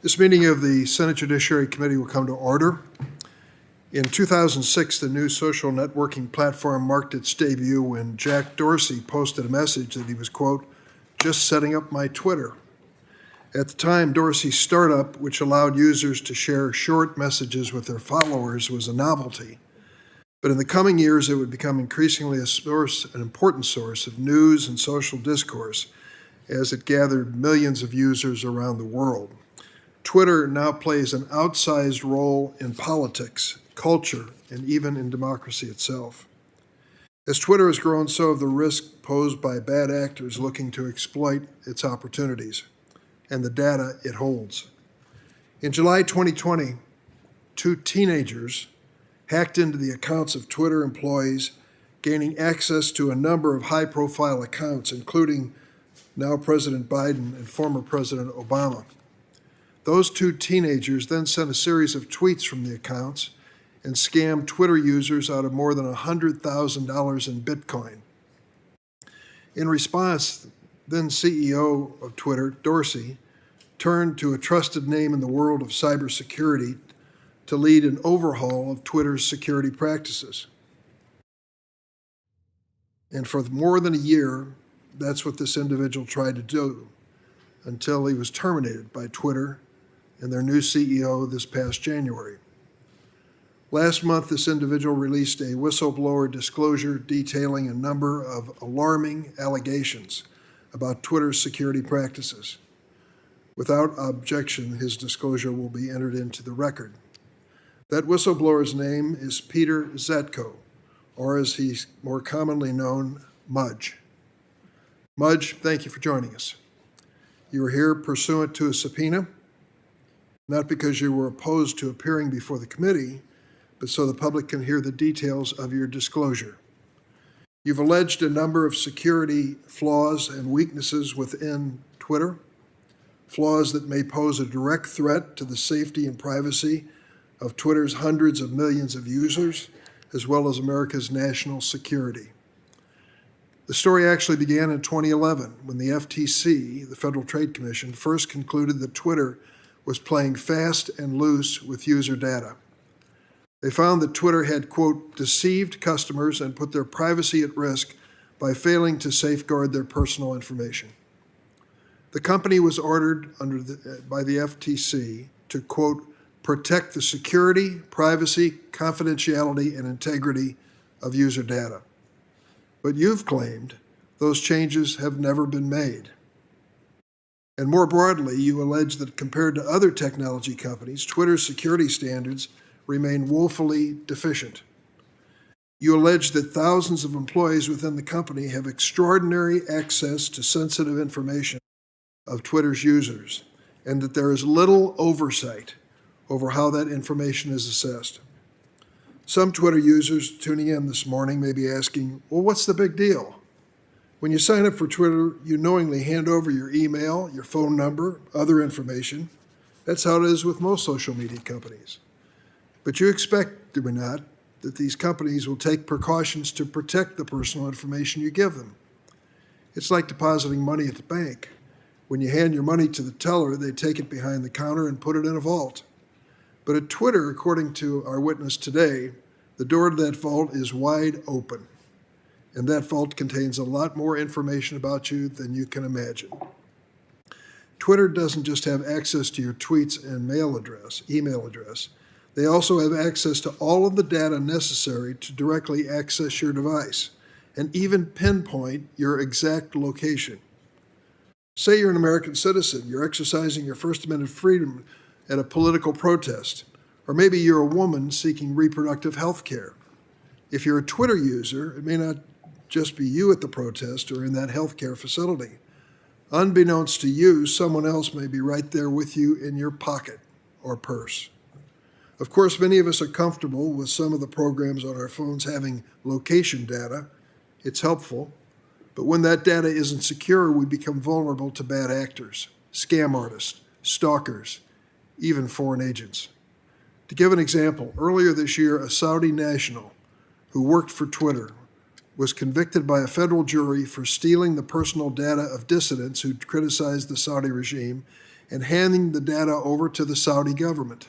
This meeting of the Senate Judiciary Committee will come to order. In 2006, the new social networking platform marked its debut when Jack Dorsey posted a message that he was, quote, just setting up my Twitter. At the time, Dorsey's startup, which allowed users to share short messages with their followers, was a novelty. But in the coming years, it would become increasingly an important source of news and social discourse as it gathered millions of users around the world. Twitter now plays an outsized role in politics, culture, and even in democracy itself. As Twitter has grown, so have the risks posed by bad actors looking to exploit its opportunities and the data it holds. In July 2020, two teenagers hacked into the accounts of Twitter employees, gaining access to a number of high-profile accounts, including now President Biden and former President Obama. Those two teenagers then sent a series of tweets from the accounts and scammed Twitter users out of more than $100,000 in Bitcoin. In response, then CEO of Twitter, Dorsey, turned to a trusted name in the world of cybersecurity to lead an overhaul of Twitter's security practices. And for more than a year, that's what this individual tried to do until he was terminated by Twitter and their new CEO this past January. Last month, this individual released a whistleblower disclosure detailing a number of alarming allegations about Twitter's security practices. Without objection, his disclosure will be entered into the record. That whistleblower's name is Peter Zatko, or as he's more commonly known, Mudge. Mudge, thank you for joining us. You are here pursuant to a subpoena, not because you were opposed to appearing before the committee, but so the public can hear the details of your disclosure. You've alleged a number of security flaws and weaknesses within Twitter, flaws that may pose a direct threat to the safety and privacy of Twitter's hundreds of millions of users, as well as America's national security. The story actually began in 2011 when the FTC, the Federal Trade Commission, first concluded that Twitter was playing fast and loose with user data. They found that Twitter had, quote, deceived customers and put their privacy at risk by failing to safeguard their personal information. The company was ordered by the FTC to, quote, protect the security, privacy, confidentiality, and integrity of user data. But you've claimed those changes have never been made. And more broadly, you allege that compared to other technology companies, Twitter's security standards remain woefully deficient. You allege that thousands of employees within the company have extraordinary access to sensitive information of Twitter's users, and that there is little oversight over how that information is assessed. Some Twitter users tuning in this morning may be asking, well, what's the big deal? When you sign up for Twitter, you knowingly hand over your email, your phone number, other information. That's how it is with most social media companies. But you expect, do we not, that these companies will take precautions to protect the personal information you give them. It's like depositing money at the bank. When you hand your money to the teller, they take it behind the counter and put it in a vault. But at Twitter, according to our witness today, the door to that vault is wide open. And that vault contains a lot more information about you than you can imagine. Twitter doesn't just have access to your tweets and email address. They also have access to all of the data necessary to directly access your device and even pinpoint your exact location. Say you're an American citizen, you're exercising your First Amendment freedom at a political protest, or maybe you're a woman seeking reproductive health care. If you're a Twitter user, it may not just be you at the protest or in that healthcare facility. Unbeknownst to you, someone else may be right there with you in your pocket or purse. Of course, many of us are comfortable with some of the programs on our phones having location data. It's helpful. But when that data isn't secure, we become vulnerable to bad actors, scam artists, stalkers, even foreign agents. To give an example, earlier this year, a Saudi national who worked for Twitter was convicted by a federal jury for stealing the personal data of dissidents who criticized the Saudi regime and handing the data over to the Saudi government.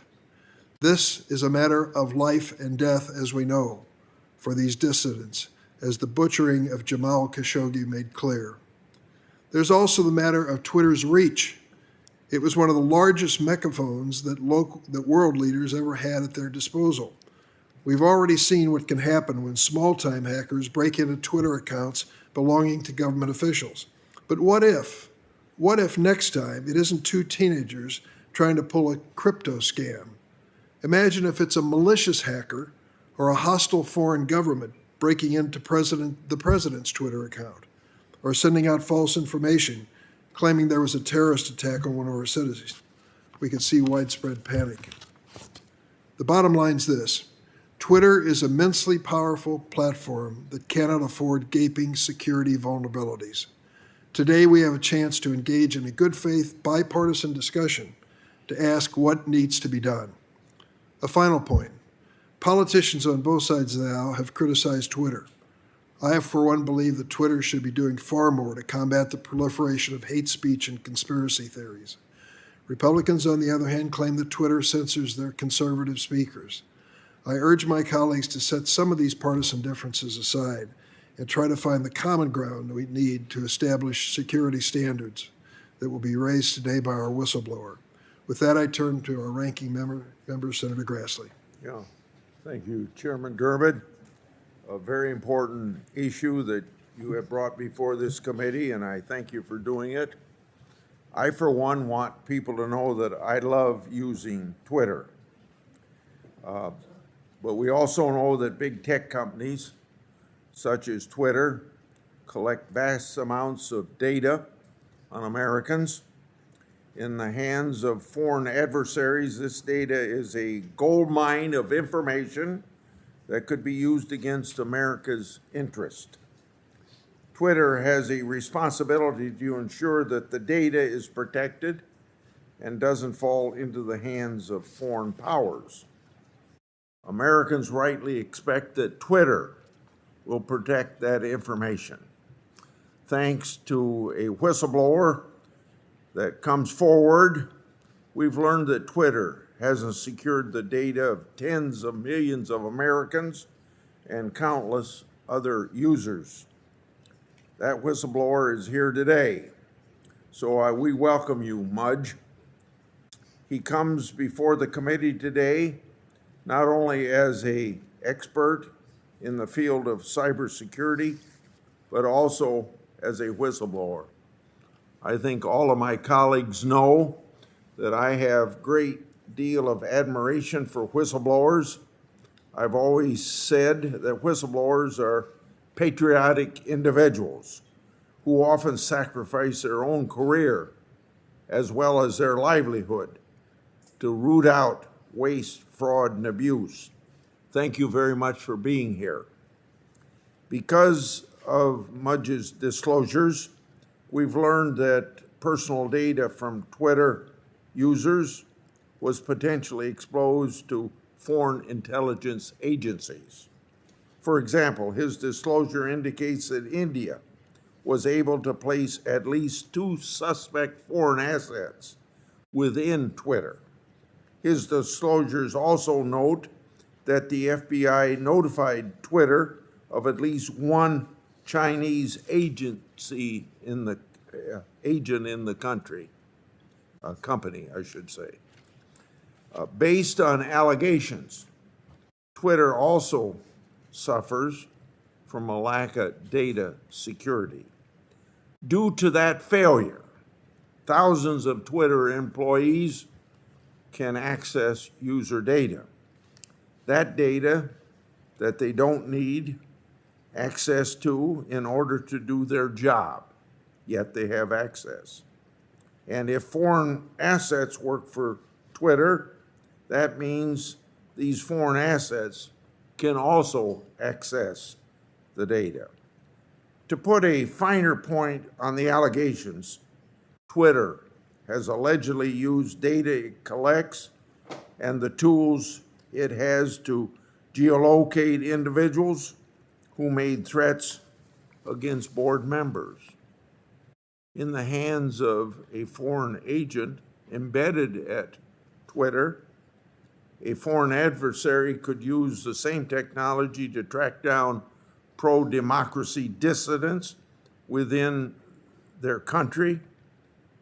This is a matter of life and death, as we know, for these dissidents, as the butchering of Jamal Khashoggi made clear. There's also the matter of Twitter's reach. It was one of the largest megaphones that world leaders ever had at their disposal. We've already seen what can happen when small-time hackers break into Twitter accounts belonging to government officials. But what if? What if next time it isn't two teenagers trying to pull a crypto scam? Imagine if it's a malicious hacker or a hostile foreign government breaking into the president's Twitter account, or sending out false information claiming there was a terrorist attack on one of our citizens. We could see widespread panic. The bottom line is this: Twitter is an immensely powerful platform that cannot afford gaping security vulnerabilities. Today, we have a chance to engage in a good faith, bipartisan discussion to ask what needs to be done. A final point: politicians on both sides of the aisle have criticized Twitter. I, for one, believe that Twitter should be doing far more to combat the proliferation of hate speech and conspiracy theories. Republicans, on the other hand, claim that Twitter censors their conservative speakers. I urge my colleagues to set some of these partisan differences aside and try to find the common ground we need to establish security standards that will be raised today by our whistleblower. With that, I turn to our ranking member, Senator Grassley. Yeah, thank you, Chairman Durbin. A very important issue that you have brought before this committee, and I thank you for doing it. I, for one, want people to know that I love using Twitter. But we also know that big tech companies, such as Twitter, collect vast amounts of data on Americans. In the hands of foreign adversaries, this data is a gold mine of information that could be used against America's interest. Twitter has a responsibility to ensure that the data is protected and doesn't fall into the hands of foreign powers. Americans rightly expect that Twitter will protect that information. Thanks to a whistleblower that comes forward, we've learned that Twitter hasn't secured the data of tens of millions of Americans and countless other users. That whistleblower is here today, so we welcome you, Mudge. He comes before the committee today not only as an expert in the field of cybersecurity, but also as a whistleblower. I think all of my colleagues know that I have great deal of admiration for whistleblowers. I've always said that whistleblowers are patriotic individuals who often sacrifice their own career as well as their livelihood to root out waste, fraud, and abuse. Thank you very much for being here. Because of Mudge's disclosures, we've learned that personal data from Twitter users was potentially exposed to foreign intelligence agencies. For example, his disclosure indicates that India was able to place at least 2 suspect foreign assets within Twitter. His disclosures also note that the FBI notified Twitter of at least 1 Chinese agent in the country, a company, I should say. Based on allegations, Twitter also suffers from a lack of data security. Due to that failure, thousands of Twitter employees can access user data. That data that they don't need access to in order to do their job, yet they have access. And if foreign assets work for Twitter, that means these foreign assets can also access the data. To put a finer point on the allegations, Twitter has allegedly used data it collects and the tools it has to geolocate individuals who made threats against board members. In the hands of a foreign agent, embedded at Twitter. A foreign adversary could use the same technology to track down pro-democracy dissidents within their country,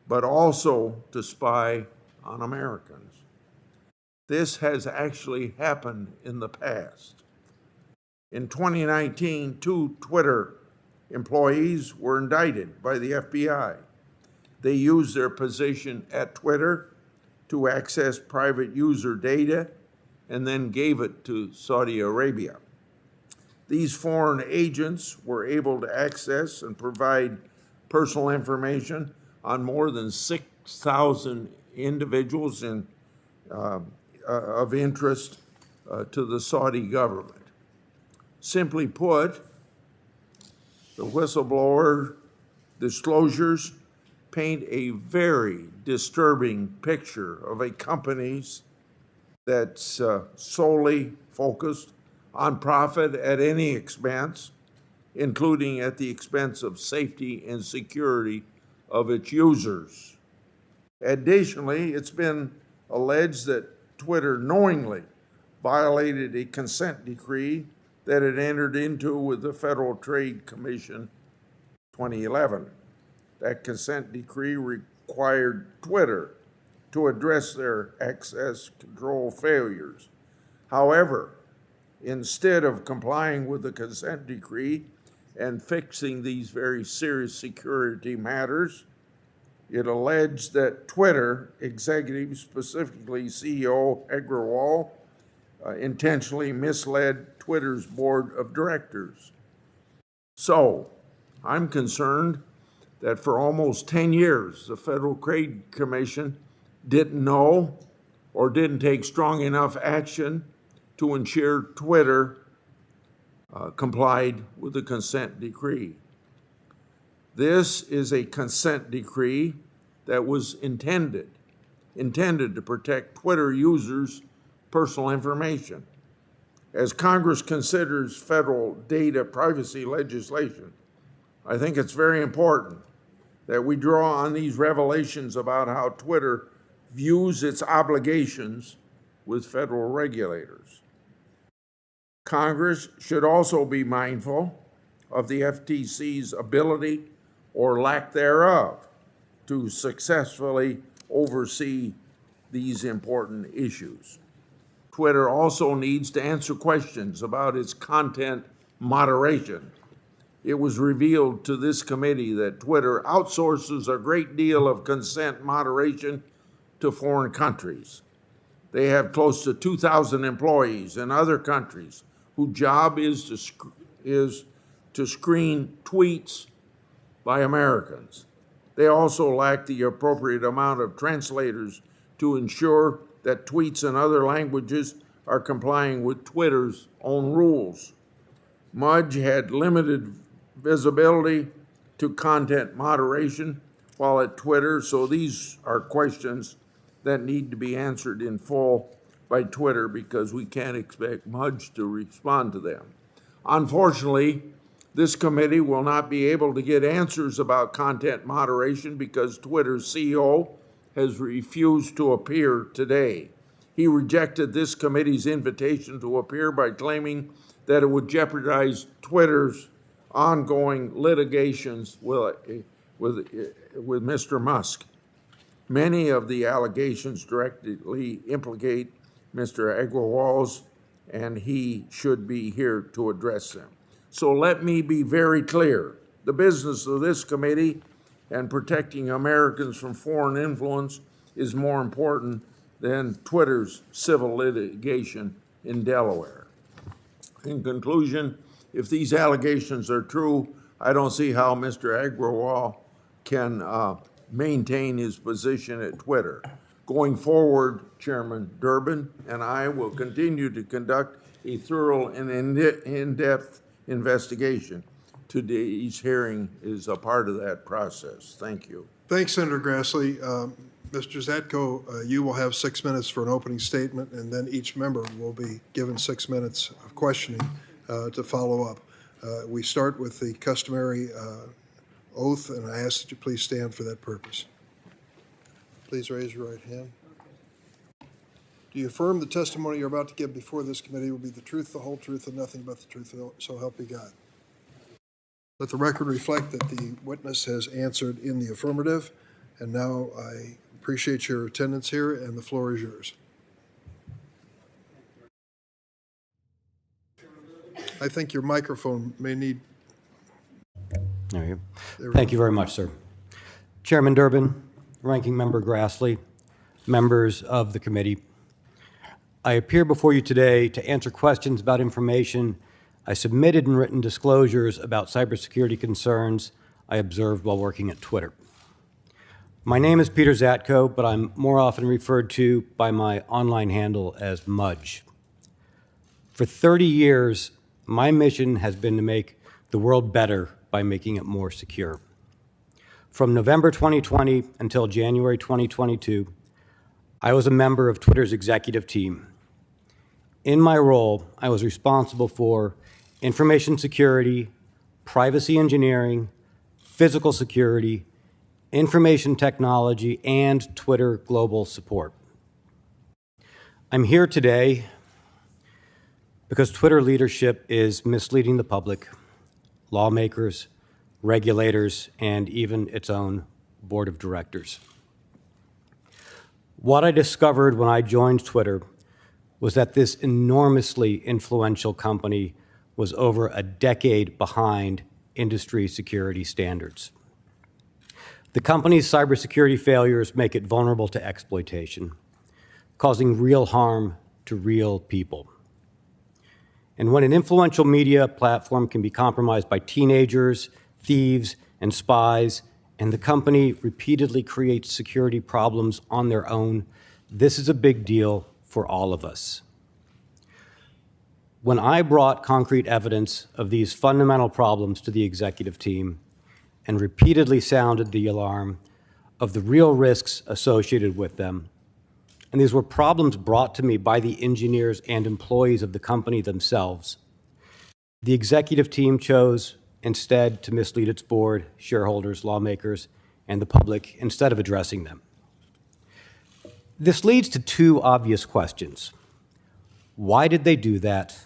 but also to spy on Americans. This has actually happened in the past. In 2019, 2 Twitter employees were indicted by the FBI. They used their position at Twitter to access private user data and then gave it to Saudi Arabia. These foreign agents were able to access and provide personal information on more than 6,000 individuals of interest to the Saudi government. Simply put, the whistleblower disclosures paint a very disturbing picture of a company that's solely focused on profit at any expense, including at the expense of safety and security of its users. Additionally, it's been alleged that Twitter knowingly violated a consent decree that it entered into with the Federal Trade Commission 2011. That consent decree required Twitter to address their access control failures. However, instead of complying with the consent decree and fixing these very serious security matters, it alleged that Twitter executives, specifically CEO Agrawal, intentionally misled Twitter's board of directors. So, I'm concerned that for almost 10 years, the Federal Trade Commission didn't know or didn't take strong enough action to ensure Twitter complied with the consent decree. This is a consent decree that was intended to protect Twitter users' personal information. As Congress considers federal data privacy legislation, I think it's very important that we draw on these revelations about how Twitter views its obligations with federal regulators. Congress should also be mindful of the FTC's ability or lack thereof to successfully oversee these important issues. Twitter also needs to answer questions about its content moderation. It was revealed to this committee that Twitter outsources a great deal of consent moderation to foreign countries. They have close to 2,000 employees in other countries whose job is to screen tweets by Americans. They also lack the appropriate amount of translators to ensure that tweets in other languages are complying with Twitter's own rules. Mudge had limited visibility to content moderation while at Twitter, so these are questions that need to be answered in full by Twitter because we can't expect Mudge to respond to them. Unfortunately, this committee will not be able to get answers about content moderation because Twitter's CEO has refused to appear today. He rejected this committee's invitation to appear by claiming that it would jeopardize Twitter's ongoing litigations with Mr. Musk. Many of the allegations directly implicate Mr. Agrawal's, and he should be here to address them. So let me be very clear. The business of this committee and protecting Americans from foreign influence is more important than Twitter's civil litigation in Delaware. In conclusion, if these allegations are true, I don't see how Mr. Agrawal can maintain his position at Twitter. Going forward, Chairman Durbin and I will continue to conduct a thorough and in-depth investigation. Today's hearing is a part of that process. Thank you. Thanks, Senator Grassley. Mr. Zatko, you will have 6 minutes for an opening statement, and then each member will be given 6 minutes of questioning to follow up. We start with the customary oath, and I ask that you please stand for that purpose. Please raise your right hand. Do you affirm the testimony you're about to give before this committee will be the truth, the whole truth, and nothing but the truth, so help you God? Let the record reflect that the witness has answered in the affirmative. And now I appreciate your attendance here, and the floor is yours. I think your microphone may need... There you go. Thank you very much, sir. Chairman Durbin, Ranking Member Grassley, members of the committee, I appear before you today to answer questions about information I submitted in written disclosures about cybersecurity concerns I observed while working at Twitter. My name is Peter Zatko, but I'm more often referred to by my online handle as Mudge. For 30 years, my mission has been to make the world better by making it more secure. From November 2020 until January 2022, I was a member of Twitter's executive team. In my role, I was responsible for information security, privacy engineering, physical security, information technology, and Twitter global support. I'm here today because Twitter leadership is misleading the public, lawmakers, regulators, and even its own board of directors. What I discovered when I joined Twitter was that this enormously influential company was over a decade behind industry security standards. The company's cybersecurity failures make it vulnerable to exploitation, causing real harm to real people. And when an influential media platform can be compromised by teenagers, thieves, and spies, and the company repeatedly creates security problems on their own, this is a big deal for all of us. When I brought concrete evidence of these fundamental problems to the executive team and repeatedly sounded the alarm of the real risks associated with them, and these were problems brought to me by the engineers and employees of the company themselves, the executive team chose instead to mislead its board, shareholders, lawmakers, and the public instead of addressing them. This leads to two obvious questions. Why did they do that?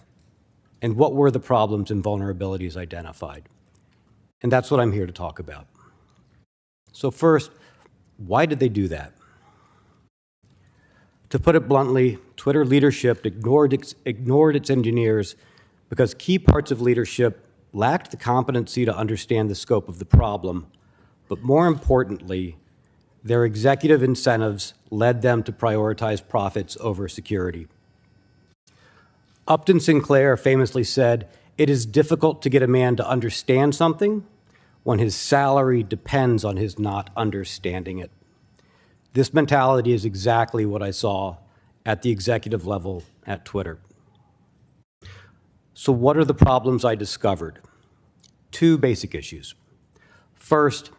And what were the problems and vulnerabilities identified? And that's what I'm here to talk about. So first, why did they do that? To put it bluntly, Twitter leadership ignored its engineers because key parts of leadership lacked the competency to understand the scope of the problem, but more importantly, their executive incentives led them to prioritize profits over security. Upton Sinclair famously said, "It is difficult to get a man to understand something when his salary depends on his not understanding it." This mentality is exactly what I saw at the executive level at Twitter. So what are the problems I discovered? Two basic issues. First,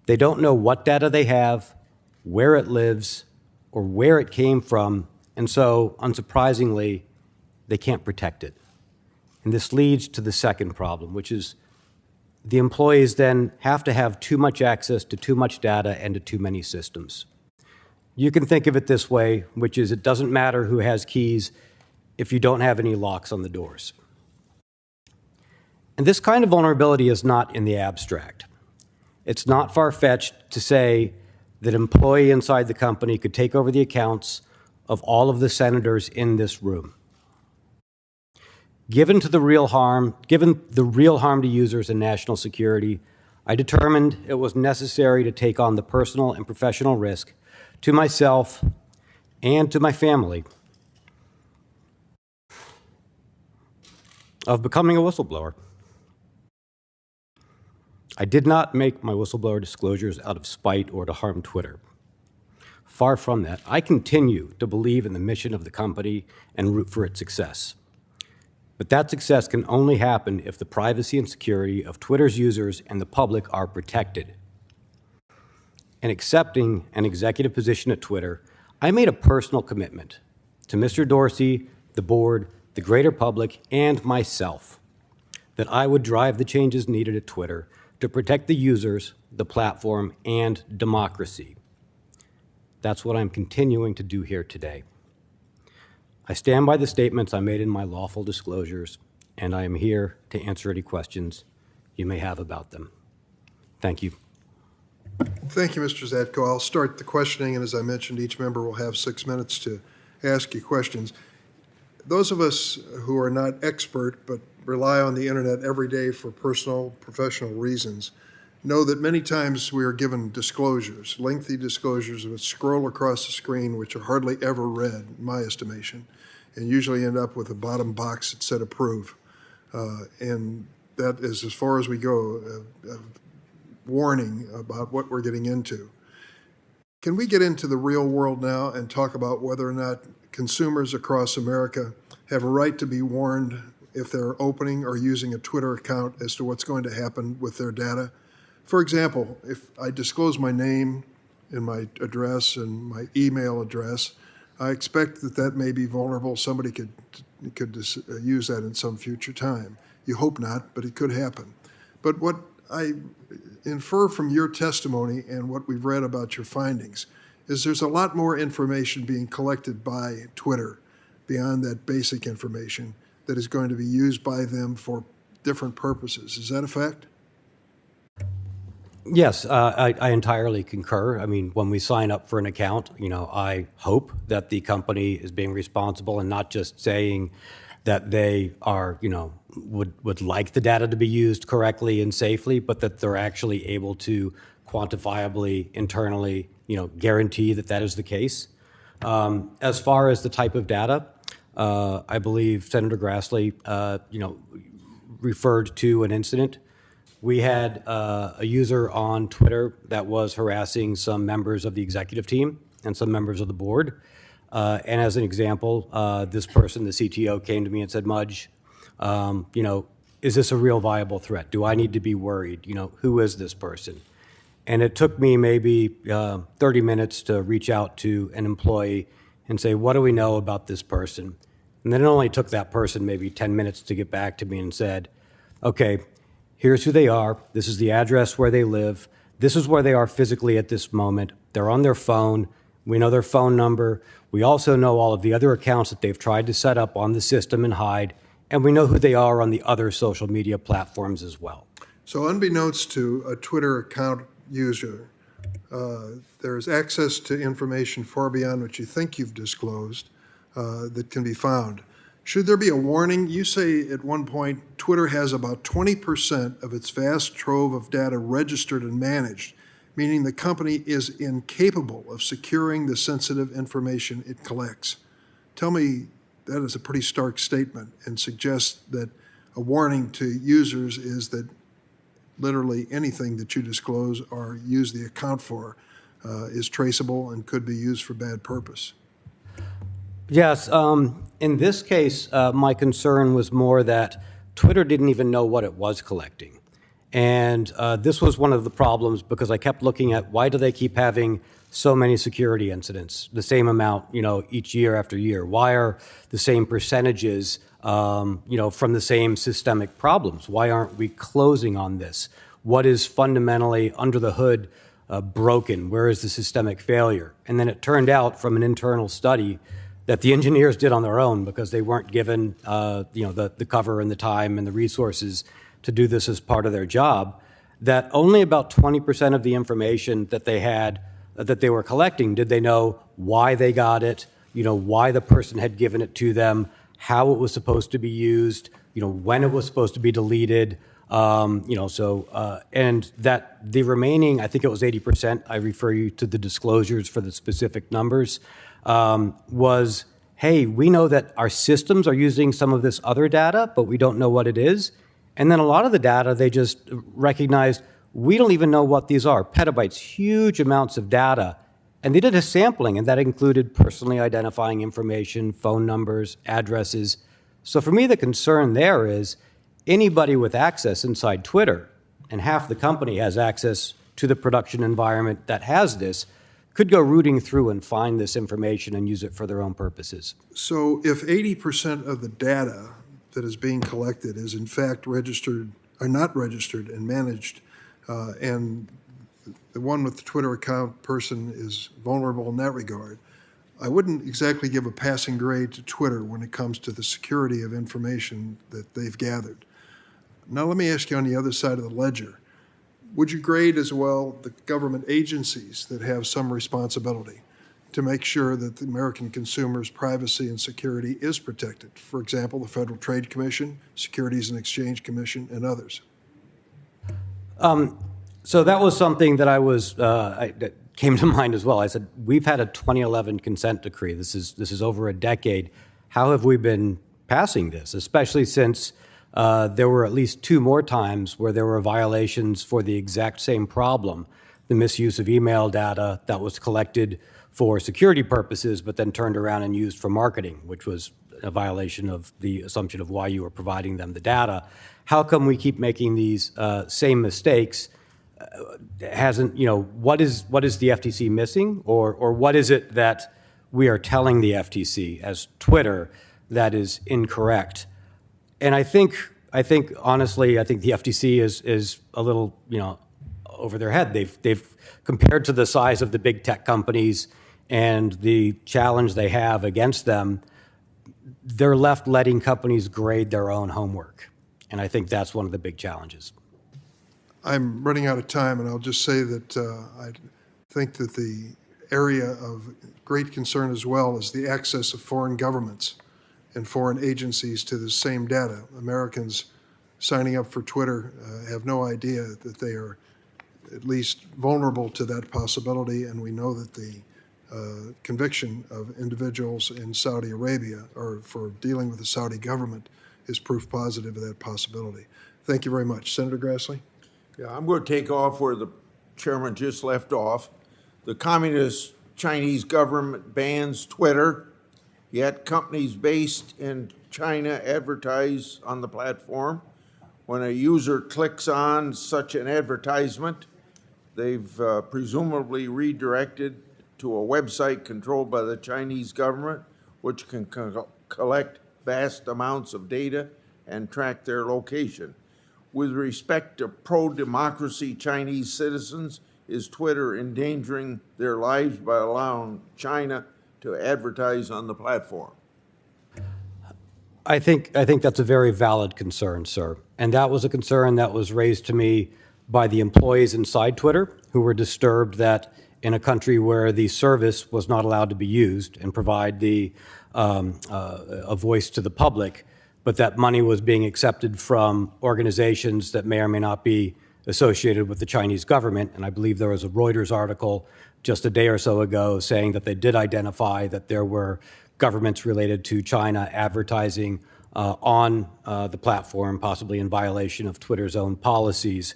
they don't know what data they have, where it lives, or where it came from, and so, unsurprisingly, they can't protect it. And this leads to the second problem, which is the employees then have to have too much access to too much data and to too many systems. You can think of it this way, which is it doesn't matter who has keys if you don't have any locks on the doors. And this kind of vulnerability is not in the abstract. It's not far-fetched to say that an employee inside the company could take over the accounts of all of the senators in this room. Given the real harm to users and national security, I determined it was necessary to take on the personal and professional risk to myself and to my family of becoming a whistleblower. I did not make my whistleblower disclosures out of spite or to harm Twitter. Far from that, I continue to believe in the mission of the company and root for its success. But that success can only happen if the privacy and security of Twitter's users and the public are protected. In accepting an executive position at Twitter, I made a personal commitment to Mr. Dorsey, the board, the greater public, and myself that I would drive the changes needed at Twitter to protect the users, the platform, and democracy. That's what I'm continuing to do here today. I stand by the statements I made in my lawful disclosures, and I am here to answer any questions you may have about them. Thank you. Thank you, Mr. Zatko. I'll start the questioning, and as I mentioned, each member will have 6 minutes to ask you questions. Those of us who are not expert but rely on the internet every day for personal, professional reasons know that many times we are given disclosures, lengthy disclosures that scroll across the screen, which are hardly ever read, in my estimation, and usually end up with a bottom box that said approve. And that is as far as we go, a warning about what we're getting into. Can we get into the real world now and talk about whether or not consumers across America have a right to be warned if they're opening or using a Twitter account as to what's going to happen with their data? For example, if I disclose my name and my address and my email address, I expect that that may be vulnerable. Somebody could use that in some future time. You hope not, but it could happen. But what I infer from your testimony and what we've read about your findings is there's a lot more information being collected by Twitter beyond that basic information that is going to be used by them for different purposes. Is that a fact? Yes, I entirely concur. I mean, when we sign up for an account, I hope that the company is being responsible and not just saying that they are, would like the data to be used correctly and safely, but that they're actually able to quantifiably, internally, guarantee that that is the case. As far as the type of data, I believe Senator Grassley, referred to an incident. We had a user on Twitter that was harassing some members of the executive team and some members of the board. And as an example, this person, the CTO, came to me and said, Mudge, is this a real viable threat? Do I need to be worried? Who is this person? And it took me maybe 30 minutes to reach out to an employee and say, what do we know about this person? And then it only took that person maybe 10 minutes to get back to me and said, okay, here's who they are. This is the address where they live. This is where they are physically at this moment. They're on their phone. We know their phone number. We also know all of the other accounts that they've tried to set up on the system and hide. And we know who they are on the other social media platforms as well. So unbeknownst to a Twitter account user, there's access to information far beyond what you think you've disclosed that can be found. Should there be a warning? You say at one point Twitter has about 20% of its vast trove of data registered and managed, meaning the company is incapable of securing the sensitive information it collects. Tell me that is a pretty stark statement and suggests that a warning to users is that literally anything that you disclose or use the account for is traceable and could be used for bad purpose. Yes, in this case, my concern was more that Twitter didn't even know what it was collecting. And this was one of the problems because I kept looking at why do they keep having so many security incidents, the same amount, each year after year? Why are the same percentages, from the same systemic problems? Why aren't we closing on this? What is fundamentally under the hood broken? Where is the systemic failure? And then it turned out from an internal study that the engineers did on their own because they weren't given, the cover and the time and the resources to do this as part of their job, that only about 20% of the information that they had, that they were collecting, did they know why they got it, why the person had given it to them, how it was supposed to be used, when it was supposed to be deleted, and that the remaining, I think it was 80%, I refer you to the disclosures for the specific numbers, was, hey, we know that our systems are using some of this other data, but we don't know what it is. And then a lot of the data, they just recognized, we don't even know what these are. Petabytes, huge amounts of data. And they did a sampling, and that included personally identifying information, phone numbers, addresses. So for me, the concern there is anybody with access inside Twitter, and half the company has access to the production environment that has this, could go rooting through and find this information and use it for their own purposes. So if 80% of the data that is being collected is in fact registered, or not registered and managed, and the one with the Twitter account person is vulnerable in that regard. I wouldn't exactly give a passing grade to Twitter when it comes to the security of information that they've gathered. Now let me ask you on the other side of the ledger. Would you grade as well the government agencies that have some responsibility to make sure that the American consumer's privacy and security is protected? For example, the Federal Trade Commission, Securities and Exchange Commission, and others. So that was something that that came to mind as well. I said, we've had a 2011 consent decree. This is over a decade. How have we been passing this, especially since there were at least 2 more times where there were violations for the exact same problem, the misuse of email data that was collected for security purposes, but then turned around and used for marketing, which was a violation of the assumption of why you were providing them the data. How come we keep making these same mistakes? What is the FTC missing, or what is it that we are telling the FTC as Twitter that is incorrect? And I think honestly, the FTC is a little, over their head. They've compared to the size of the big tech companies and the challenge they have against them, they're left letting companies grade their own homework. And I think that's one of the big challenges. I'm running out of time, and I'll just say that I think that the area of great concern as well is the access of foreign governments and foreign agencies to the same data. Americans signing up for Twitter have no idea that they are at least vulnerable to that possibility, and we know that the conviction of individuals in Saudi Arabia or for dealing with the Saudi government is proof positive of that possibility. Thank you very much. Senator Grassley? Yeah, I'm going to take off where the chairman just left off. The communist Chinese government bans Twitter, yet companies based in China advertise on the platform. When a user clicks on such an advertisement, they've presumably redirected to a website controlled by the Chinese government, which can collect vast amounts of data and track their location. With respect to pro-democracy Chinese citizens, is Twitter endangering their lives by allowing China to advertise on the platform? I think that's a very valid concern, sir. And that was a concern that was raised to me by the employees inside Twitter who were disturbed that in a country where the service was not allowed to be used and provide a voice to the public, but that money was being accepted from organizations that may or may not be associated with the Chinese government. And I believe there was a Reuters article just a day or so ago saying that they did identify that there were governments related to China advertising on the platform, possibly in violation of Twitter's own policies.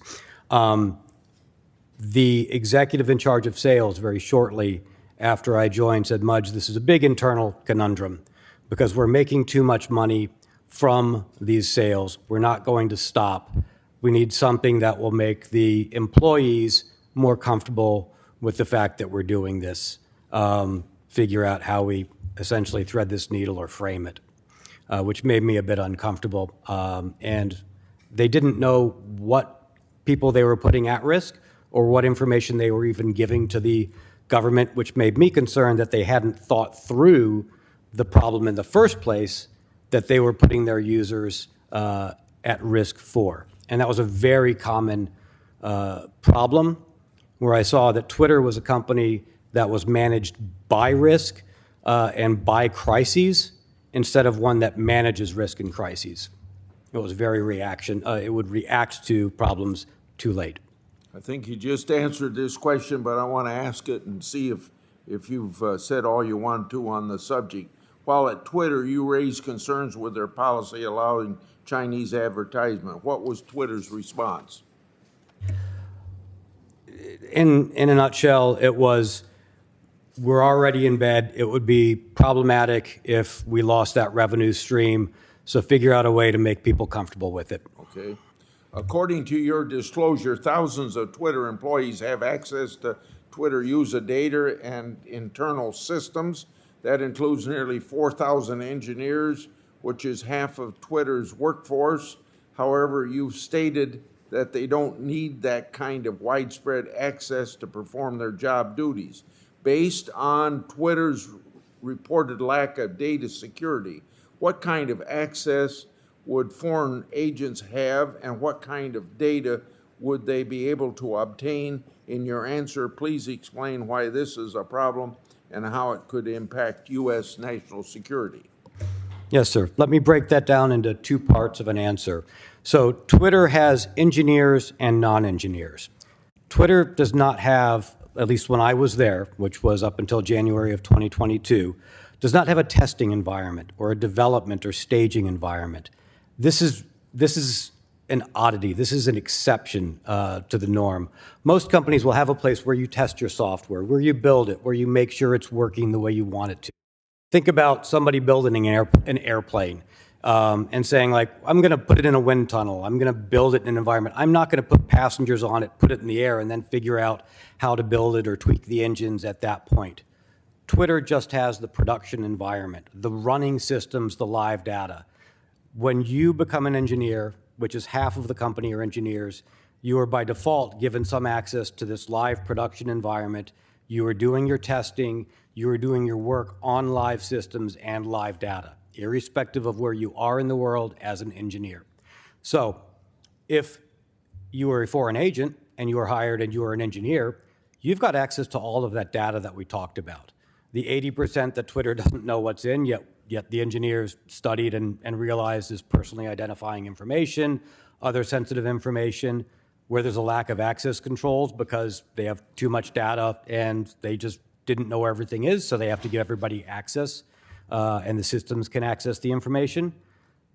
The executive in charge of sales very shortly after I joined said, Mudge, this is a big internal conundrum because we're making too much money from these sales. We're not going to stop. We need something that will make the employees more comfortable with the fact that we're doing this, figure out how we essentially thread this needle or frame it, which made me a bit uncomfortable. And they didn't know what people they were putting at risk or what information they were even giving to the government, which made me concerned that they hadn't thought through the problem in the first place that they were putting their users at risk for. And that was a very common problem where I saw that Twitter was a company that was managed by risk and by crises instead of one that manages risk and crises. It was very it would react to problems too late. I think you just answered this question, but I want to ask it and see if you've said all you want to on the subject. While at Twitter, you raised concerns with their policy allowing Chinese advertisement. What was Twitter's response? In a nutshell, it was, we're already in bed. It would be problematic if we lost that revenue stream, so figure out a way to make people comfortable with it. Okay. According to your disclosure, thousands of Twitter employees have access to Twitter user data and internal systems. That includes nearly 4,000 engineers, which is half of Twitter's workforce. However, you've stated that they don't need that kind of widespread access to perform their job duties. Based on Twitter's reported lack of data security, what kind of access would foreign agents have, and what kind of data would they be able to obtain? In your answer, please explain why this is a problem and how it could impact U.S. national security. Yes, sir. Let me break that down into two parts of an answer. So Twitter has engineers and non-engineers. Twitter does not have, at least when I was there, which was up until January of 2022, does not have a testing environment or a development or staging environment. This is an oddity. This is an exception to the norm. Most companies will have a place where you test your software, where you build it, where you make sure it's working the way you want it to. Think about somebody building an airplane and saying, like, I'm going to put it in a wind tunnel. I'm going to build it in an environment. I'm not going to put passengers on it, put it in the air, and then figure out how to build it or tweak the engines at that point. Twitter just has the production environment, the running systems, the live data. When you become an engineer, which is half of the company are engineers, you are by default given some access to this live production environment. You are doing your testing, you are doing your work on live systems and live data, irrespective of where you are in the world as an engineer. So if you are a foreign agent and you are hired and you are an engineer, you've got access to all of that data that we talked about. The 80% that Twitter doesn't know what's in, yet the engineers studied and realized is personally identifying information, other sensitive information, where there's a lack of access controls because they have too much data and they just didn't know where everything is, so they have to give everybody access, and the systems can access the information.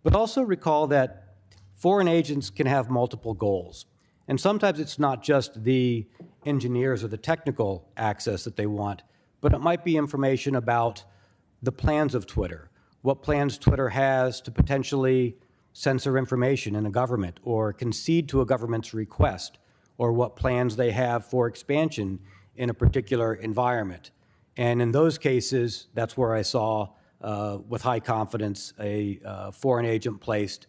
But also recall that foreign agents can have multiple goals. And sometimes it's not just the engineers or the technical access that they want, but it might be information about the plans of Twitter, what plans Twitter has to potentially censor information in a government or concede to a government's request, or what plans they have for expansion in a particular environment. And in those cases, that's where I saw, with high confidence, a foreign agent placed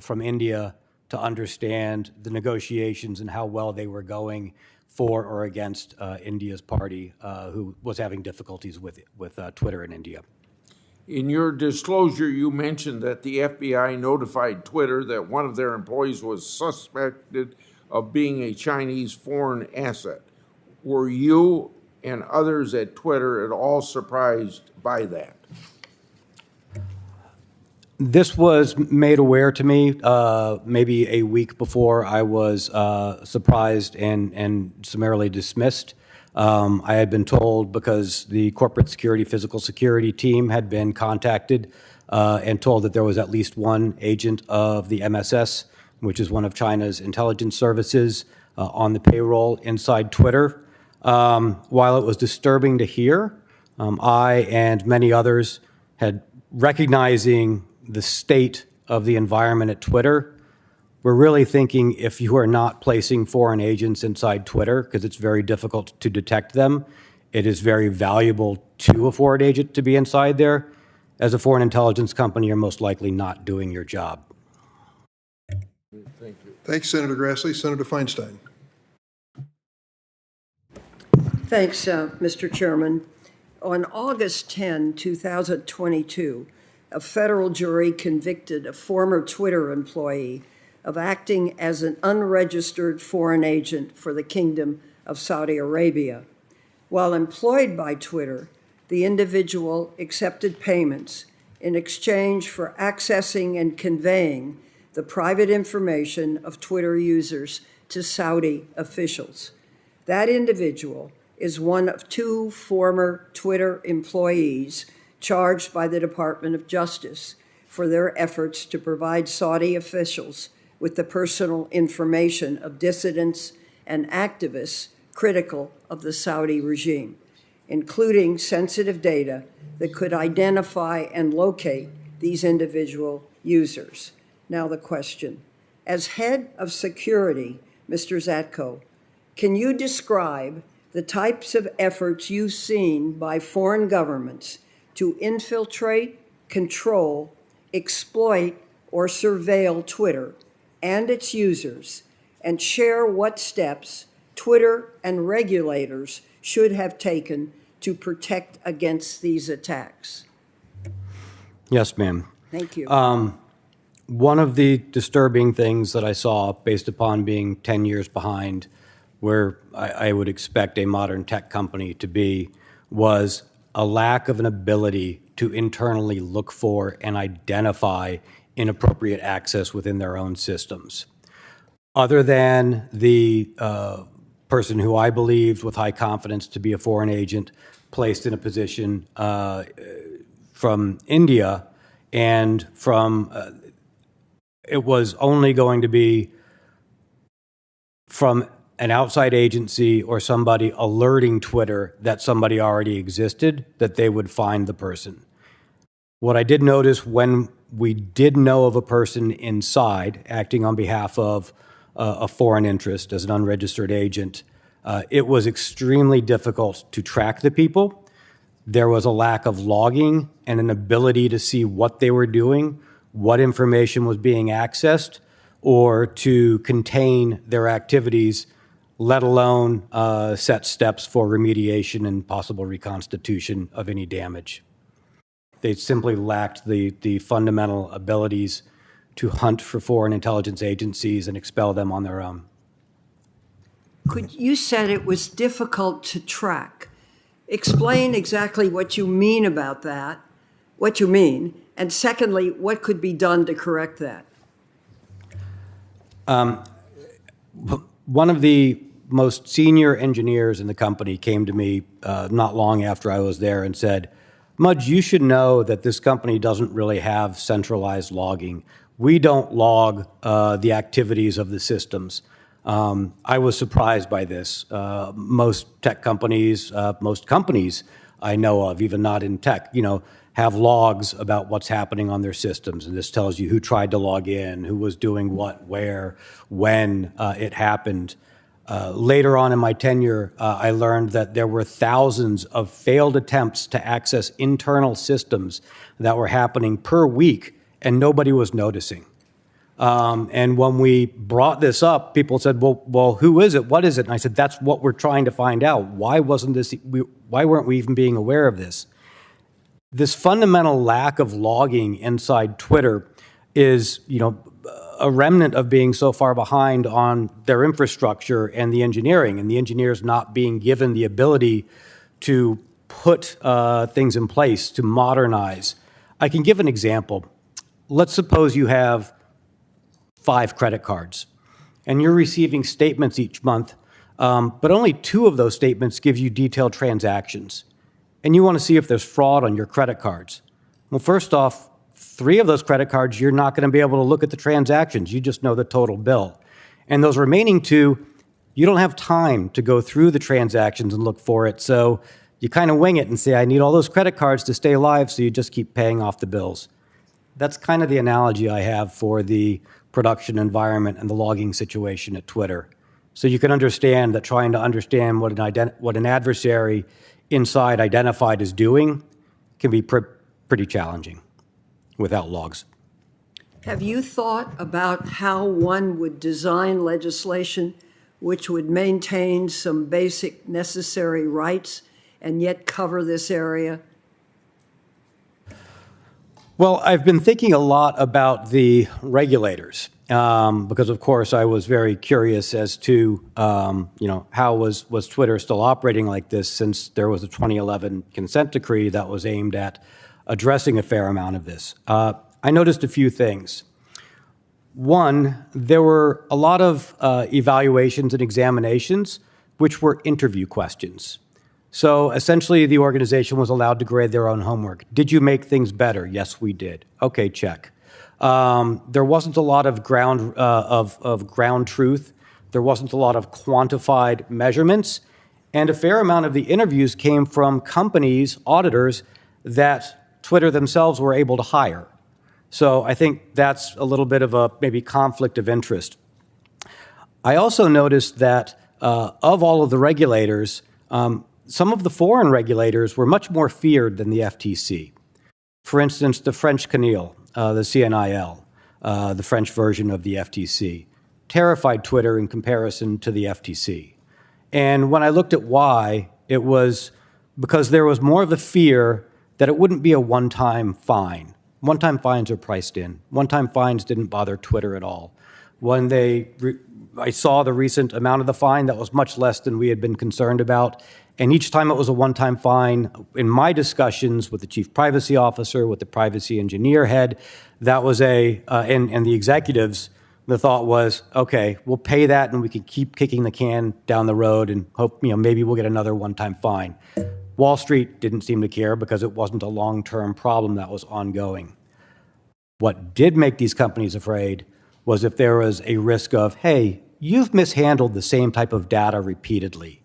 from India to understand the negotiations and how well they were going for or against India's party, who was having difficulties with Twitter in India. In your disclosure, you mentioned that the FBI notified Twitter that one of their employees was suspected of being a Chinese foreign asset. Were you and others at Twitter at all surprised by that? This was made aware to me maybe a week before I was surprised and summarily dismissed. I had been told, because the corporate security, physical security team had been contacted and told that there was at least one agent of the MSS, which is one of China's intelligence services, on the payroll inside Twitter. While it was disturbing to hear, I and many others had recognizing the state of the environment at Twitter, we're really thinking, if you are not placing foreign agents inside Twitter, because it's very difficult to detect them, it is very valuable to a foreign agent to be inside there. As a foreign intelligence company, you're most likely not doing your job. Thank you. Thanks, Senator Grassley. Senator Feinstein. Thanks, Mr. Chairman. On August 10, 2022, a federal jury convicted a former Twitter employee of acting as an unregistered foreign agent for the Kingdom of Saudi Arabia. While employed by Twitter, the individual accepted payments in exchange for accessing and conveying the private information of Twitter users to Saudi officials. That individual is one of two former Twitter employees charged by the Department of Justice for their efforts to provide Saudi officials with the personal information of dissidents and activists critical of the Saudi regime, including sensitive data that could identify and locate these individual users. Now the question. As head of security, Mr. Zatko, can you describe the types of efforts you've seen by foreign governments to infiltrate, control, exploit, or surveil Twitter and its users, and share what steps Twitter and regulators should have taken to protect against these attacks? Yes, ma'am. Thank you. One of the disturbing things that I saw, based upon being 10 years behind where I would expect a modern tech company to be, was a lack of an ability to internally look for and identify inappropriate access within their own systems. Other than the person who I believed with high confidence to be a foreign agent placed in a position from India, and from it was only going to be from an outside agency or somebody alerting Twitter that somebody already existed, that they would find the person. What I did notice when we did know of a person inside acting on behalf of a foreign interest as an unregistered agent, it was extremely difficult to track the people. There was a lack of logging and an ability to see what they were doing, what information was being accessed, or to contain their activities, let alone set steps for remediation and possible reconstitution of any damage. They simply lacked the fundamental abilities to hunt for foreign intelligence agencies and expel them on their own. You said it was difficult to track. Explain exactly what you mean about that, what you mean, and secondly, what could be done to correct that? One of the most senior engineers in the company came to me not long after I was there and said, "Mudge, you should know that this company doesn't really have centralized logging. We don't log the activities of the systems." I was surprised by this. Most tech companies, most companies I know of, even not in tech, have logs about what's happening on their systems. And this tells you who tried to log in, who was doing what, where, when it happened. Later on in my tenure, I learned that there were thousands of failed attempts to access internal systems that were happening per week, and nobody was noticing. And when we brought this up, people said, well, who is it? What is it? And I said, that's what we're trying to find out. Why weren't we even being aware of this? This fundamental lack of logging inside Twitter is, a remnant of being so far behind on their infrastructure and the engineers not being given the ability to put things in place to modernize. I can give an example. Let's suppose you have 5 credit cards, and you're receiving statements each month, but only 2 of those statements give you detailed transactions, and you want to see if there's fraud on your credit cards. Well, first off, 3 of those credit cards, you're not going to be able to look at the transactions. You just know the total bill. And those remaining 2, you don't have time to go through the transactions and look for it, so you kind of wing it and say, I need all those credit cards to stay alive, so you just keep paying off the bills. That's kind of the analogy I have for the production environment and the logging situation at Twitter. So you can understand that trying to understand what an adversary inside identified is doing can be pretty challenging without logs. Have you thought about how one would design legislation which would maintain some basic necessary rights and yet cover this area? Well, I've been thinking a lot about the regulators because, of course, I was very curious as to, how was Twitter still operating like this since there was a 2011 consent decree that was aimed at addressing a fair amount of this. I noticed a few things. One, there were a lot of evaluations and examinations which were interview questions. So essentially, the organization was allowed to grade their own homework. Did you make things better? Yes, we did. Okay, check. There wasn't a lot of ground truth. There wasn't a lot of quantified measurements, and a fair amount of the interviews came from companies, auditors that Twitter themselves were able to hire. So I think that's a little bit of a maybe conflict of interest. I also noticed that of all of the regulators, some of the foreign regulators were much more feared than the FTC. For instance, the French CNIL, the CNIL, the French version of the FTC. terrified Twitter in comparison to the FTC. And when I looked at why, it was because there was more of the fear that it wouldn't be a one-time fine. One-time fines are priced in. One-time fines didn't bother Twitter at all. When I saw the recent amount of the fine, that was much less than we had been concerned about. And each time it was a one-time fine, in my discussions with the chief privacy officer, with the privacy engineer head, that was and the executives, the thought was, okay, we'll pay that and we can keep kicking the can down the road and hope, maybe we'll get another one-time fine. Wall Street didn't seem to care because it wasn't a long-term problem that was ongoing. What did make these companies afraid was if there was a risk of, hey, you've mishandled the same type of data repeatedly.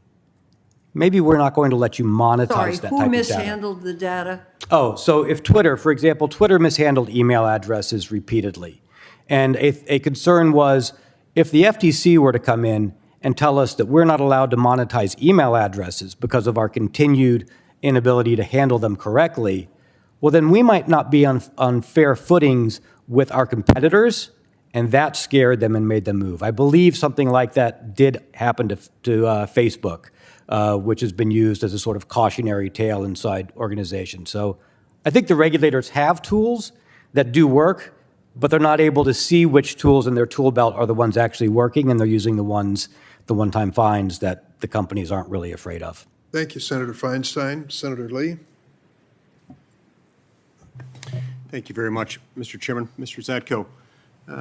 Maybe we're not going to let you monetize that type of data. Sorry, who mishandled the data? Oh, so if Twitter, for example, Twitter mishandled email addresses repeatedly. And a concern was if the FTC were to come in and tell us that we're not allowed to monetize email addresses because of our continued inability to handle them correctly, well, then we might not be on fair footings with our competitors, and that scared them and made them move. I believe something like that did happen to Facebook, which has been used as a sort of cautionary tale inside organizations. So I think the regulators have tools that do work, but they're not able to see which tools in their tool belt are the ones actually working, and they're using the one-time fines that the companies aren't really afraid of. Thank you, Senator Feinstein. Senator Lee? Thank you very much, Mr. Chairman. Mr. Zatko,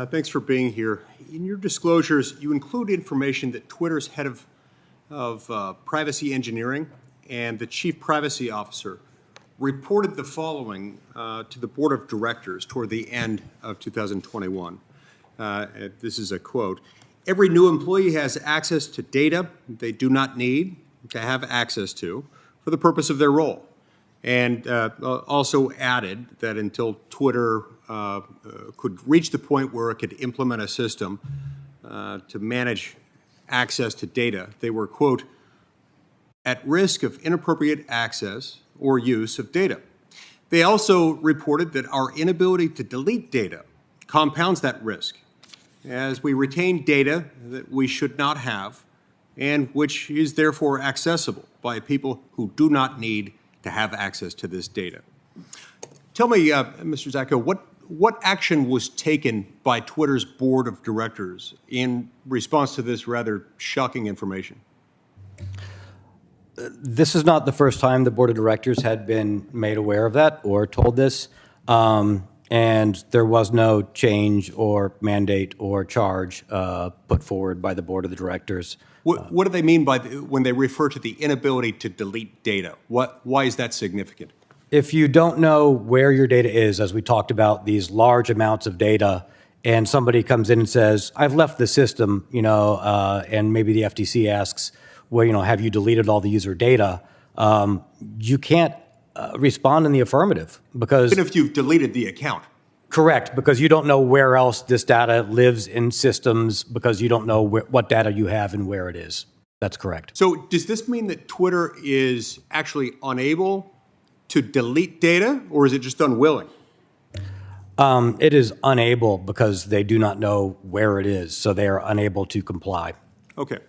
thanks for being here. In your disclosures, you include information that Twitter's head of privacy engineering and the chief privacy officer reported the following to the board of directors toward the end of 2021. This is a quote. Every new employee has access to data they do not need to have access to for the purpose of their role. And also added that until Twitter could reach the point where it could implement a system to manage access to data, they were, quote, at risk of inappropriate access or use of data. They also reported that our inability to delete data compounds that risk, as we retain data that we should not have and which is therefore accessible by people who do not need to have access to this data. Tell me, Mr. Zatko, what action was taken by Twitter's board of directors in response to this rather shocking information? This is not the first time the board of directors had been made aware of that or told this, and there was no change or mandate or charge put forward by the board of the directors. What do they mean by when they refer to the inability to delete data? Why is that significant? If you don't know where your data is, as we talked about, these large amounts of data, and somebody comes in and says, I've left the system, and maybe the FTC asks, well, have you deleted all the user data? You can't respond in the affirmative because— Even if you've deleted the account. Correct, because you don't know where else this data lives in systems because you don't know what data you have and where it is. That's correct. So does this mean that Twitter is actually unable to delete data, or is it just unwilling? It is unable because they do not know where it is, so they are unable to comply. Okay.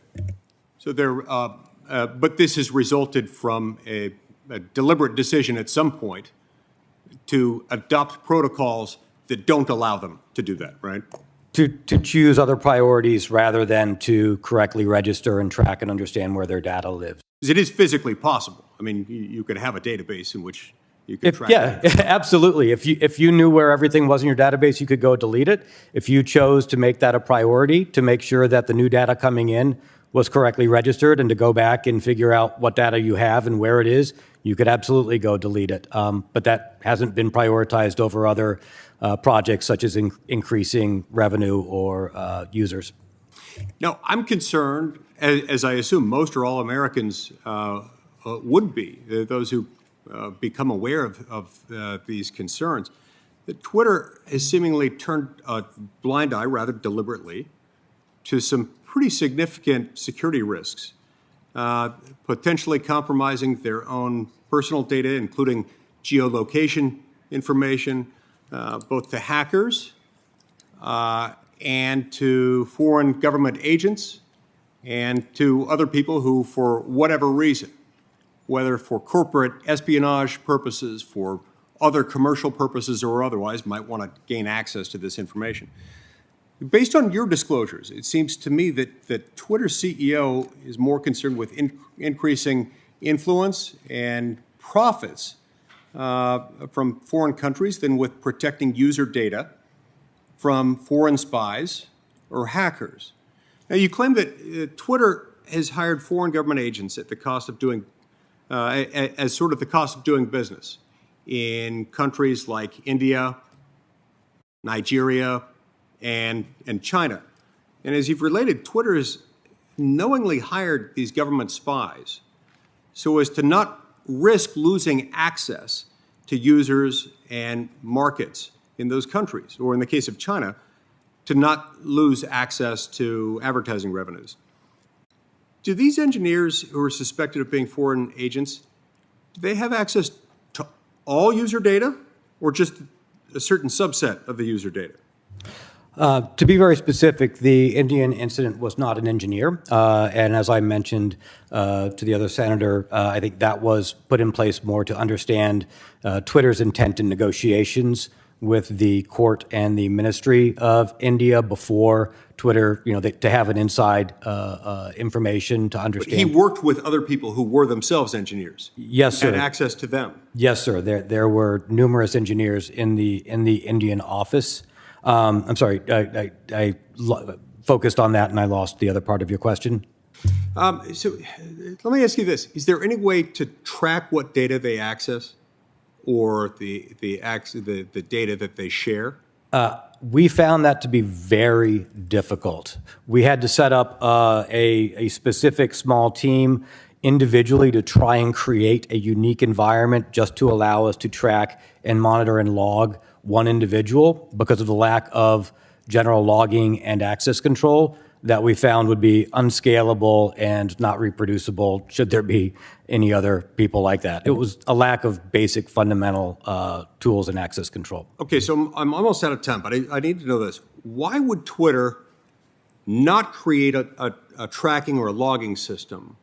So but this has resulted from a deliberate decision at some point to adopt protocols that don't allow them to do that, right? To choose other priorities rather than to correctly register and track and understand where their data lives. It is physically possible. I mean, you could have a database in which you could track it. Absolutely. If you knew where everything was in your database, you could go delete it. If you chose to make that a priority, to make sure that the new data coming in was correctly registered and to go back and figure out what data you have and where it is, you could absolutely go delete it. But that hasn't been prioritized over other projects such as increasing revenue or users. Now, I'm concerned, as I assume most or all Americans would be, those who become aware of these concerns, that Twitter has seemingly turned a blind eye, rather deliberately, to some pretty significant security risks, potentially compromising their own personal data, including geolocation information, both to hackers and to foreign government agents and to other people who, for whatever reason, whether for corporate espionage purposes, for other commercial purposes or otherwise, might want to gain access to this information. Based on your disclosures, it seems to me that Twitter's CEO is more concerned with increasing influence and profits from foreign countries than with protecting user data from foreign spies or hackers. Now, you claim that Twitter has hired foreign government agents at the cost of doing, as sort of the cost of doing business in countries like India, Nigeria, and China. And as you've related, Twitter has knowingly hired these government spies so as to not risk losing access to users and markets in those countries, or in the case of China, to not lose access to advertising revenues. Do these engineers who are suspected of being foreign agents, do they have access to all user data or just a certain subset of the user data? To be very specific, the Indian incident was not an engineer. And as I mentioned to the other senator, I think that was put in place more to understand Twitter's intent in negotiations with the court and the Ministry of India before Twitter, to have an inside information to understand. But he worked with other people who were themselves engineers. Yes, sir. Had access to them. Yes, sir. There were numerous engineers in the Indian office. I'm sorry, I focused on that and I lost the other part of your question. So let me ask you this. Is there any way to track what data they access or the data that they share? We found that to be very difficult. We had to set up a specific small team individually to try and create a unique environment just to allow us to track and monitor and log one individual because of the lack of general logging and access control that we found would be unscalable and not reproducible should there be any other people like that. It was a lack of basic fundamental tools and access control. Okay, so I'm almost out of time, but I need to know this. Why would Twitter not create a tracking or a logging system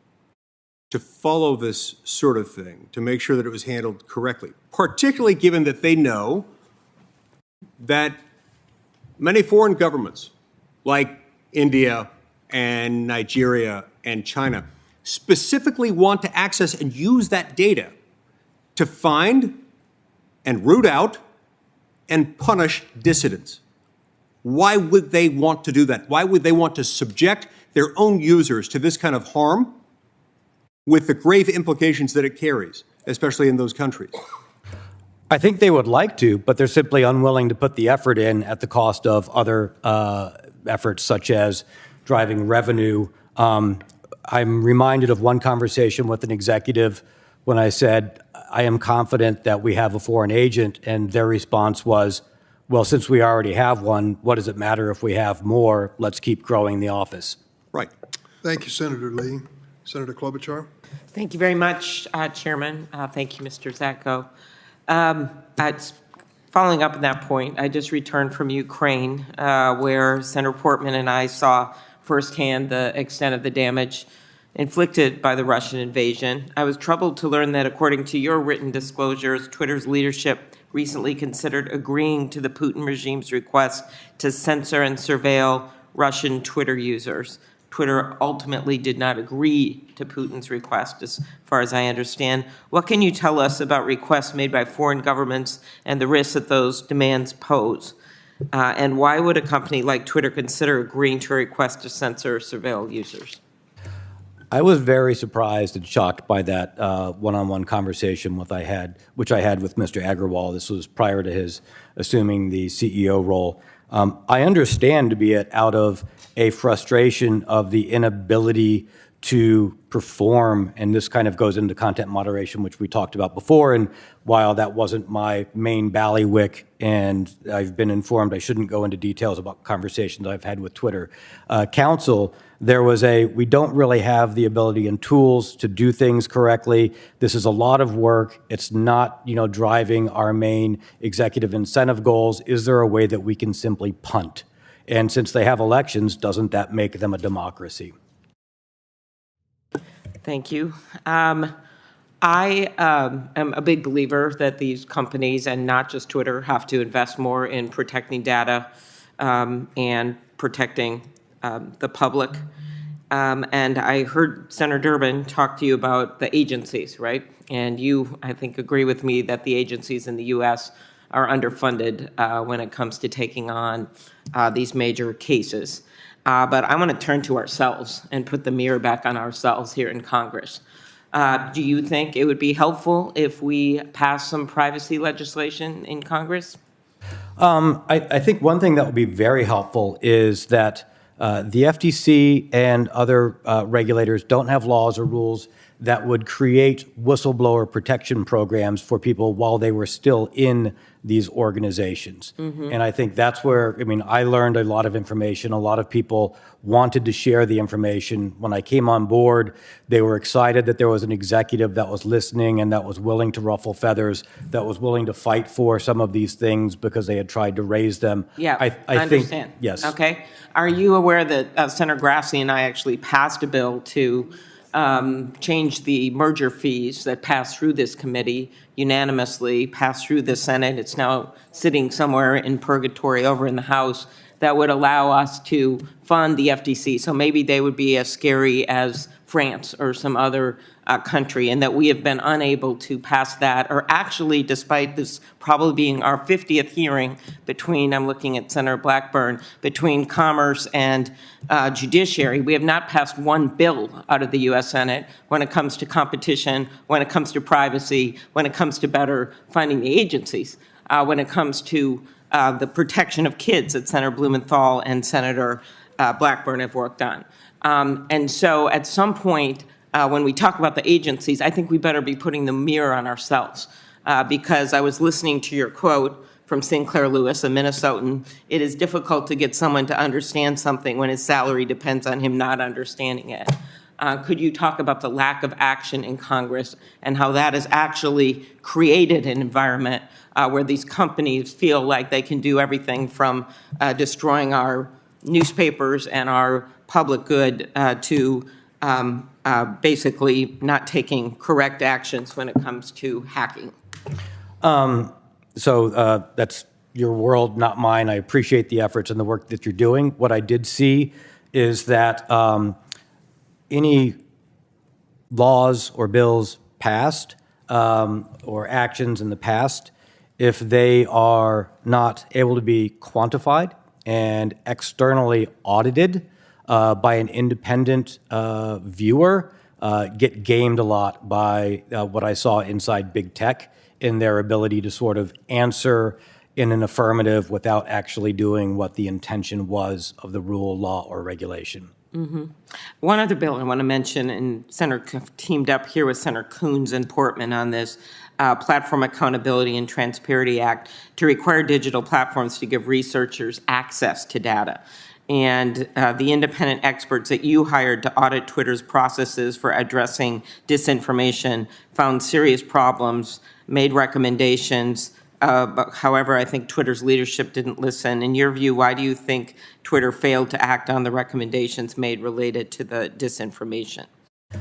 to follow this sort of thing, to make sure that it was handled correctly, particularly given that they know that many foreign governments, like India and Nigeria and China, specifically want to access and use that data to find and root out and punish dissidents? Why would they want to do that? Why would they want to subject their own users to this kind of harm with the grave implications that it carries, especially in those countries? I think they would like to, but they're simply unwilling to put the effort in at the cost of other efforts, such as driving revenue. I'm reminded of one conversation with an executive when I said, I am confident that we have a foreign agent, and their response was, well, since we already have one, what does it matter if we have more? Let's keep growing the office. Right. Thank you, Senator Lee. Senator Klobuchar. Thank you very much, Chairman. Thank you, Mr. Zatko. Following up on that point, I just returned from Ukraine, where Senator Portman and I saw firsthand the extent of the damage inflicted by the Russian invasion. I was troubled to learn that, according to your written disclosures, Twitter's leadership recently considered agreeing to the Putin regime's request to censor and surveil Russian Twitter users. Twitter ultimately did not agree to Putin's request, as far as I understand. What can you tell us about requests made by foreign governments and the risks that those demands pose? And why would a company like Twitter consider agreeing to a request to censor or surveil users? I was very surprised and shocked by that one-on-one conversation which I had with Mr. Agrawal. This was prior to his assuming the CEO role. I understand to be it out of a frustration of the inability to perform, and this kind of goes into content moderation, which we talked about before, and while that wasn't my main ballywick, and I've been informed I shouldn't go into details about conversations I've had with Twitter counsel, there was we don't really have the ability and tools to do things correctly. This is a lot of work. It's not, driving our main executive incentive goals. Is there a way that we can simply punt And since they have elections, doesn't that make them a democracy? Thank you. I am a big believer that these companies, and not just Twitter, have to invest more in protecting data and protecting the public. And I heard Senator Durbin talk to you about the agencies, right? And you, I think, agree with me that the agencies in the U.S. are underfunded when it comes to taking on these major cases. But I want to turn to ourselves and put the mirror back on ourselves here in Congress. Do you think it would be helpful if we pass some privacy legislation in Congress? I think one thing that would be very helpful is that the FTC and other regulators don't have laws or rules that would create whistleblower protection programs for people while they were still in these organizations. And I think that's where, I learned a lot of information. A lot of people wanted to share the information. When I came on board, they were excited that there was an executive that was listening and that was willing to ruffle feathers, that was willing to fight for some of these things because they had tried to raise them. Yeah, I understand. think, yes. Okay. Are you aware that Senator Grassley and I actually passed a bill to change the merger fees that passed through this committee, unanimously passed through the Senate? It's now sitting somewhere in purgatory over in the House, that would allow us to fund the FTC. So maybe they would be as scary as France or some other country, and that we have been unable to pass that, or actually, despite this probably being our 50th hearing between, I'm looking at Senator Blackburn, between Commerce and Judiciary, we have not passed one bill out of the U.S. Senate when it comes to competition, when it comes to privacy, when it comes to better funding the agencies, when it comes to the protection of kids that Senator Blumenthal and Senator Blackburn have worked on. And so at some point, when we talk about the agencies, I think we better be putting the mirror on ourselves. Because I was listening to your quote from Sinclair Lewis, a Minnesotan: "It is difficult to get someone to understand something when his salary depends on him not understanding it." Could you talk about the lack of action in Congress and how that has actually created an environment where these companies feel like they can do everything from destroying our newspapers and our public good to basically not taking correct actions when it comes to hacking? So that's your world, not mine. I appreciate the efforts and the work that you're doing. What I did see is that any laws or bills passed or actions in the past, if they are not able to be quantified and externally audited by an independent viewer, get gamed a lot by what I saw inside big tech in their ability to sort of answer in an affirmative without actually doing what the intention was of the rule, law, or regulation. One other bill I want to mention, and Senator teamed up here with Senator Coons and Portman on this, Platform Accountability and Transparency Act, to require digital platforms to give researchers access to data. And the independent experts that you hired to audit Twitter's processes for addressing disinformation found serious problems, made recommendations. However, I think Twitter's leadership didn't listen. In your view, why do you think Twitter failed to act on the recommendations made related to the disinformation?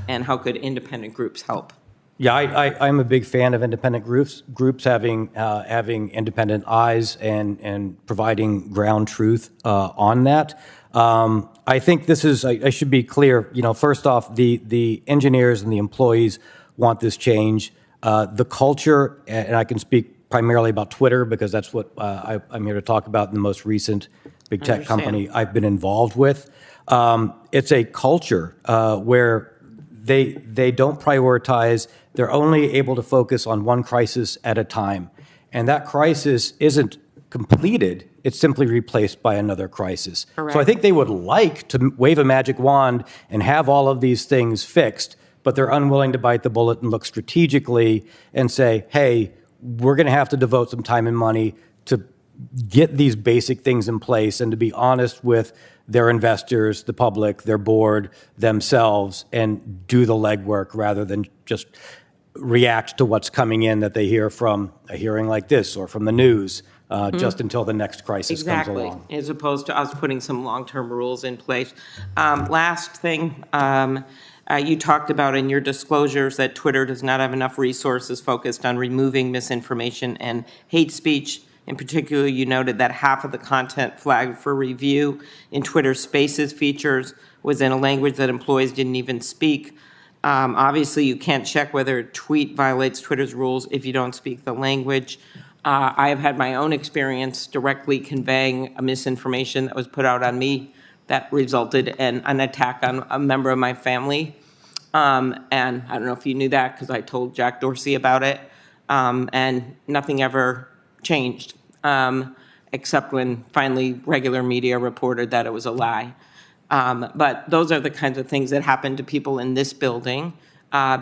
And how could independent groups help? Yeah, I'm a big fan of independent groups having independent eyes and providing ground truth on that. I think this is, I should be clear, first off, the engineers and the employees want this change. The culture, and I can speak primarily about Twitter because that's what I'm here to talk about in the most recent big tech company I've been involved with. It's a culture where they don't prioritize. They're only able to focus on one crisis at a time. And that crisis isn't completed. It's simply replaced by another crisis. Correct. So I think they would like to wave a magic wand and have all of these things fixed, but they're unwilling to bite the bullet and look strategically and say, hey, we're going to have to devote some time and money to get these basic things in place and to be honest with their investors, the public, their board, themselves, and do the legwork rather than just react to what's coming in that they hear from a hearing like this or from the news. just until the next crisis comes Exactly, along. as opposed to us putting some long-term rules in place. Last thing, you talked about in your disclosures that Twitter does not have enough resources focused on removing misinformation and hate speech. In particular, you noted that half of the content flagged for review in Twitter Spaces features was in a language that employees didn't even speak. Obviously, you can't check whether a tweet violates Twitter's rules if you don't speak the language. I have had my own experience directly conveying a misinformation that was put out on me that resulted in an attack on a member of my family. And I don't know if you knew that because I told Jack Dorsey about it. And nothing ever changed, except when finally regular media reported that it was a lie. But those are the kinds of things that happen to people in this building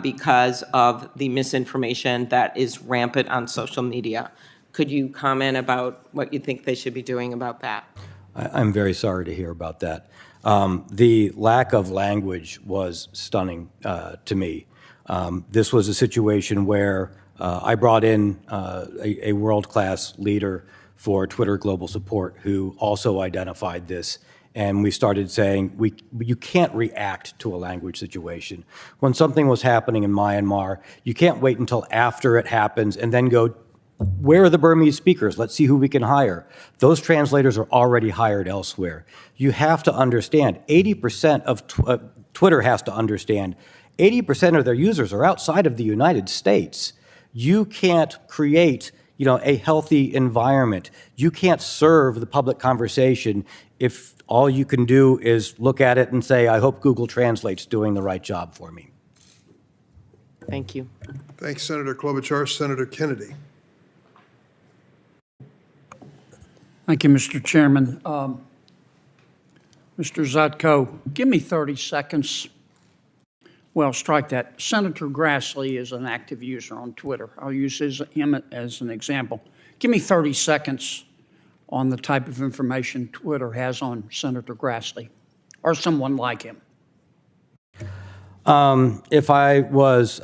because of the misinformation that is rampant on social media. Could you comment about what you think they should be doing about that? I'm very sorry to hear about that. The lack of language was stunning to me. This was a situation where I brought in a world-class leader for Twitter Global Support who also identified this, and we started saying, you can't react to a language situation. When something was happening in Myanmar, you can't wait until after it happens and then go, where are the Burmese speakers? Let's see who we can hire. Those translators are already hired elsewhere. You have to understand, 80% of Twitter has to understand, 80% of their users are outside of the United States. You can't create, a healthy environment. You can't serve the public conversation if all you can do is look at it and say, I hope Google Translate's doing the right job for me. Thank you. Thanks, Senator Klobuchar. Senator Kennedy. Thank you, Mr. Chairman. Mr. Zatko, give me 30 seconds. Well, strike that. Senator Grassley is an active user on Twitter. I'll use him as an example. Give me 30 seconds on the type of information Twitter has on Senator Grassley or someone like him. If I was,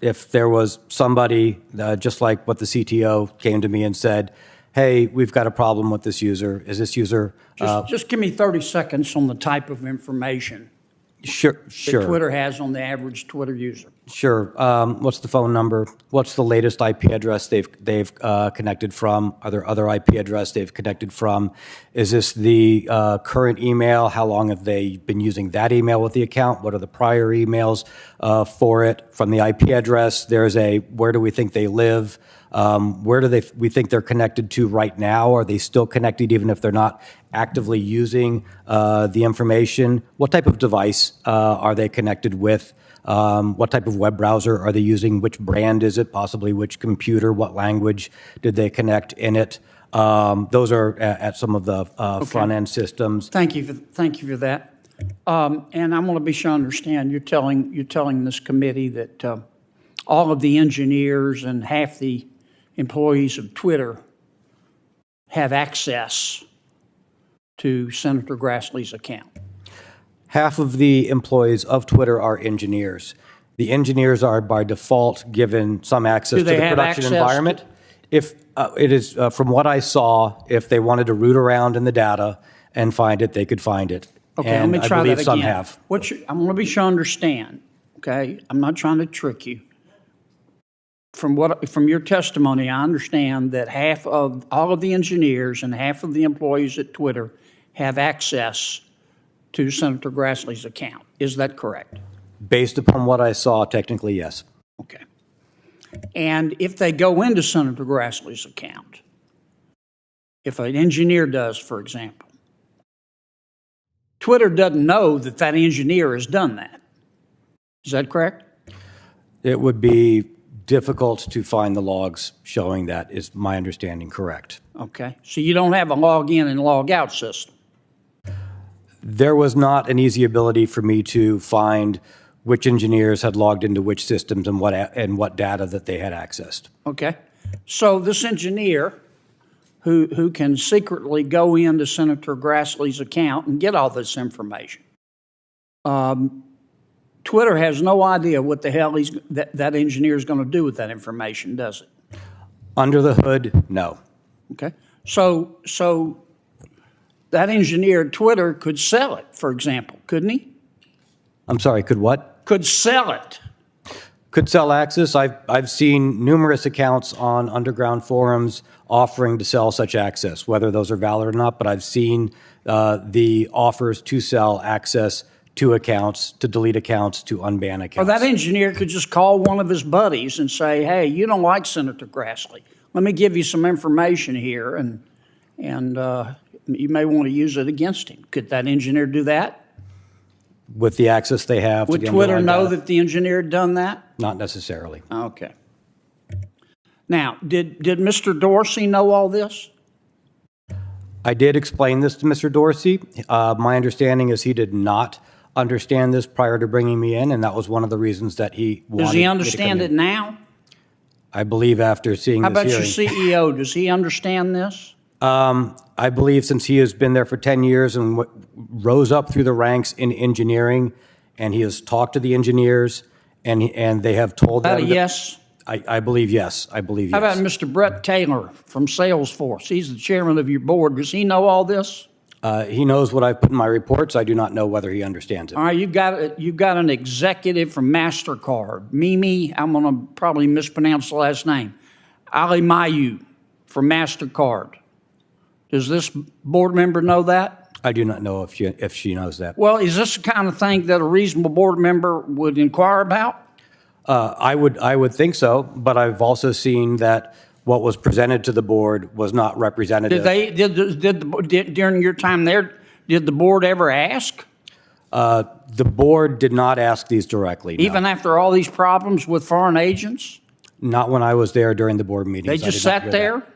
if there was somebody, just like what the CTO came to me and said, hey, we've got a problem with this user. Is this user? Just give me 30 seconds on the type of information Sure. that Twitter has on the average Twitter user. Sure. What's the phone number? What's the latest IP address they've connected from? Are there other IP address they've connected from? Is this the current email? How long have they been using that email with the account? What are the prior emails for it? From the IP address, there's a where do we think they live? Where do we think they're connected to right now? Are they still connected even if they're not actively using the information? What type of device are they connected with? What type of web browser are they using? Which brand is it? Possibly which computer? What language did they connect in it? Those are at some of the front-end systems. Thank you for that. And I'm going to be sure to understand, you're telling this committee that all of the engineers and half the employees of Twitter have access to Senator Grassley's account. Half of the employees of Twitter are engineers. The engineers are by default given some access to the production environment. If it is, from what I saw, if they wanted to root around in the data and find it, they could find it. Okay, and let me try I believe that some again. have. I'm going to be sure to understand, okay? I'm not trying to trick you. From your testimony, I understand that half of all of the engineers and half of the employees at Twitter have access to Senator Grassley's account. Is that correct? Based upon what I saw, technically, yes. Okay. And if they go into Senator Grassley's account, if an engineer does, for example, Twitter doesn't know that that engineer has done that. Is that correct? It would be difficult to find the logs showing that, is my understanding correct. Okay. So you don't have a log in and log out system? There was not an easy ability for me to find which engineers had logged into which systems and what data that they had accessed. Okay. So this engineer who can secretly go into Senator Grassley's account and get all this information, Twitter has no idea what the hell that engineer is going to do with that information, does it? Under the hood, no. Okay. So that engineer at Twitter could sell it, for example, couldn't he? I'm sorry, could what? Could sell it. Could sell access. I've seen numerous accounts on underground forums offering to sell such access, whether those are valid or not, but I've seen the offers to sell access to accounts, to delete accounts, to unban accounts. Or that engineer could just call one of his buddies and say, hey, you don't like Senator Grassley. Let me give you some information here, and you may want to use it against him. Could that engineer do that? With the access they have. Would to the Twitter underlying know data? that the engineer had done that? Not necessarily. Okay. Now, did Mr. Dorsey know all this? I did explain this to Mr. Dorsey. My understanding is he did not understand this prior to bringing me in, and that was one of the reasons that he wanted Does he me to understand come it in. now? I believe after seeing How this about hearing. your CEO? Does he understand this? I believe since he has been there for 10 years and rose up through the ranks in engineering, and he has talked to the engineers, and they have told About a them. that- yes? I believe yes. I believe How yes. about Mr. Brett Taylor from Salesforce? He's the chairman of your board. Does he know all this? He knows what I've put in my reports. I do not know whether he understands it. All right, you've got an executive from MasterCard, Mimi, I'm going to probably mispronounce the last name, Ali Mayu from MasterCard. Does this board member know that? I do not know if she knows that. Well, is this the kind of thing that a reasonable board member would inquire about? I would think so, but I've also seen that what was presented to the board was not representative. During your time there, did the board ever ask? The board did not ask these directly. No. Even after all these problems with foreign agents? Not when I was there during the board meetings. They I just did not sat hear there?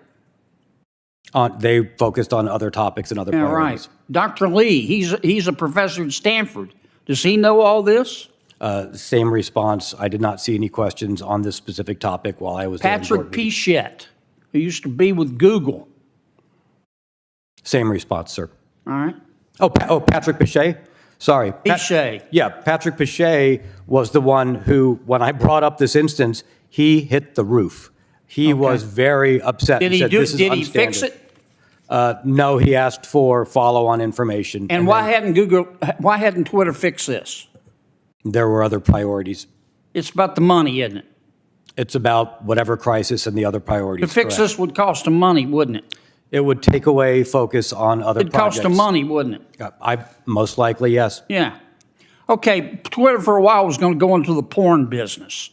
that. They focused on other topics and other Yeah, priorities. right. Dr. Lee, he's a professor at Stanford. Does he know all this? Same response. I did not see any questions on this specific topic while I was there. in Patrick board meetings. Pichette, who used to be with Google. Same response, sir. All right. Patrick Pichet? Sorry. Pichet. Yeah, Patrick Pichet was the one who, when I brought up this instance, he hit the roof. He was very upset. Did and said, "This is Did he fix unstandard." it? No, he asked for follow-on information. And why hadn't Twitter fixed this? There were other priorities. It's about the money, isn't it? It's about whatever crisis and the other priorities. To fix correct. this would cost them money, wouldn't it? It would take away focus on other It'd projects. cost them money, wouldn't it? Most likely, yes. Yeah. Okay, Twitter for a while was going to go into the porn business.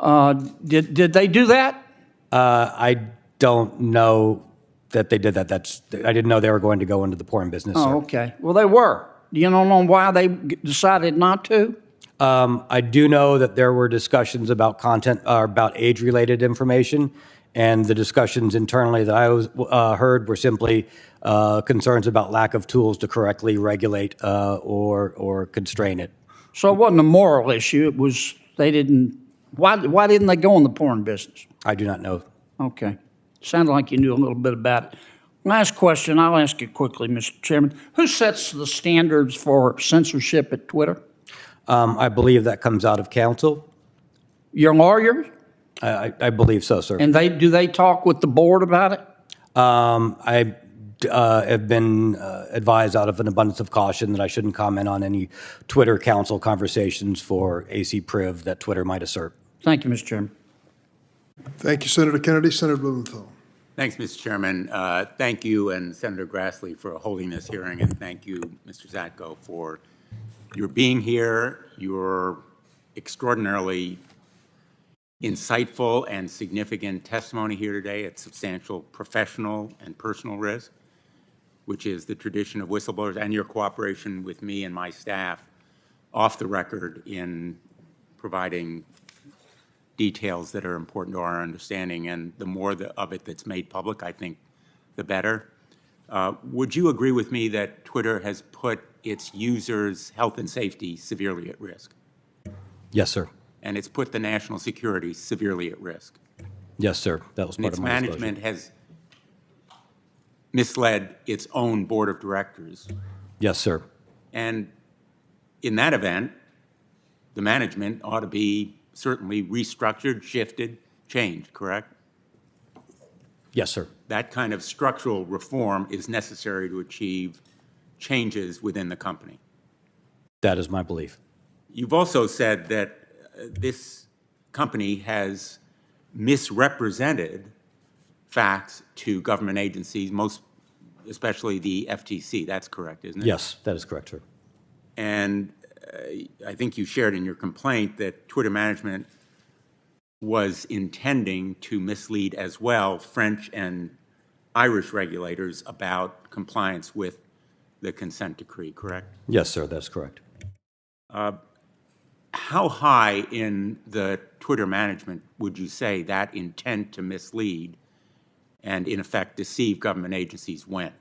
Did they do that? I don't know that they did that. I didn't know they were going to go into the porn business. Oh, sir. okay. Well, they were. Do you know why they decided not to? I do know that there were discussions about content, about age-related information, and the discussions internally that I heard were simply concerns about lack of tools to correctly regulate or constrain it. So it wasn't a moral issue. It was they didn't. Why didn't they go in the porn business? I do not know. Okay. Sounded like you knew a little bit about it. Last question. I'll ask it quickly, Mr. Chairman. Who sets the standards for censorship at Twitter? I believe that comes out of council. Your lawyer? I believe so, sir. And do they talk with the board about it? I have been advised out of an abundance of caution that I shouldn't comment on any Twitter council conversations for AC Priv that Twitter might assert. Thank you, Mr. Chairman. Thank you, Senator Kennedy. Senator Blumenthal. Thanks, Mr. Chairman. Thank you and Senator Grassley for holding this hearing, and thank you, Mr. Zatko, for your being here. Your extraordinarily insightful and significant testimony here today at substantial professional and personal risk, which is the tradition of whistleblowers, and your cooperation with me and my staff off the record in providing details that are important to our understanding, and the more of it that's made public, I think, the better. Would you agree with me that Twitter has put its users' health and safety severely at risk? Yes, sir. And it's put the national security severely at risk? Yes, sir. That was And part its of my disclosure. management has misled its own board of directors. Yes, sir. And in that event, the management ought to be certainly restructured, shifted, changed, correct? Yes, sir. That kind of structural reform is necessary to achieve changes within the company. That is my belief. You've also said that this company has misrepresented facts to government agencies, most especially the FTC. That's correct, isn't it? Yes, that is correct, sir. And I think you shared in your complaint that Twitter management was intending to mislead as well French and Irish regulators about compliance with the consent decree, correct? Yes, sir, that's correct. How high in the Twitter management would you say that intent to mislead and, in effect, deceive government agencies went?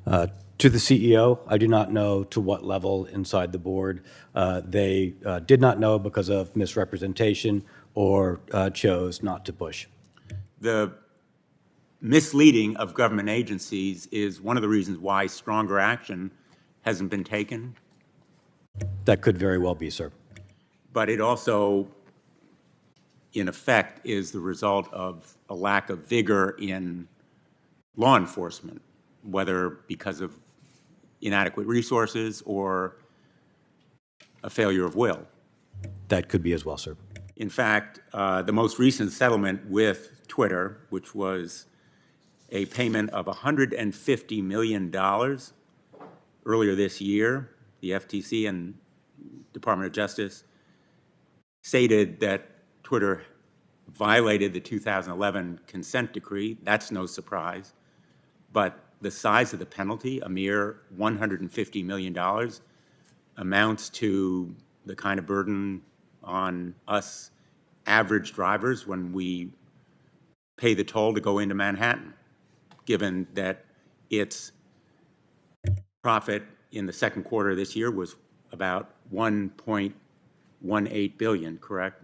To the CEO, I do not know to what level inside the board. They did not know because of misrepresentation or chose not to push. The misleading of government agencies is one of the reasons why stronger action hasn't been taken, That could very well be, sir. but it also, in effect, is the result of a lack of vigor in law enforcement, whether because of inadequate resources or a failure of will. That could be as well, sir. In fact, the most recent settlement with Twitter, which was a payment of $150 million earlier this year, the FTC and Department of Justice stated that Twitter violated the 2011 consent decree. That's no surprise. But the size of the penalty, a mere $150 million, amounts to the kind of burden on us average drivers when we pay the toll to go into Manhattan, given that its profit in the second quarter of this year was about $1.18 billion, correct?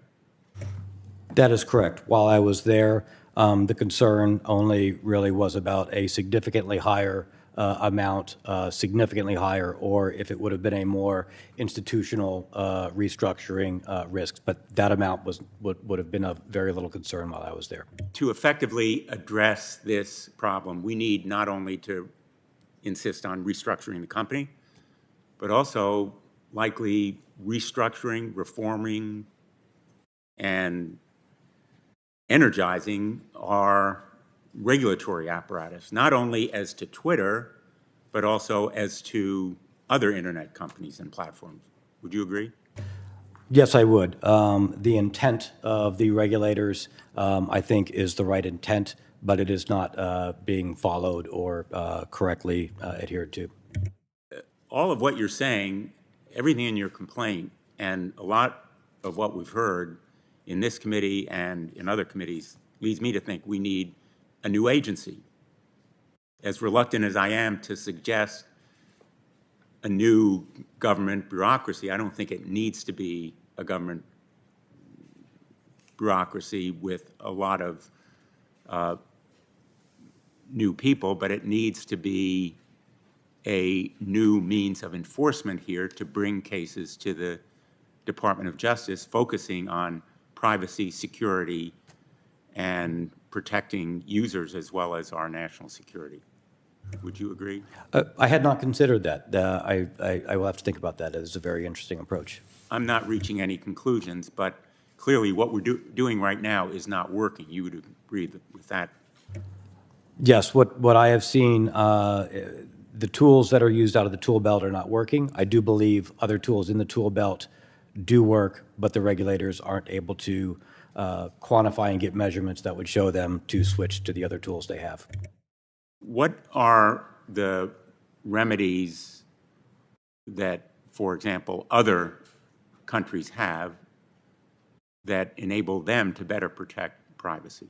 That is correct. While I was there, the concern only really was about a significantly higher amount, significantly higher, or if it would have been a more institutional restructuring risk. But that amount would have been of very little concern while I was there. To effectively address this problem, we need not only to insist on restructuring the company, but also likely restructuring, reforming, and energizing our regulatory apparatus, not only as to Twitter, but also as to other internet companies and platforms. Would you agree? Yes, I would. The intent of the regulators, I think, is the right intent, but it is not being followed or correctly adhered to. All of what you're saying, everything in your complaint, and a lot of what we've heard in this committee and in other committees leads me to think we need a new agency. As reluctant as I am to suggest a new government bureaucracy, I don't think it needs to be a government bureaucracy with a lot of new people, but it needs to be a new means of enforcement here to bring cases to the Department of Justice, focusing on privacy, security, and protecting users as well as our national security. Would you agree? I had not considered that. I will have to think about that. It is a very interesting approach. I'm not reaching any conclusions, but clearly what we're doing right now is not working. You would agree with that? Yes, what I have seen, the tools that are used out of the tool belt are not working. I do believe other tools in the tool belt do work, but the regulators aren't able to quantify and get measurements that would show them to switch to the other tools they have. What are the remedies that, for example, other countries have that enable them to better protect privacy?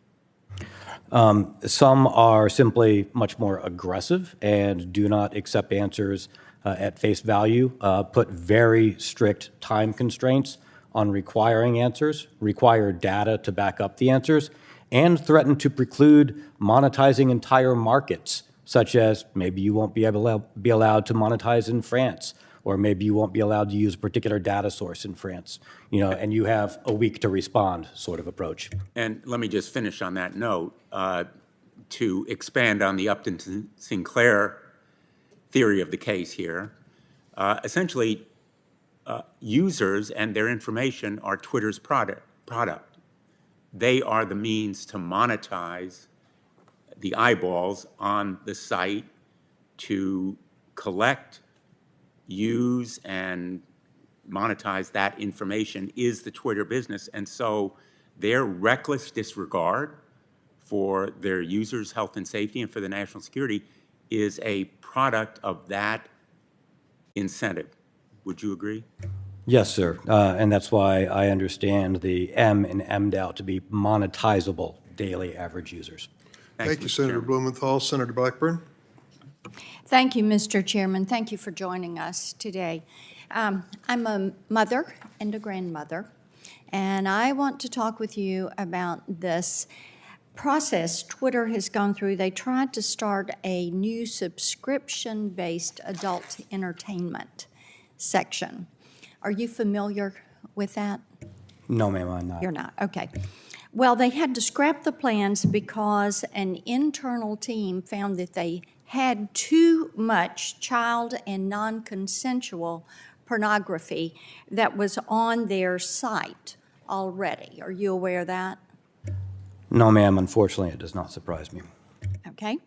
Some are simply much more aggressive and do not accept answers at face value, put very strict time constraints on requiring answers, require data to back up the answers, and threaten to preclude monetizing entire markets, such as maybe you won't be allowed to monetize in France, or maybe you won't be allowed to use a particular data source in France, and you have a week to respond sort of approach. And let me just finish on that note. to expand on the Upton Sinclair theory of the case here, essentially, users and their information are Twitter's product. They are the means to monetize the eyeballs on the site, to collect, use, and monetize that information is the Twitter business. And so their reckless disregard for their users' health and safety and for the national security is a product of that incentive. Would you agree? Yes, sir. And that's why I understand the M in MDAO to be monetizable daily average users. Thank you, Mr. Senator Chairman. Blumenthal. Senator Blackburn? Thank you, Mr. Chairman. Thank you for joining us today. I'm a mother and a grandmother, and I want to talk with you about this process Twitter has gone through. They tried to start a new subscription-based adult entertainment section. Are you familiar with that? No, ma'am, I'm not. You're not, okay. Well, they had to scrap the plans because an internal team found that they had too much child and non-consensual pornography that was on their site already. Are you aware of that? No, ma'am, unfortunately, it does not surprise me. Okay.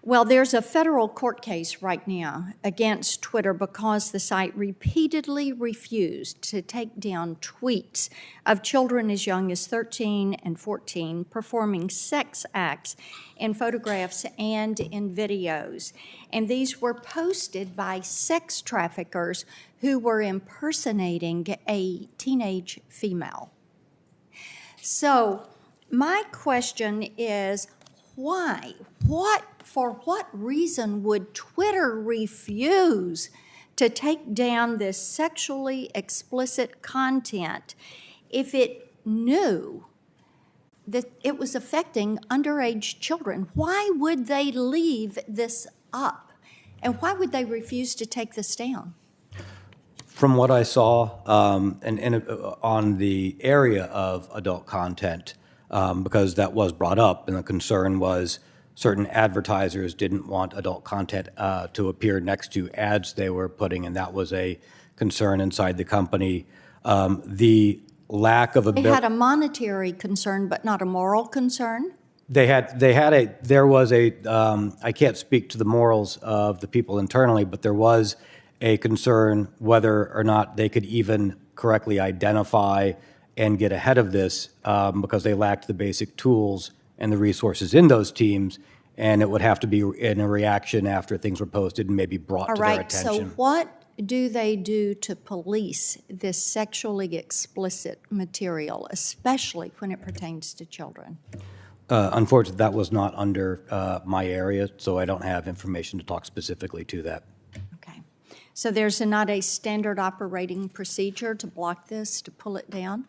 Well, there's a federal court case right now against Twitter because the site repeatedly refused to take down tweets of children as young as 13 and 14 performing sex acts in photographs and in videos. And these were posted by sex traffickers who were impersonating a teenage female. So my question is, why? For what reason would Twitter refuse to take down this sexually explicit content if it knew that it was affecting underage children? Why would they leave this up? And why would they refuse to take this down? From what I saw on the area of adult content, because that was brought up, and the concern was certain advertisers didn't want adult content to appear next to ads they were putting, and that was a concern inside the company. The lack of They had a monetary concern, but not a moral concern? there was a, I can't speak to the morals of the people internally, but there was a concern whether or not they could even correctly identify and get ahead of this because they lacked the basic tools and the resources in those teams, and it would have to be in a reaction after things were posted and maybe brought All to their right, so attention. what do they do to police this sexually explicit material, especially when it pertains to children? Unfortunately, that was not under my area, so I don't have information to talk specifically to that. Okay. So there's not a standard operating procedure to block this, to pull it down?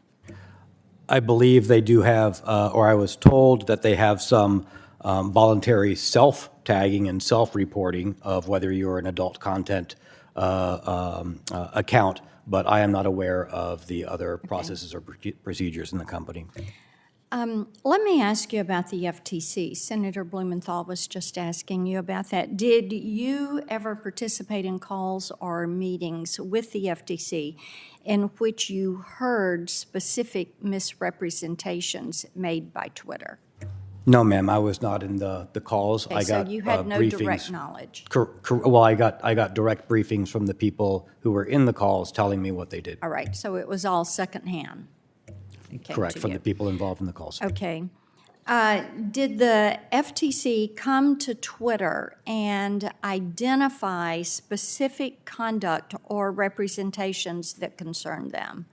I believe they do have, or I was told that they have some voluntary self-tagging and self-reporting of whether you're an adult content account, but I am not aware of the other processes or procedures in the company. Let me ask you about the FTC. Senator Blumenthal was just asking you about that. Did you ever participate in calls or meetings with the FTC in which you heard specific misrepresentations made by Twitter? No, ma'am, I was not in the calls. Okay, I so got you had no briefings. direct knowledge. Well, I got direct briefings from the people who were in the calls telling me what they did. All right, so it was all secondhand. It came Correct, to from you. the people involved in the calls. Okay. Did the FTC come to Twitter and identify specific conduct or representations that concerned them?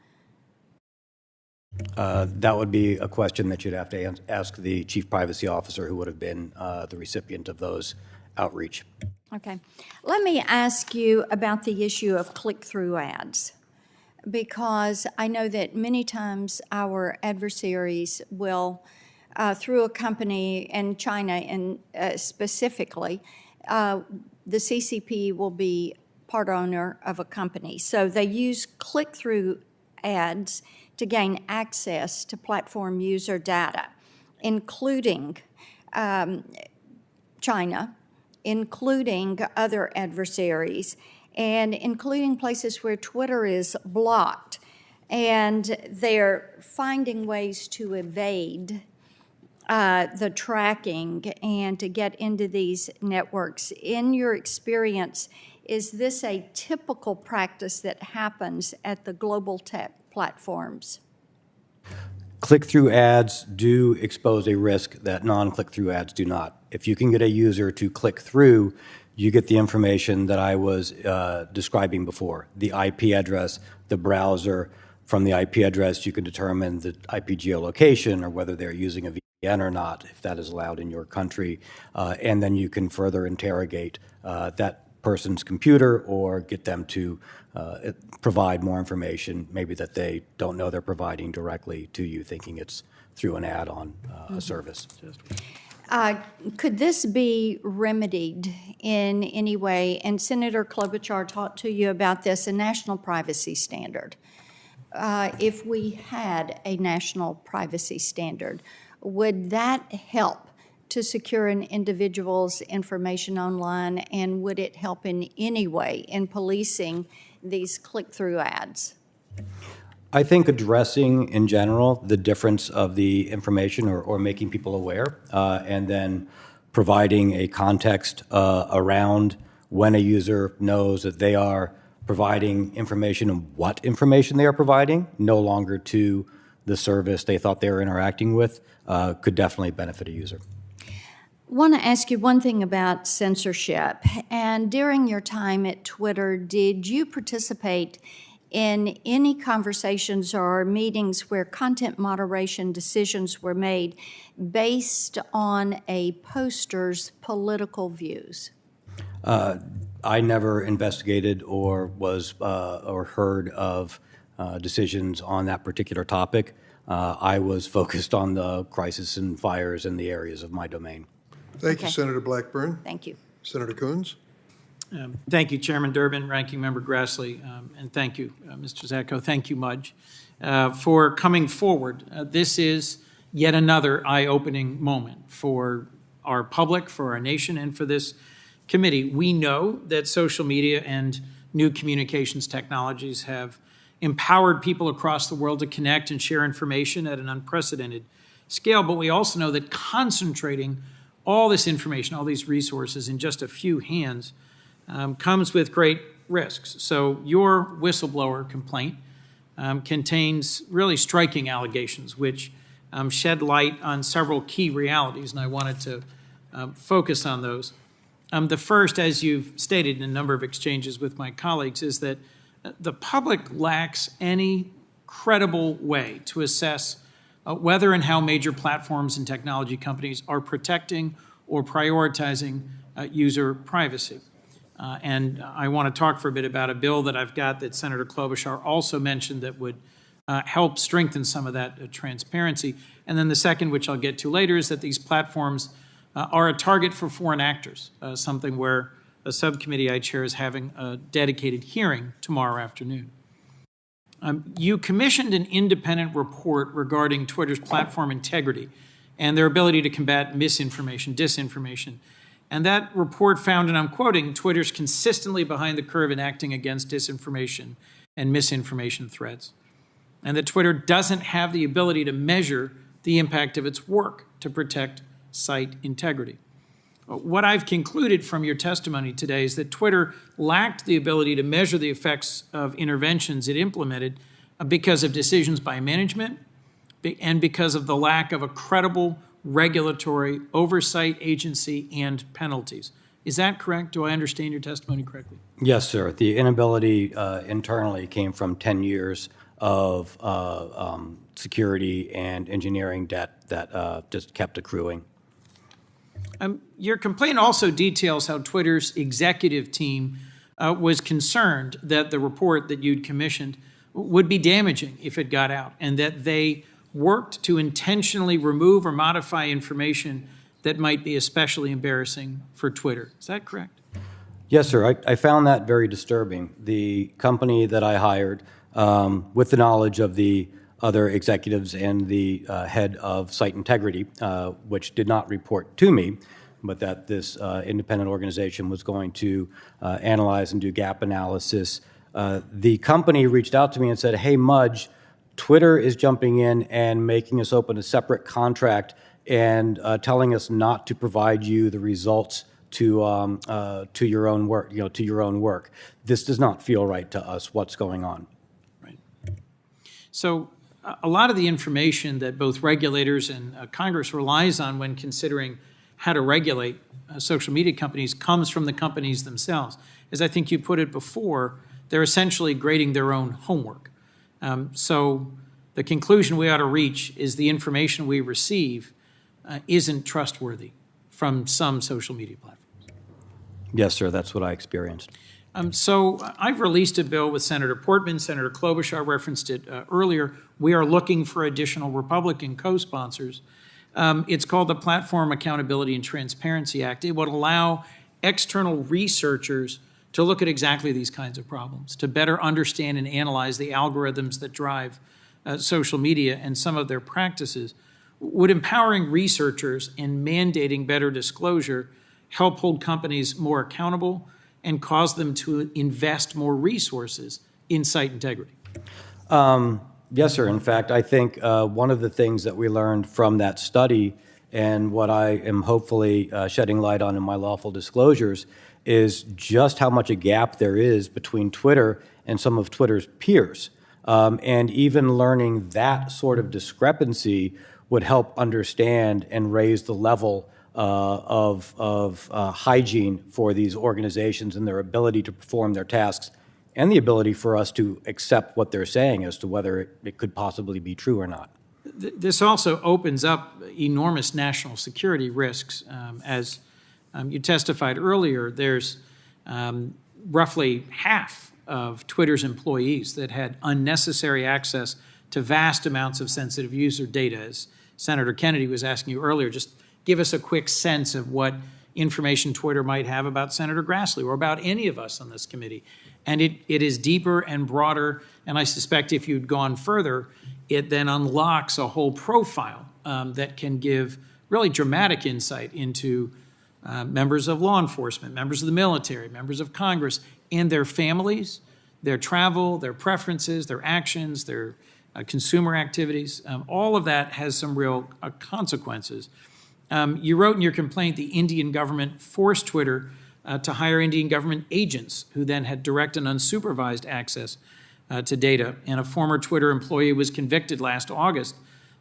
That would be a question that you'd have to ask the chief privacy officer who would have been the recipient of those outreach. Okay. Let me ask you about the issue of click-through ads, because I know that many times our adversaries will, through a company in China and specifically, the CCP will be part owner of a company. So they use click-through ads to gain access to platform user data, including China, including other adversaries, and including places where Twitter is blocked. And they're finding ways to evade the tracking and to get into these networks. In your experience, is this a typical practice that happens at the global tech platforms? Click-through ads do expose a risk that non-click-through ads do not. If you can get a user to click through, you get the information that I was describing before, the IP address, the browser. From the IP address, you can determine the IP geolocation or whether they're using a VPN or not, if that is allowed in your country. And then you can further interrogate that person's computer or get them to provide more information, maybe that they don't know they're providing directly to you, thinking it's through an ad on a service. Could this be remedied in any way? And Senator Klobuchar talked to you about this, a national privacy standard. If we had a national privacy standard, would that help to secure an individual's information online, and would it help in any way in policing these click-through ads? I think addressing in general the difference of the information or making people aware and then providing a context around when a user knows that they are providing information and what information they are providing, no longer to the service they thought they were interacting with, could definitely benefit a user. I want to ask you one thing about censorship. And during your time at Twitter, did you participate in any conversations or meetings where content moderation decisions were made based on a poster's political views? I never investigated or was or heard of decisions on that particular topic. I was focused on the crisis and fires in the areas of my domain. Thank you, Okay. Senator Blackburn. Thank you. Senator Coons? Thank you, Chairman Durbin, Ranking Member Grassley, and thank you, Mr. Zatko. Thank you, Mudge, for coming forward. This is yet another eye-opening moment for our public, for our nation, and for this committee. We know that social media and new communications technologies have empowered people across the world to connect and share information at an unprecedented scale, but we also know that concentrating all this information, all these resources in just a few hands comes with great risks. So your whistleblower complaint contains really striking allegations which shed light on several key realities, and I wanted to focus on those. The first, as you've stated in a number of exchanges with my colleagues, is that the public lacks any credible way to assess whether and how major platforms and technology companies are protecting or prioritizing user privacy. And I want to talk for a bit about a bill that I've got that Senator Klobuchar also mentioned that would help strengthen some of that transparency. And then the second, which I'll get to later, is that these platforms are a target for foreign actors, something where a subcommittee I chair is having a dedicated hearing tomorrow afternoon. You commissioned an independent report regarding Twitter's platform integrity and their ability to combat misinformation, disinformation. And that report found, and I'm quoting, Twitter's consistently behind the curve in acting against disinformation and misinformation threats. And that Twitter doesn't have the ability to measure the impact of its work to protect site integrity. What I've concluded from your testimony today is that Twitter lacked the ability to measure the effects of interventions it implemented because of decisions by management and because of the lack of a credible regulatory oversight agency and penalties. Is that correct? Do I understand your testimony correctly? Yes, sir. The inability internally came from 10 years of security and engineering debt that just kept accruing. Your complaint also details how Twitter's executive team was concerned that the report that you'd commissioned would be damaging if it got out, and that they worked to intentionally remove or modify information that might be especially embarrassing for Twitter. Is that correct? Yes, sir. I found that very disturbing. The company that I hired, with the knowledge of the other executives and the head of site integrity, which did not report to me, but that this independent organization was going to analyze and do gap analysis. The company reached out to me and said, hey, Mudge, Twitter is jumping in and making us open a separate contract and telling us not to provide you the results to your own work, to your own work. This does not feel right to us. What's going on? Right. So a lot of the information that both regulators and Congress relies on when considering how to regulate social media companies comes from the companies themselves. As I think you put it before, they're essentially grading their own homework. So the conclusion we ought to reach is the information we receive isn't trustworthy from some social media platforms. Yes, sir, that's what I experienced. So I've released a bill with Senator Portman, Senator Klobuchar referenced it earlier. We are looking for additional Republican co-sponsors. It's called the Platform Accountability and Transparency Act. It would allow external researchers to look at exactly these kinds of problems, to better understand and analyze the algorithms that drive social media and some of their practices. Would empowering researchers and mandating better disclosure help hold companies more accountable and cause them to invest more resources in site integrity? Yes, sir. In fact, I think one of the things that we learned from that study and what I am hopefully shedding light on in my lawful disclosures is just how much a gap there is between Twitter and some of Twitter's peers. And even learning that sort of discrepancy would help understand and raise the level of hygiene for these organizations and their ability to perform their tasks and the ability for us to accept what they're saying as to whether it could possibly be true or not. This also opens up enormous national security risks. As you testified earlier, there's roughly half of Twitter's employees that had unnecessary access to vast amounts of sensitive user data. As Senator Kennedy was asking you earlier, just give us a quick sense of what information Twitter might have about Senator Grassley or about any of us on this committee. And it is deeper and broader, and I suspect if you'd gone further, it then unlocks a whole profile that can give really dramatic insight into members of law enforcement, members of the military, members of Congress, and their families, their travel, their preferences, their actions, their consumer activities. All of that has some real consequences. You wrote in your complaint the Indian government forced Twitter to hire Indian government agents who then had direct and unsupervised access to data. And a former Twitter employee was convicted last August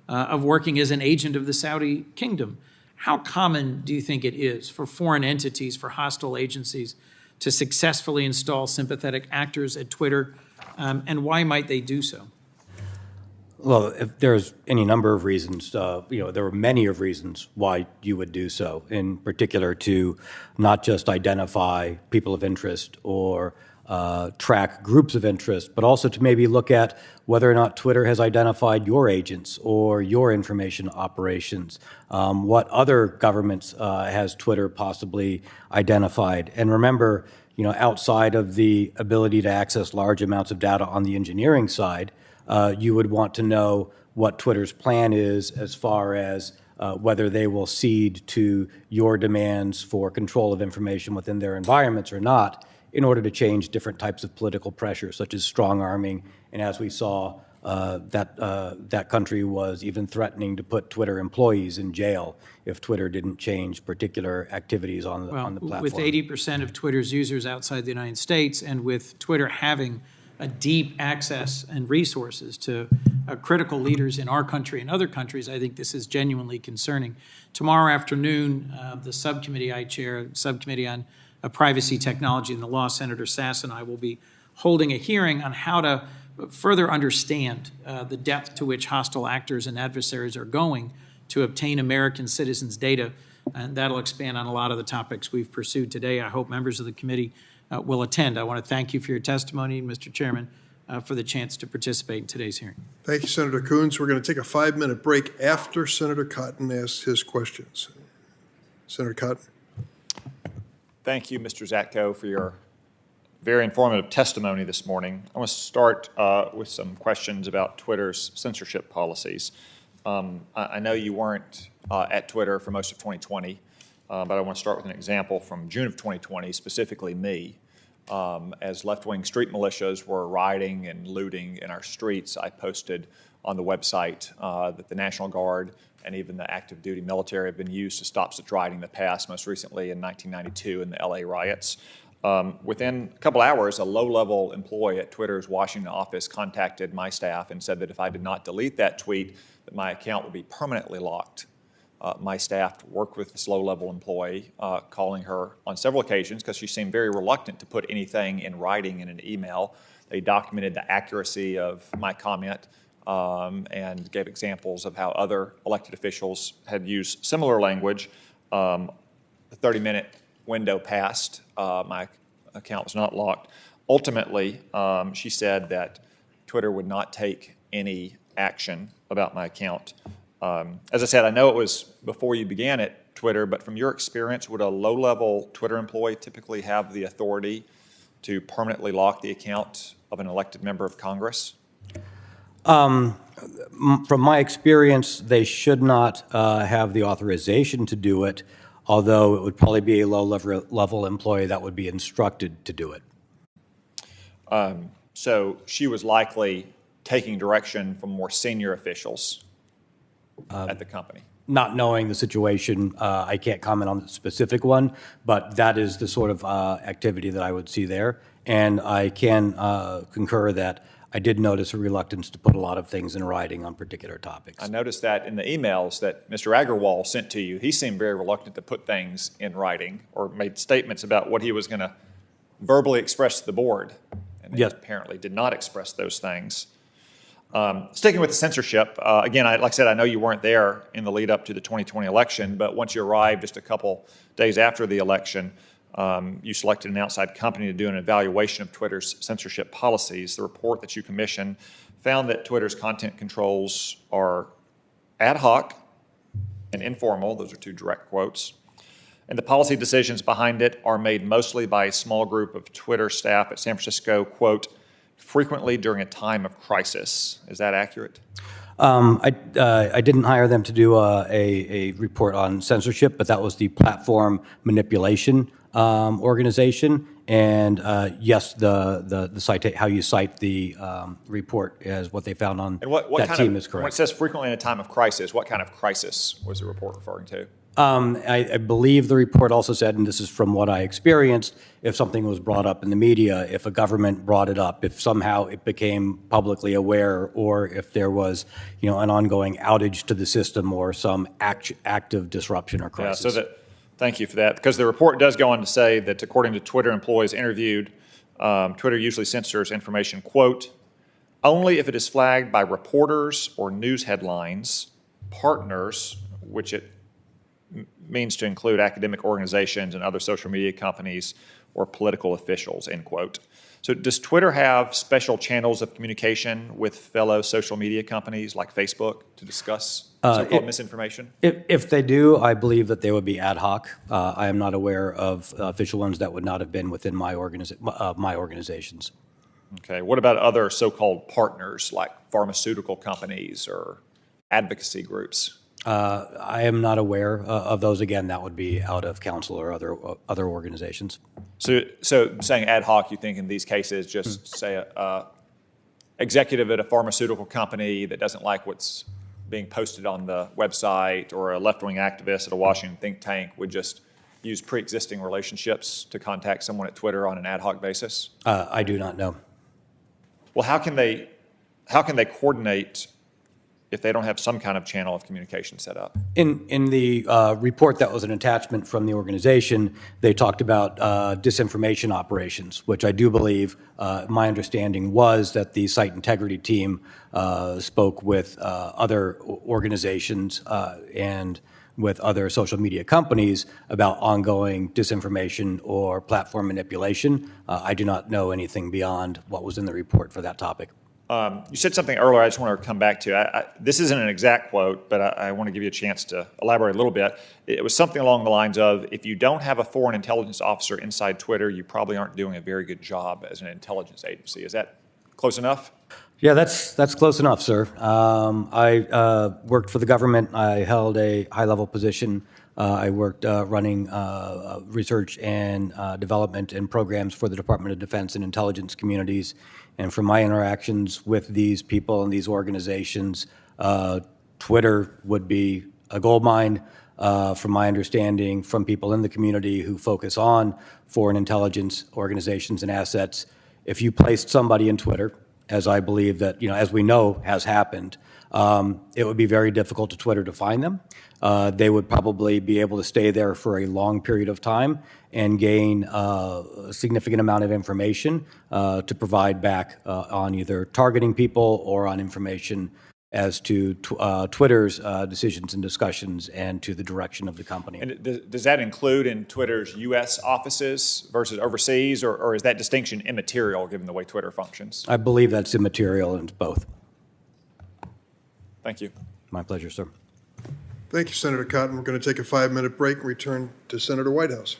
of working as an agent of the Saudi kingdom. How common do you think it is for foreign entities, for hostile agencies, to successfully install sympathetic actors at Twitter, and why might they do so? Well, if there's any number of reasons, there are many of reasons why you would do so, in particular to not just identify people of interest or track groups of interest, but also to maybe look at whether or not Twitter has identified your agents or your information operations. What other governments has Twitter possibly identified? And remember, outside of the ability to access large amounts of data on the engineering side, you would want to know what Twitter's plan is as far as whether they will cede to your demands for control of information within their environments or not in order to change different types of political pressure, such as strong-arming. And as we saw, that country was even threatening to put Twitter employees in jail if Twitter didn't change particular activities on the platform. With 80% of Twitter's users outside the United States, and with Twitter having a deep access and resources to critical leaders in our country and other countries, I think this is genuinely concerning. Tomorrow afternoon, the subcommittee I chair, Subcommittee on Privacy, Technology, and the Law, Senator Sass and I will be holding a hearing on how to further understand the depth to which hostile actors and adversaries are going to obtain American citizens' data, and that'll expand on a lot of the topics we've pursued today. I hope members of the committee will attend. I want to thank you for your testimony, Mr. Chairman, for the chance to participate in today's hearing. Thank you, Senator Coons. We're going to take a 5-minute break after Senator Cotton asks his questions. Senator Cotton. Thank you, Mr. Zatko, for your very informative testimony this morning. I want to start with some questions about Twitter's censorship policies. I know you weren't at Twitter for most of 2020, but I want to start with an example from June of 2020, specifically me. As left-wing street militias were rioting and looting in our streets, I posted on the website that the National Guard and even the active duty military have been used to stop such rioting in the past, most recently in 1992 in the LA riots. Within a couple hours, a low-level employee at Twitter's Washington office contacted my staff and said that if I did not delete that tweet, that my account would be permanently locked. My staff worked with this low-level employee, calling her on several occasions because she seemed very reluctant to put anything in writing in an email. They documented the accuracy of my comment and gave examples of how other elected officials had used similar language. The 30-minute window passed. My account was not locked. Ultimately, she said that Twitter would not take any action about my account. As I said, I know it was before you began at Twitter, but from your experience, would a low-level Twitter employee typically have the authority to permanently lock the account of an elected member of Congress? From my experience, they should not have the authorization to do it, although it would probably be a low-level employee that would be instructed to do it. So she was likely taking direction from more senior officials at the company. Not knowing the situation, I can't comment on the specific one, but that is the sort of activity that I would see there. And I can concur that I did notice a reluctance to put a lot of things in writing on particular topics. I noticed that in the emails that Mr. Agarwal sent to you. He seemed very reluctant to put things in writing or made statements about what he was going to verbally express to the board. And yes. He apparently did not express those things. Sticking with the censorship, again, like I said, I know you weren't there in the lead up to the 2020 election, but once you arrived just a couple days after the election, you selected an outside company to do an evaluation of Twitter's censorship policies. The report that you commissioned found that Twitter's content controls are ad hoc and informal. Those are two direct quotes. And the policy decisions behind it are made mostly by a small group of Twitter staff at San Francisco, quote, frequently during a time of crisis. Is that accurate? I didn't hire them to do a report on censorship, but that was the platform manipulation organization. And yes, how you cite the report as what they found on that team is correct. When it says frequently in a time of crisis, what kind of crisis was the report referring to? I believe the report also said, and this is from what I experienced, if something was brought up in the media, if a government brought it up, if somehow it became publicly aware, or if there was, an ongoing outage to the system or some active disruption or crisis. Yeah, thank you for that, because the report does go on to say that according to Twitter employees interviewed, Twitter usually censors information, quote, only if it is flagged by reporters or news headlines, partners, which it means to include academic organizations and other social media companies or political officials, end quote. So does Twitter have special channels of communication with fellow social media companies like Facebook to discuss so-called misinformation? If they do, I believe that they would be ad hoc. I am not aware of official ones that would not have been within my organizations. Okay. What about other so-called partners like pharmaceutical companies or advocacy groups? I am not aware of those. Again, that would be out of council or other organizations. So saying ad hoc, you think in these cases, just say a executive at a pharmaceutical company that doesn't like what's being posted on the website, or a left-wing activist at a Washington think tank would just use pre-existing relationships to contact someone at Twitter on an ad hoc basis? I do not know. Well, how can they coordinate if they don't have some kind of channel of communication set up? In the report that was an attachment from the organization, they talked about disinformation operations, which I do believe, my understanding was that the site integrity team spoke with other organizations and with other social media companies about ongoing disinformation or platform manipulation. I do not know anything beyond what was in the report for that topic. You said something earlier I just want to come back to. This isn't an exact quote, but I want to give you a chance to elaborate a little bit. It was something along the lines of, if you don't have a foreign intelligence officer inside Twitter, you probably aren't doing a very good job as an intelligence agency. Is that close enough? Yeah, that's close enough, sir. I worked for the government. I held a high-level position I worked running research and development and programs for the Department of Defense and intelligence communities. And from my interactions with these people and these organizations, Twitter would be a gold mine. From my understanding, from people in the community who focus on foreign intelligence organizations and assets, if you placed somebody in Twitter, as I believe that, as we know has happened, it would be very difficult to Twitter to find them. They would probably be able to stay there for a long period of time and gain a significant amount of information to provide back on either targeting people or on information as to Twitter's decisions and discussions and to the direction of the company. And does that include in Twitter's U.S. offices versus overseas, or is that distinction immaterial given the way Twitter functions? I believe that's immaterial in both. Thank you. My pleasure, sir. Thank you, Senator Cotton. We're going to take a 5-minute break and return to Senator Whitehouse.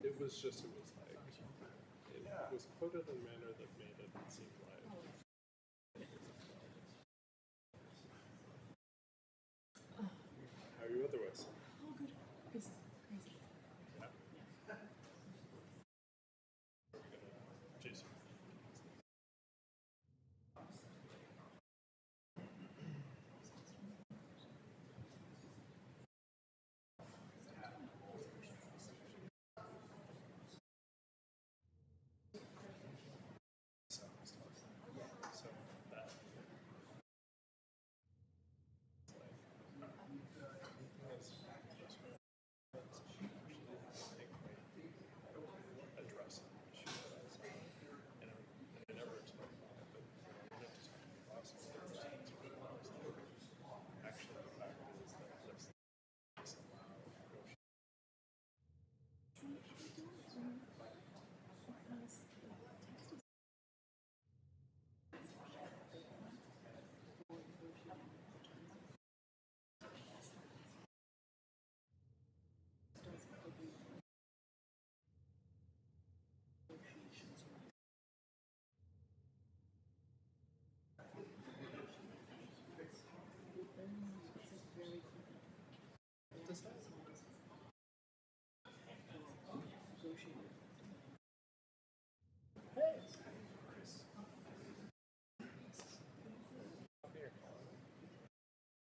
It was quoted in a manner that made it seem like. How are you otherwise? Oh, good. Crazy. Yeah. Jeez.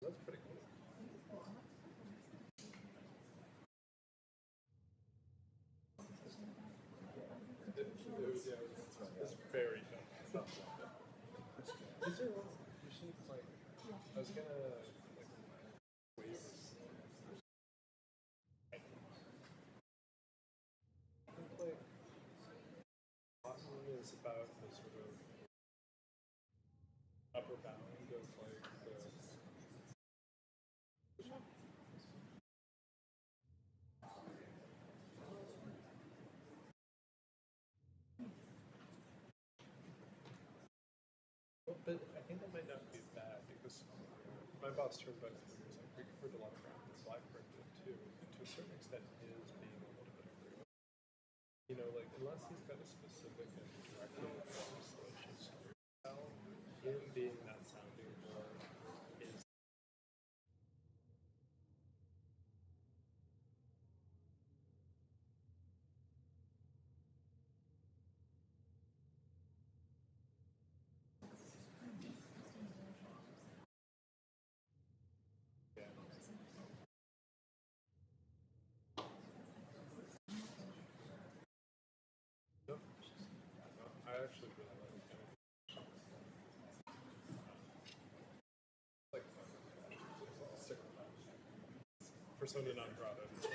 That's pretty cool. It's very tough. Is there one you should like? I was gonna like wave upper bound of like the. Well, but I think that might not be bad because my boss turned back to me and was like, we covered a lot of ground that Blackburn did too. And to a certain extent, is being a little bit of free. You know, like, unless he's got a specific and directly legislation story, him being that sounding board is. Yeah. No, I actually really like him. Like, I'll stick with that. Persona non grata. So.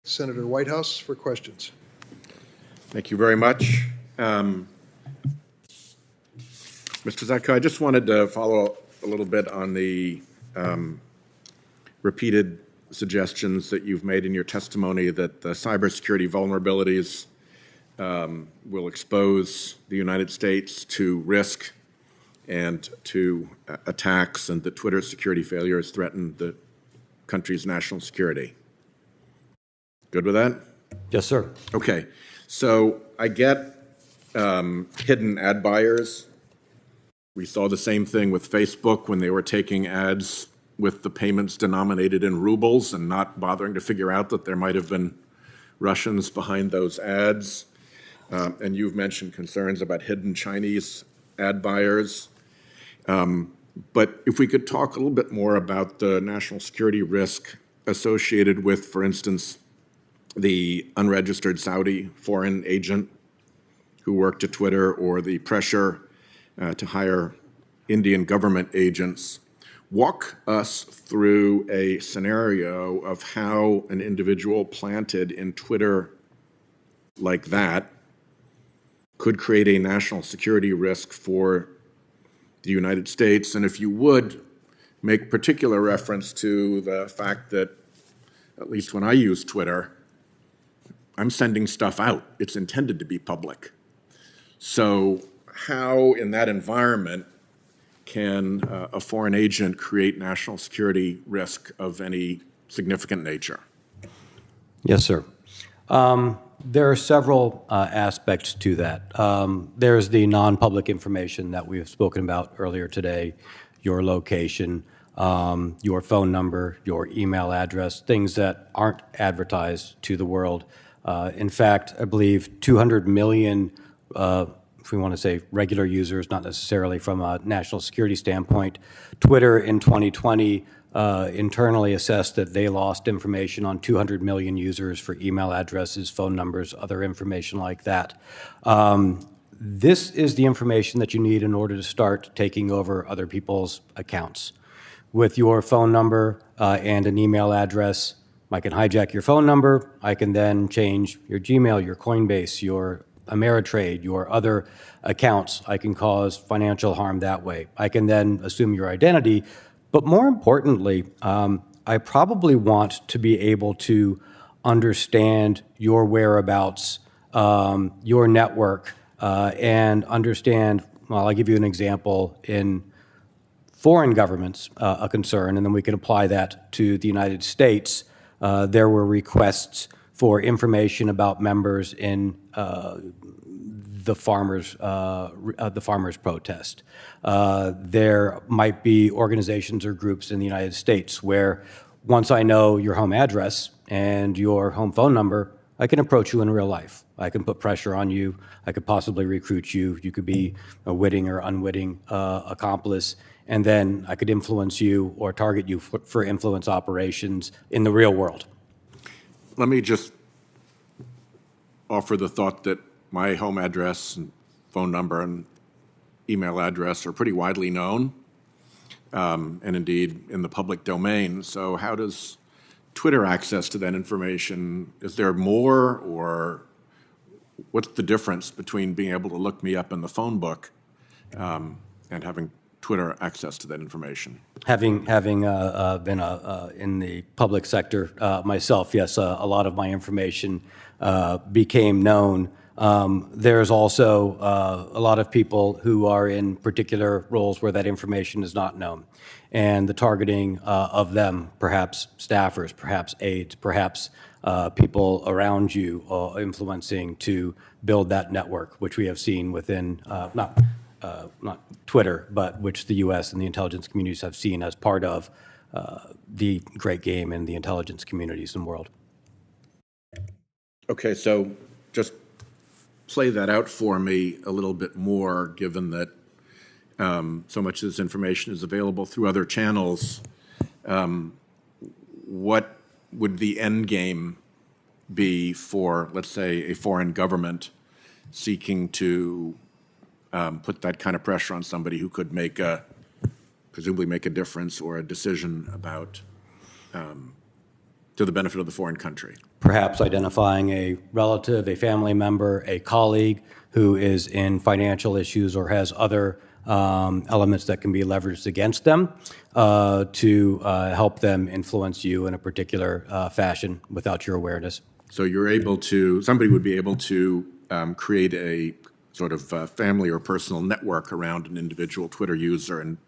Senator Whitehouse for questions. Thank you very much. Mr. Zatko, I just wanted to follow a little bit on the repeated suggestions that you've made in your testimony that the cybersecurity vulnerabilities will expose the United States to risk and to attacks, and that Twitter's security failures threaten the country's national security. Good with that? Yes, sir. Okay. So I get hidden ad buyers. We saw the same thing with Facebook when they were taking ads with the payments denominated in rubles and not bothering to figure out that there might have been Russians behind those ads. And you've mentioned concerns about hidden Chinese ad buyers. But if we could talk a little bit more about the national security risk associated with, for instance, the unregistered Saudi foreign agent who worked at Twitter, or the pressure to hire Indian government agents. Walk us through a scenario of how an individual planted in Twitter like that could create a national security risk for the United States. And if you would, make particular reference to the fact that, at least when I use Twitter, I'm sending stuff out. It's intended to be public. So how, in that environment, can a foreign agent create national security risk of any significant nature? Yes, sir. There are several aspects to that. There's the non-public information that we have spoken about earlier today, your location, your phone number, your email address, things that aren't advertised to the world. In fact, I believe 200 million, if we want to say regular users, not necessarily from a national security standpoint. Twitter in 2020 internally assessed that they lost information on 200 million users for email addresses, phone numbers, other information like that. This is the information that you need in order to start taking over other people's accounts. With your phone number and an email address, I can hijack your phone number. I can then change your Gmail, your Coinbase, your Ameritrade, your other accounts. I can cause financial harm that way. I can then assume your identity. But more importantly, I probably want to be able to understand your whereabouts, your network, and understand, well, I'll give you an example in foreign governments, a concern, and then we can apply that to the United States. There were requests for information about members in the farmers protest. There might be organizations or groups in the United States where, once I know your home address and your home phone number, I can approach you in real life. I can put pressure on you. I could possibly recruit you. You could be a witting or unwitting accomplice. And then I could influence you or target you for influence operations in the real world. Let me just offer the thought that my home address and phone number and email address are pretty widely known, and indeed in the public domain. So how does Twitter access to that information? Is there more, or what's the difference between being able to look me up in the phone book and having Twitter access to that information? Having been in the public sector myself, yes, a lot of my information became known. There's also a lot of people who are in particular roles where that information is not known. And the targeting of them, perhaps staffers, perhaps aides, perhaps people around you influencing to build that network, which we have seen within, not Twitter, but which the U.S. and the intelligence communities have seen as part of the great game in the intelligence communities and world. Okay, so just play that out for me a little bit more, given that so much of this information is available through other channels. What would the end game be for, let's say, a foreign government seeking to put that kind of pressure on somebody who could presumably make a difference or a decision about to the benefit of the foreign country? perhaps identifying a relative, a family member, a colleague who is in financial issues or has other elements that can be leveraged against them to help them influence you in a particular fashion without your awareness. So you're able to, somebody would be able to create a sort of family or personal network around an individual Twitter user and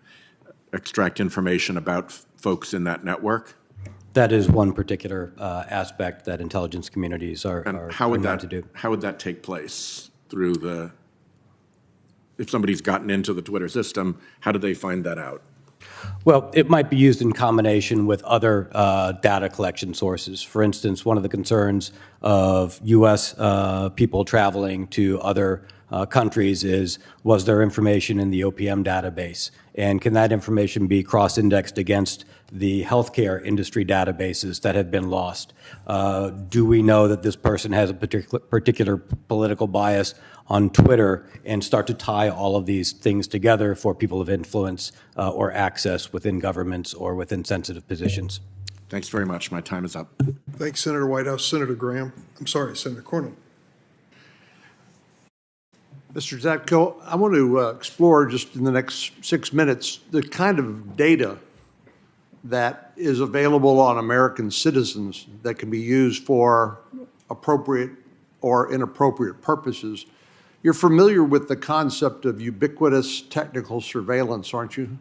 extract information about folks in that network? That is one particular aspect that intelligence communities are known to do. How would that take place? Through the, if somebody's gotten into the Twitter system, how do they find that out? Well, it might be used in combination with other data collection sources. For instance, one of the concerns of U.S. People traveling to other countries is, was there information in the OPM database? And can that information be cross-indexed against the healthcare industry databases that have been lost? Do we know that this person has a particular political bias on Twitter, and start to tie all of these things together for people of influence or access within governments or within sensitive positions? Thanks very much. My time is up. Thanks, Senator Whitehouse. Senator Graham. I'm sorry, Senator Cornyn. Mr. Zatko, I want to explore just in the next 6 minutes the kind of data that is available on American citizens that can be used for appropriate or inappropriate purposes. You're familiar with the concept of ubiquitous technical surveillance, aren't you?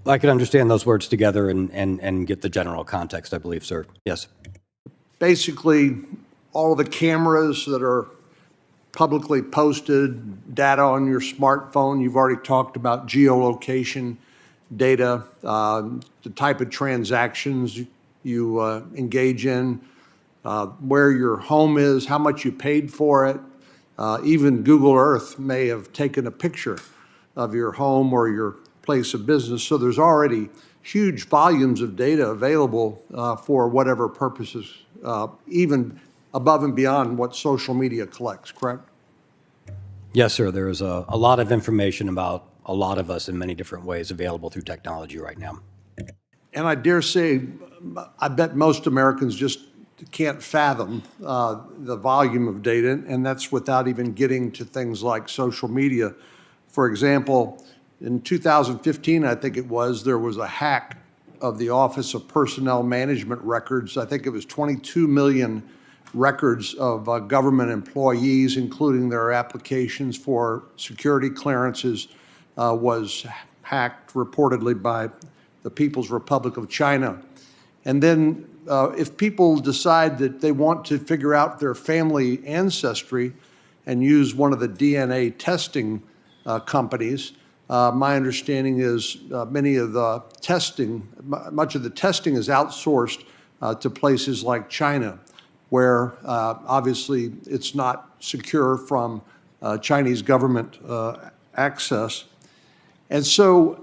I can understand those words together and get the general context, I believe, sir. Yes. Basically, all the cameras that are publicly posted, data on your smartphone, you've already talked about geolocation data, the type of transactions you engage in, where your home is, how much you paid for it. Even Google Earth may have taken a picture of your home or your place of business. So there's already huge volumes of data available for whatever purposes, even above and beyond what social media collects, correct? Yes, sir. There is a lot of information about a lot of us in many different ways available through technology right now. And I dare say, I bet most Americans just can't fathom the volume of data, and that's without even getting to things like social media. For example, in 2015, I think it was, there was a hack of the Office of Personnel Management records. I think it was 22 million records of government employees, including their applications for security clearances, was hacked reportedly by the People's Republic of China. And then if people decide that they want to figure out their family ancestry and use one of the DNA testing companies, my understanding is much of the testing is outsourced to places like China, where obviously it's not secure from Chinese government access. And so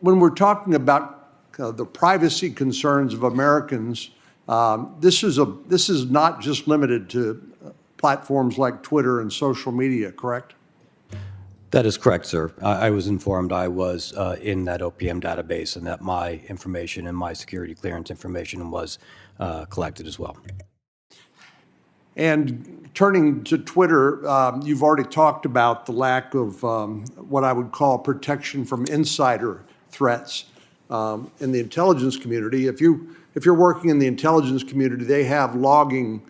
when we're talking about the privacy concerns of Americans, this is not just limited to platforms like Twitter and social media, correct? That is correct, sir. I was informed I was in that OPM database and that my information and my security clearance information was collected as well. And turning to Twitter, you've already talked about the lack of what I would call protection from insider threats in the intelligence community. If you're working in the intelligence community, they have logging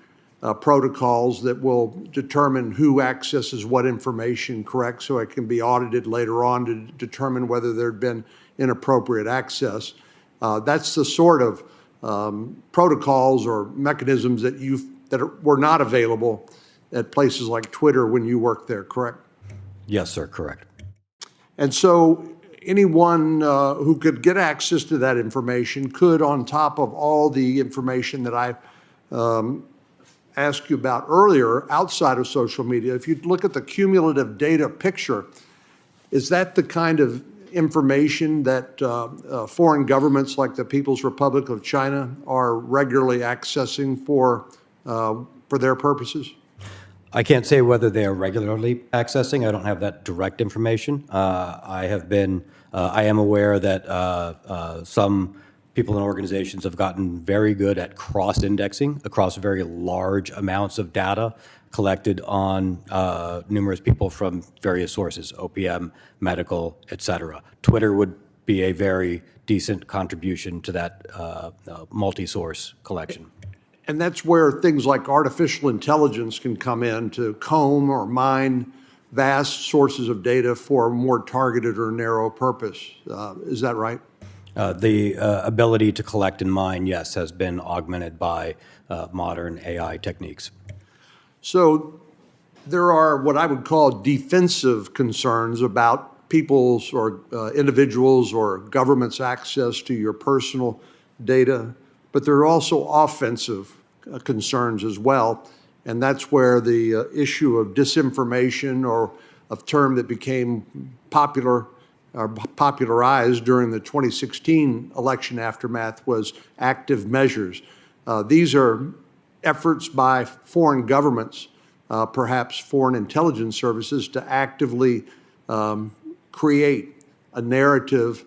protocols that will determine who accesses what information, correct? So it can be audited later on to determine whether there'd been inappropriate access. That's the sort of protocols or mechanisms that were not available at places like Twitter when you worked there, correct? Yes, sir, correct. And so anyone who could get access to that information could, on top of all the information that I asked you about earlier outside of social media, if you look at the cumulative data picture, is that the kind of information that foreign governments like the People's Republic of China are regularly accessing for their purposes? I can't say whether they are regularly accessing. I don't have that direct information. I am aware that some people and organizations have gotten very good at cross-indexing across very large amounts of data collected on numerous people from various sources, OPM, medical, et cetera. Twitter would be a very decent contribution to that multi-source collection. And that's where things like artificial intelligence can come in to comb or mine vast sources of data for a more targeted or narrow purpose. Is that right? The ability to collect and mine, yes, has been augmented by modern AI techniques. So there are what I would call defensive concerns about people's or individuals or government's access to your personal data, but there are also offensive concerns as well, and that's where the issue of disinformation, or a term that became popularized during the 2016 election aftermath, was active measures. These are efforts by foreign governments, perhaps foreign intelligence services, to actively create a narrative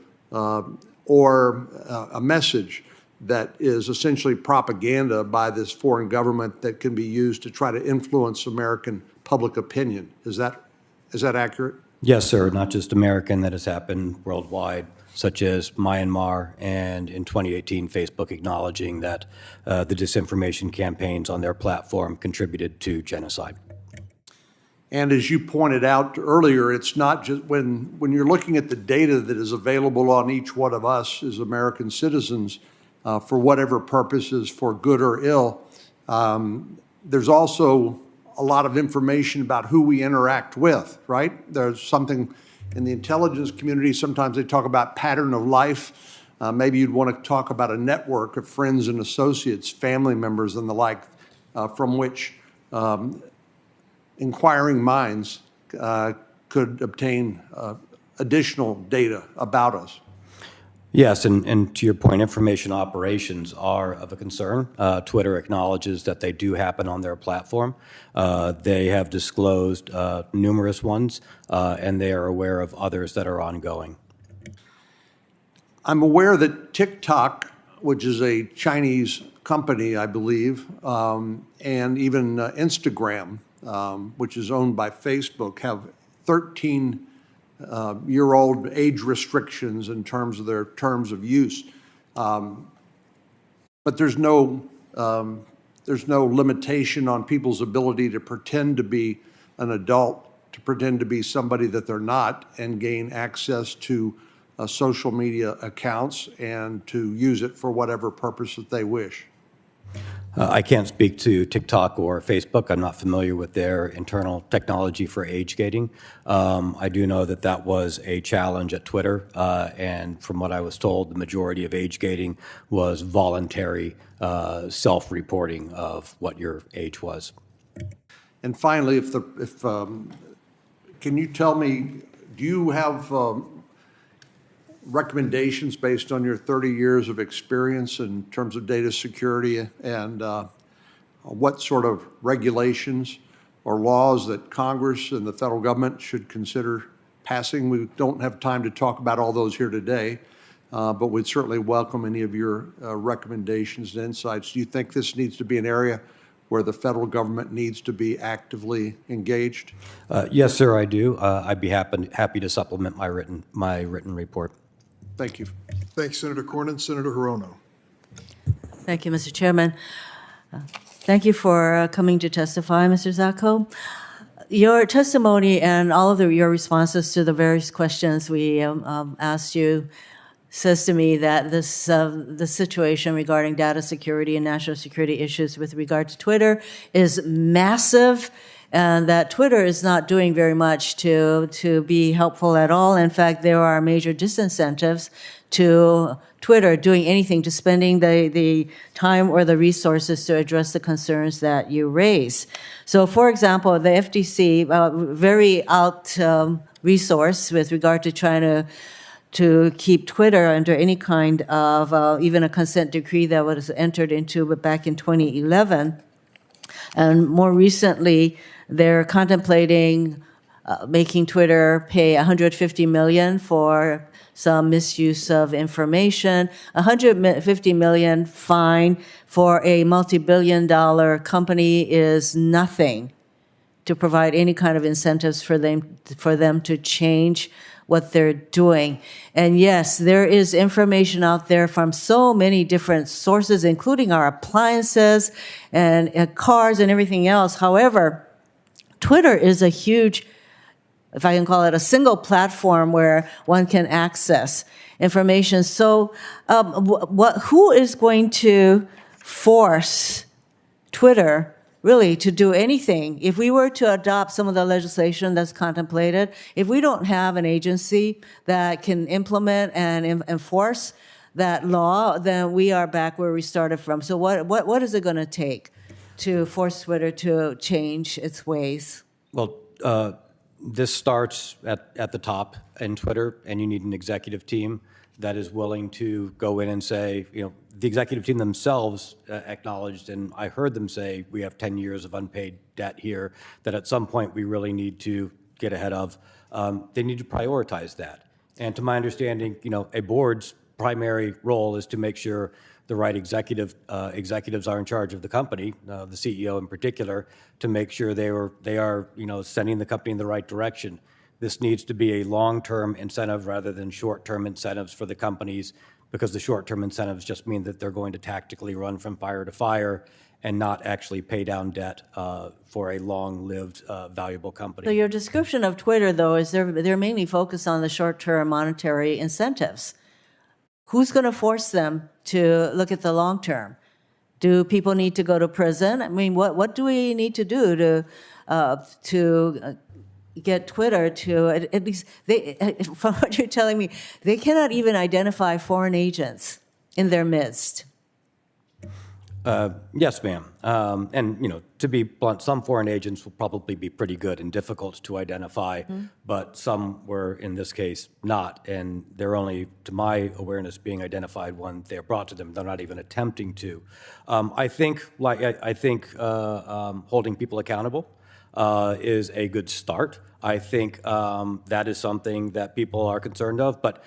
or a message that is essentially propaganda by this foreign government that can be used to try to influence American public opinion. Is that accurate? Yes, sir. Not just American, that has happened worldwide, such as Myanmar, and in 2018, Facebook acknowledging that the disinformation campaigns on their platform contributed to genocide. And as you pointed out earlier, it's not just when you're looking at the data that is available on each one of us as American citizens, for whatever purposes, for good or ill, there's also a lot of information about who we interact with, right? There's something in the intelligence community, sometimes they talk about pattern of life. Maybe you'd want to talk about a network of friends and associates, family members and the like, from which inquiring minds could obtain additional data about us. Yes, and to your point, information operations are of a concern. Twitter acknowledges that they do happen on their platform. They have disclosed numerous ones, and they are aware of others that are ongoing. I'm aware that TikTok, which is a Chinese company, I believe, and even Instagram, which is owned by Facebook, have 13-year-old age restrictions in terms of their terms of use. But there's no limitation on people's ability to pretend to be an adult, to pretend to be somebody that they're not, and gain access to social media accounts and to use it for whatever purpose that they wish. I can't speak to TikTok or Facebook. I'm not familiar with their internal technology for age gating. I do know that that was a challenge at Twitter, and from what I was told, the majority of age gating was voluntary self-reporting of what your age was. And finally, can you tell me, do you have recommendations based on your 30 years of experience in terms of data security, and what sort of regulations or laws that Congress and the federal government should consider passing? We don't have time to talk about all those here today, but we'd certainly welcome any of your recommendations and insights. Do you think this needs to be an area where the federal government needs to be actively engaged? Yes, sir, I do. I'd be happy to supplement my written report. Thank you. Thanks, Senator Cornyn. Senator Hirono. Thank you, Mr. Chairman. Thank you for coming to testify, Mr. Zacko. Your testimony and all of your responses to the various questions we asked you says to me that the situation regarding data security and national security issues with regard to Twitter is massive, and that Twitter is not doing very much to be helpful at all. In fact, there are major disincentives to Twitter doing anything, to spending the time or the resources to address the concerns that you raise. So, for example, the FTC, very out-resourced with regard to trying to keep Twitter under any kind of even a consent decree that was entered into back in 2011. And more recently, they're contemplating making Twitter pay $150 million for some misuse of information, $150 million fine for a multi-billion-dollar company is nothing to provide any kind of incentives for them to change what they're doing. And yes, there is information out there from so many different sources, including our appliances and cars and everything else. However, Twitter is a huge, if I can call it, a single platform where one can access information. So who is going to force Twitter really to do anything? If we were to adopt some of the legislation that's contemplated, if we don't have an agency that can implement and enforce that law, then we are back where we started from. So what is it going to take to force Twitter to change its ways? Well, this starts at the top in Twitter, and you need an executive team that is willing to go in and say, the executive team themselves acknowledged, and I heard them say, we have 10 years of unpaid debt here that at some point we really need to get ahead of. They need to prioritize that. And to my understanding, a board's primary role is to make sure the right executives are in charge of the company, the CEO in particular, to make sure they are sending the company in the right direction. This needs to be a long-term incentive rather than short-term incentives for the companies, because the short-term incentives just mean that they're going to tactically run from fire to fire and not actually pay down debt for a long-lived, valuable company. So your description of Twitter, though, is they're mainly focused on the short-term monetary incentives. Who's going to force them to look at the long term? Do people need to go to prison? I mean, what do we need to do to get Twitter to, at least, from what you're telling me, they cannot even identify foreign agents in their midst? Yes, ma'am. And, to be blunt, some foreign agents will probably be pretty good and difficult to identify, but some were, in this case, not. And they're only, to my awareness, being identified when they're brought to them. They're not even attempting to. I think holding people accountable is a good start. I think that is something that people are concerned of. But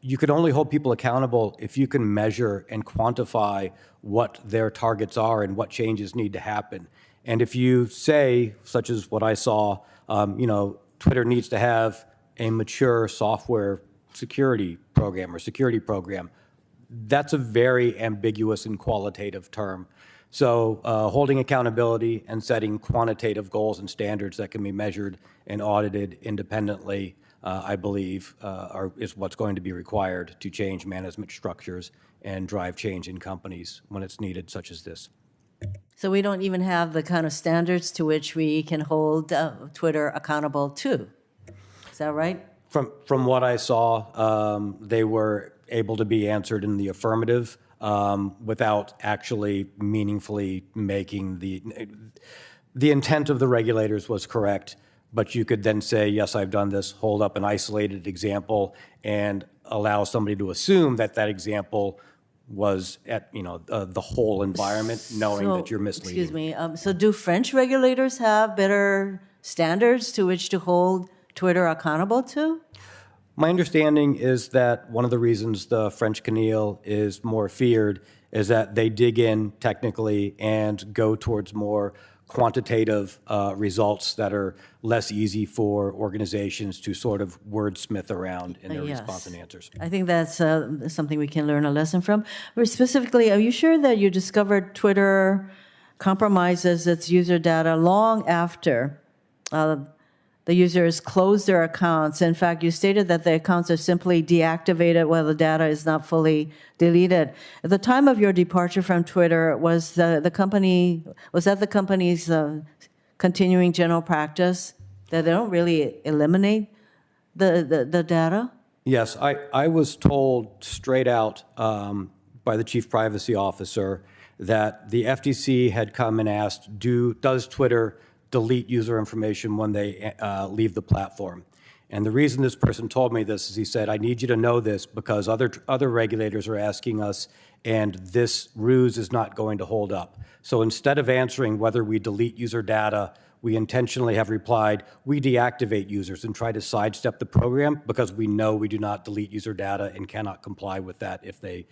you can only hold people accountable if you can measure and quantify what their targets are and what changes need to happen. And if you say, such as what I saw, Twitter needs to have a mature software security program, that's a very ambiguous and qualitative term. So holding accountability and setting quantitative goals and standards that can be measured and audited independently, I believe, is what's going to be required to change management structures and drive change in companies when it's needed, such as this. So we don't even have the kind of standards to which we can hold Twitter accountable to. Is that right? From what I saw, they were able to be answered in the affirmative without actually meaningfully making the intent of the regulators was correct. But you could then say, yes, I've done this, hold up an isolated example, and allow somebody to assume that that example was at the whole environment, knowing that you're misleading. Excuse me. So do French regulators have better standards to which to hold Twitter accountable to? My understanding is that one of the reasons the French CNIL is more feared is that they dig in technically and go towards more quantitative results that are less easy for organizations to sort of wordsmith around in their response and answers. I think that's something we can learn a lesson from. But specifically, are you sure that you discovered Twitter compromises its user data long after the users close their accounts? In fact, you stated that the accounts are simply deactivated while the data is not fully deleted. At the time of your departure from Twitter, was that the company's continuing general practice that they don't really eliminate the data? Yes, I was told straight out by the chief privacy officer that the FTC had come and asked, does Twitter delete user information when they leave the platform? And the reason this person told me this is he said, I need you to know this because other regulators are asking us, and this ruse is not going to hold up. So instead of answering whether we delete user data we intentionally have replied, we deactivate users and try to sidestep the program because we know we do not delete user data and cannot comply with that if they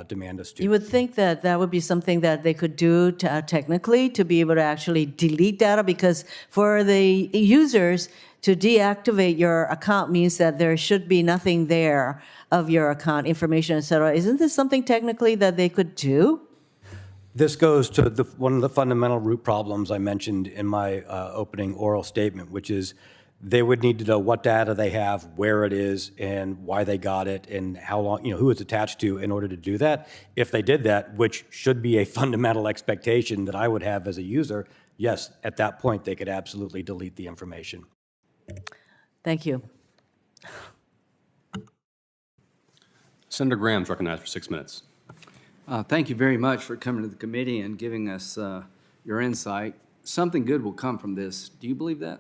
demand us to. You would think that that would be something that they could do technically to be able to actually delete data, because for the users to deactivate your account means that there should be nothing there of your account information, et cetera. Isn't this something technically that they could do? This goes to one of the fundamental root problems I mentioned in my opening oral statement, which is they would need to know what data they have, where it is, and why they got it, and how long, who it's attached to in order to do that. If they did that, which should be a fundamental expectation that I would have as a user, yes, at that point, they could absolutely delete the information. Thank you. Senator Graham's recognized for 6 minutes. Thank you very much for coming to the committee and giving us your insight. Something good will come from this. Do you believe that?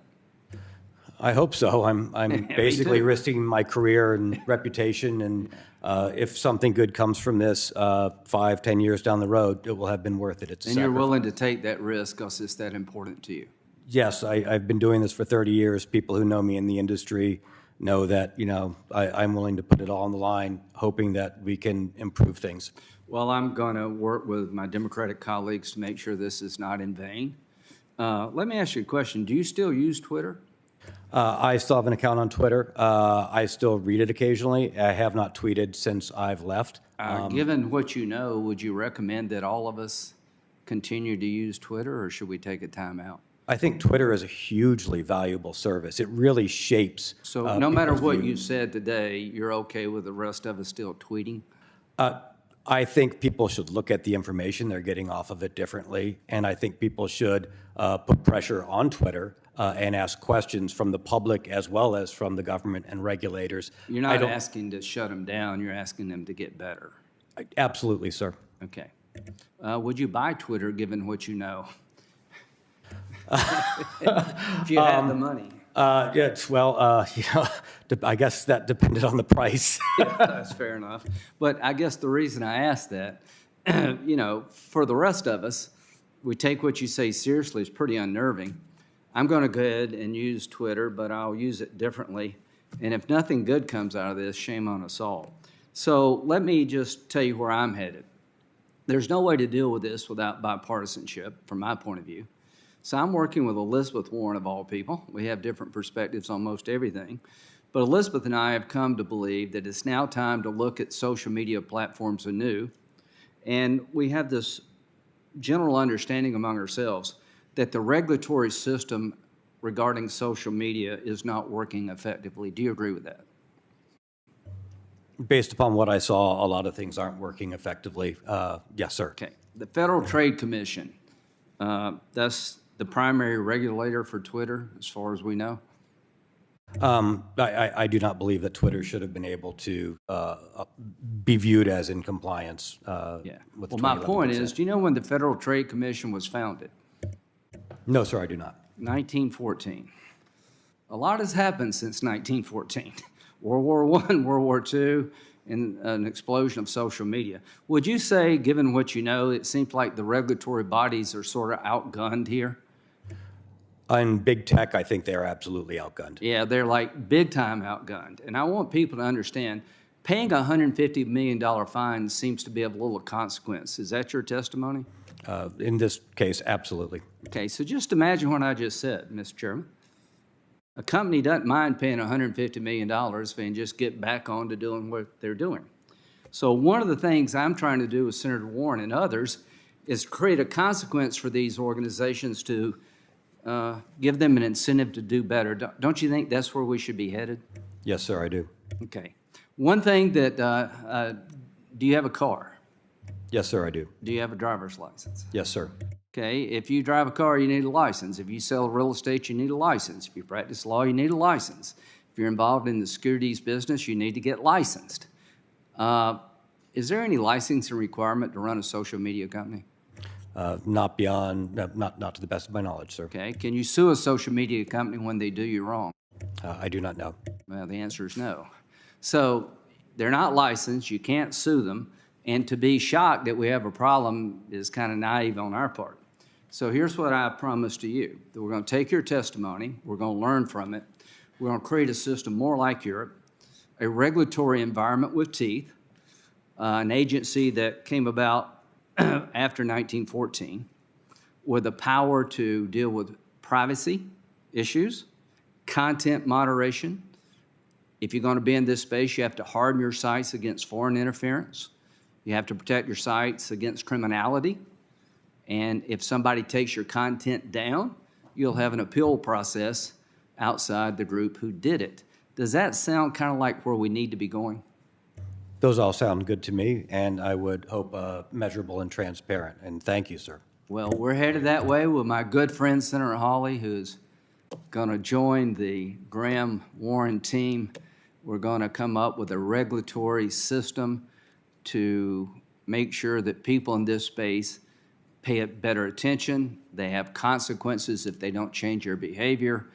I hope so. I'm basically risking my career and reputation, and if something good comes from this 5, 10 years down the road, it will have been worth it. It's and you're willing to take that risk because it's that important to you? Yes, I've been doing this for 30 years. People who know me in the industry know that, I'm willing to put it all on the line, hoping that we can improve things. Well, I'm going to work with my Democratic colleagues to make sure this is not in vain. Let me ask you a question. Do you still use Twitter? I still have an account on Twitter. I still read it occasionally. I have not tweeted since I've left. Given what you know, would you recommend that all of us continue to use Twitter, or should we take a time out? I think Twitter is a hugely valuable service. It really shapes. So no matter what you said today, you're okay with the rest of us still tweeting? I think people should look at the information they're getting off of it differently, and I think people should put pressure on Twitter and ask questions from the public as well as from the government and regulators. You're not asking to shut them down, you're asking them to get better. Absolutely, sir. Okay. Would you buy Twitter given what you know? If you had the money. Yes, well, I guess that depended on the price. That's fair enough. But I guess the reason I asked that, for the rest of us, we take what you say seriously. It's pretty unnerving. I'm going to go ahead and use Twitter, but I'll use it differently. And if nothing good comes out of this, shame on us all. So let me just tell you where I'm headed. There's no way to deal with this without bipartisanship, from my point of view. So I'm working with Elizabeth Warren, of all people. We have different perspectives on most everything. But Elizabeth and I have come to believe that it's now time to look at social media platforms anew. And we have this general understanding among ourselves that the regulatory system regarding social media is not working effectively. Do you agree with that? Based upon what I saw, a lot of things aren't working effectively. Yes, sir. Okay. The Federal Trade Commission, that's the primary regulator for Twitter, as far as we know? I do not believe that Twitter should have been able to be viewed as in compliance with the my point is, do you know when the Federal Trade Commission was founded? No, sir, I do not. 1914. A lot has happened since 1914. World War I, World War II, and an explosion of social media. Would you say, given what you know, it seems like the regulatory bodies are sort of outgunned here? In big tech, I think they're absolutely outgunned. Yeah, they're like big time outgunned. And I want people to understand, paying a $150 million fine seems to be of little consequence. Is that your testimony? In this case, absolutely. Okay, so just imagine what I just said, Mr. Chairman. A company doesn't mind paying $150 million if they can just get back on to doing what they're doing. So one of the things I'm trying to do with Senator Warren and others is create a consequence for these organizations to give them an incentive to do better. Don't you think that's where we should be headed? Yes, sir, I do. Okay. One thing that, do you have a car? Yes, sir, I do. Do you have a driver's license? Yes, sir. Okay, if you drive a car, you need a license. If you sell real estate, you need a license. If you practice law, you need a license. If you're involved in the securities business, you need to get licensed. Is there any licensing requirement to run a social media company? Not beyond, not to the best of my knowledge, sir. Okay, can you sue a social media company when they do you wrong? I do not know. Well, the answer is no. So they're not licensed, you can't sue them, and to be shocked that we have a problem is kind of naive on our part. So here's what I promise to you, that we're going to take your testimony, we're going to learn from it, we're going to create a system more like Europe, a regulatory environment with teeth, an agency that came about after 1914 with the power to deal with privacy issues, content moderation. If you're going to be in this space, you have to harden your sites against foreign interference. You have to protect your sites against criminality. And if somebody takes your content down, you'll have an appeal process outside the group who did it. Does that sound kind of like where we need to be going? Those all sound good to me, and I would hope measurable and transparent. And thank you, sir. Well, we're headed that way with my good friend Senator Hawley, who's going to join the Graham-Warren team. We're going to come up with a regulatory system to make sure that people in this space pay better attention. They have consequences if they don't change their behavior.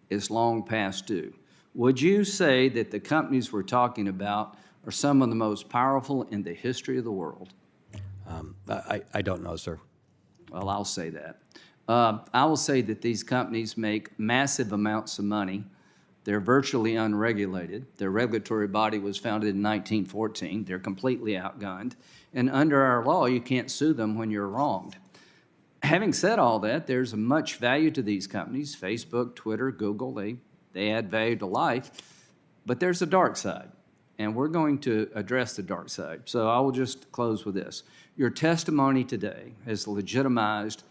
It's long past due. Would you say that the companies we're talking about are some of the most powerful in the history of the world? I don't know, sir. Well, I'll say that. I will say that these companies make massive amounts of money. They're virtually unregulated. Their regulatory body was founded in 1914. They're completely outgunned. And under our law, you can't sue them when you're wronged. Having said all that, there's much value to these companies, Facebook, Twitter, Google. They add value to life. But there's a dark side, and we're going to address the dark side. So I will just close with this. Your testimony today has legitimized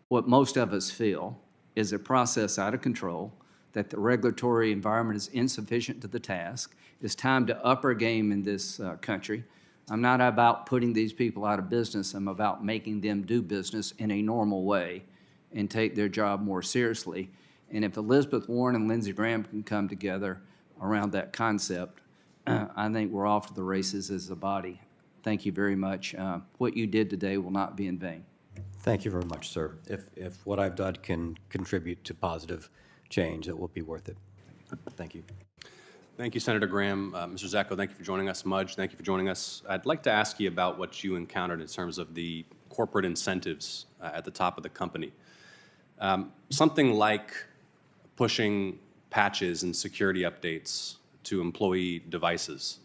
what most of us feel is a process out of control, that the regulatory environment is insufficient to the task. It's time to up our game in this country. I'm not about putting these people out of business. I'm about making them do business in a normal way and take their job more seriously. And if Elizabeth Warren and Lindsey Graham can come together around that concept, I think we're off to the races as a body. Thank you very much. What you did today will not be in vain. Thank you very much, sir. If what I've done can contribute to positive change, it will be worth it. Thank you. Thank you, Senator Graham. Mr. Zacko, thank you for joining us. Mudge, thank you for joining us. I'd like to ask you about what you encountered in terms of the corporate incentives at the top of the company. Something like pushing patches and security updates to employee devices.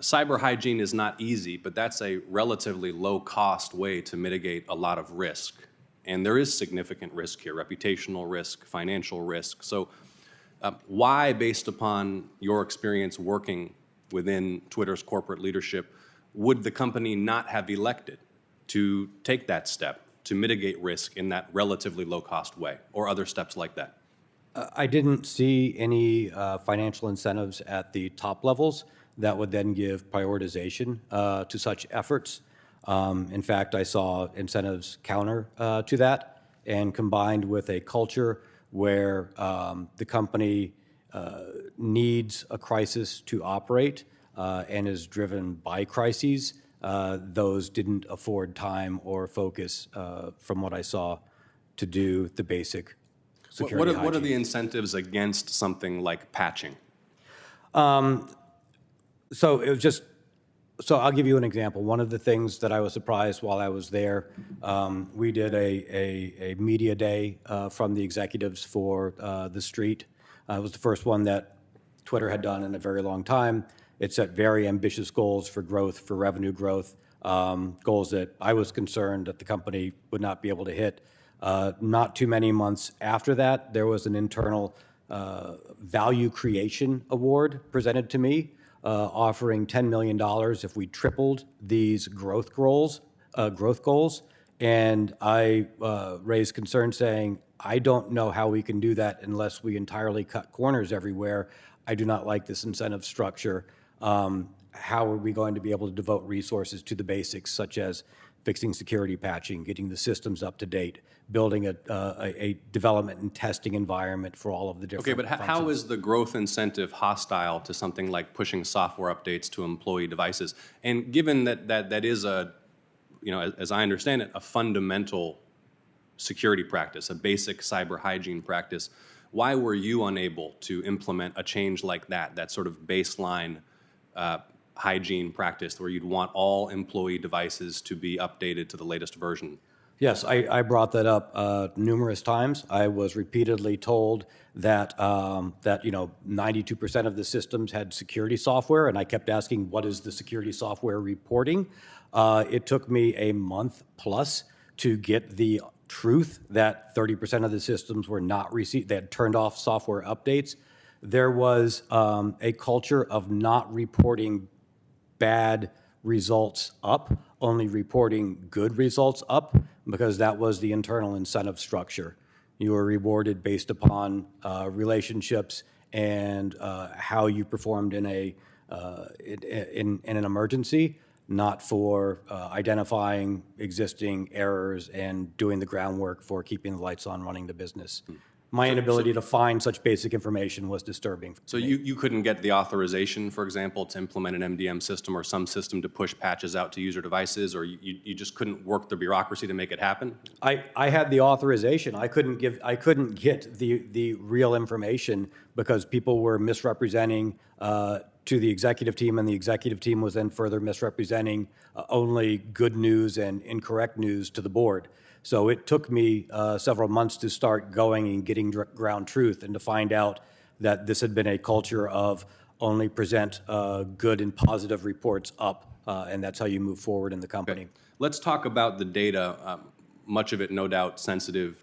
Cyber hygiene is not easy, but that's a relatively low-cost way to mitigate a lot of risk. And there is significant risk here, reputational risk, financial risk. So why, based upon your experience working within Twitter's corporate leadership, would the company not have elected to take that step to mitigate risk in that relatively low-cost way, or other steps like that? I didn't see any financial incentives at the top levels that would then give prioritization to such efforts. In fact, I saw incentives counter to that, and combined with a culture where the company needs a crisis to operate and is driven by crises, those didn't afford time or focus, from what I saw, to do the basic security hygiene. What are the incentives against something like patching? So it was just, so I'll give you an example. One of the things that I was surprised while I was there, we did a media day from the executives for the street. It was the first one that Twitter had done in a very long time. It set very ambitious goals for growth, for revenue growth, goals that I was concerned that the company would not be able to hit. Not too many months after that, there was an internal value creation award presented to me, offering $10 million if we tripled these growth goals. And I raised concern saying, I don't know how we can do that unless we entirely cut corners everywhere. I do not like this incentive structure. How are we going to be able to devote resources to the basics, such as fixing security patching, getting the systems up to date, building a development and testing environment for all of the different Okay, but how is the growth incentive hostile to something like pushing software updates to employee devices? And given that is a, as I understand it, a fundamental security practice, a basic cyber hygiene practice, why were you unable to implement a change like that sort of baseline hygiene practice where you'd want all employee devices to be updated to the latest version? Yes, I brought that up numerous times. I was repeatedly told that 92% of the systems had security software, and I kept asking, what is the security software reporting? It took me a month plus to get the truth that 30% of the systems were not received, they had turned off software updates. There was a culture of not reporting bad results up, only reporting good results up, because that was the internal incentive structure. You were rewarded based upon relationships and how you performed in an emergency, not for identifying existing errors and doing the groundwork for keeping the lights on, running the business. My inability to find such basic information was disturbing. So you couldn't get the authorization, for example, to implement an MDM system or some system to push patches out to user devices, or you just couldn't work the bureaucracy to make it happen? I had the authorization. I couldn't get the real information because people were misrepresenting to the executive team, and the executive team was then further misrepresenting only good news and incorrect news to the board. So it took me several months to start going and getting ground truth and to find out that this had been a culture of only present good and positive reports up, and that's how you move forward in the company. Okay. Let's talk about the data, much of it no doubt sensitive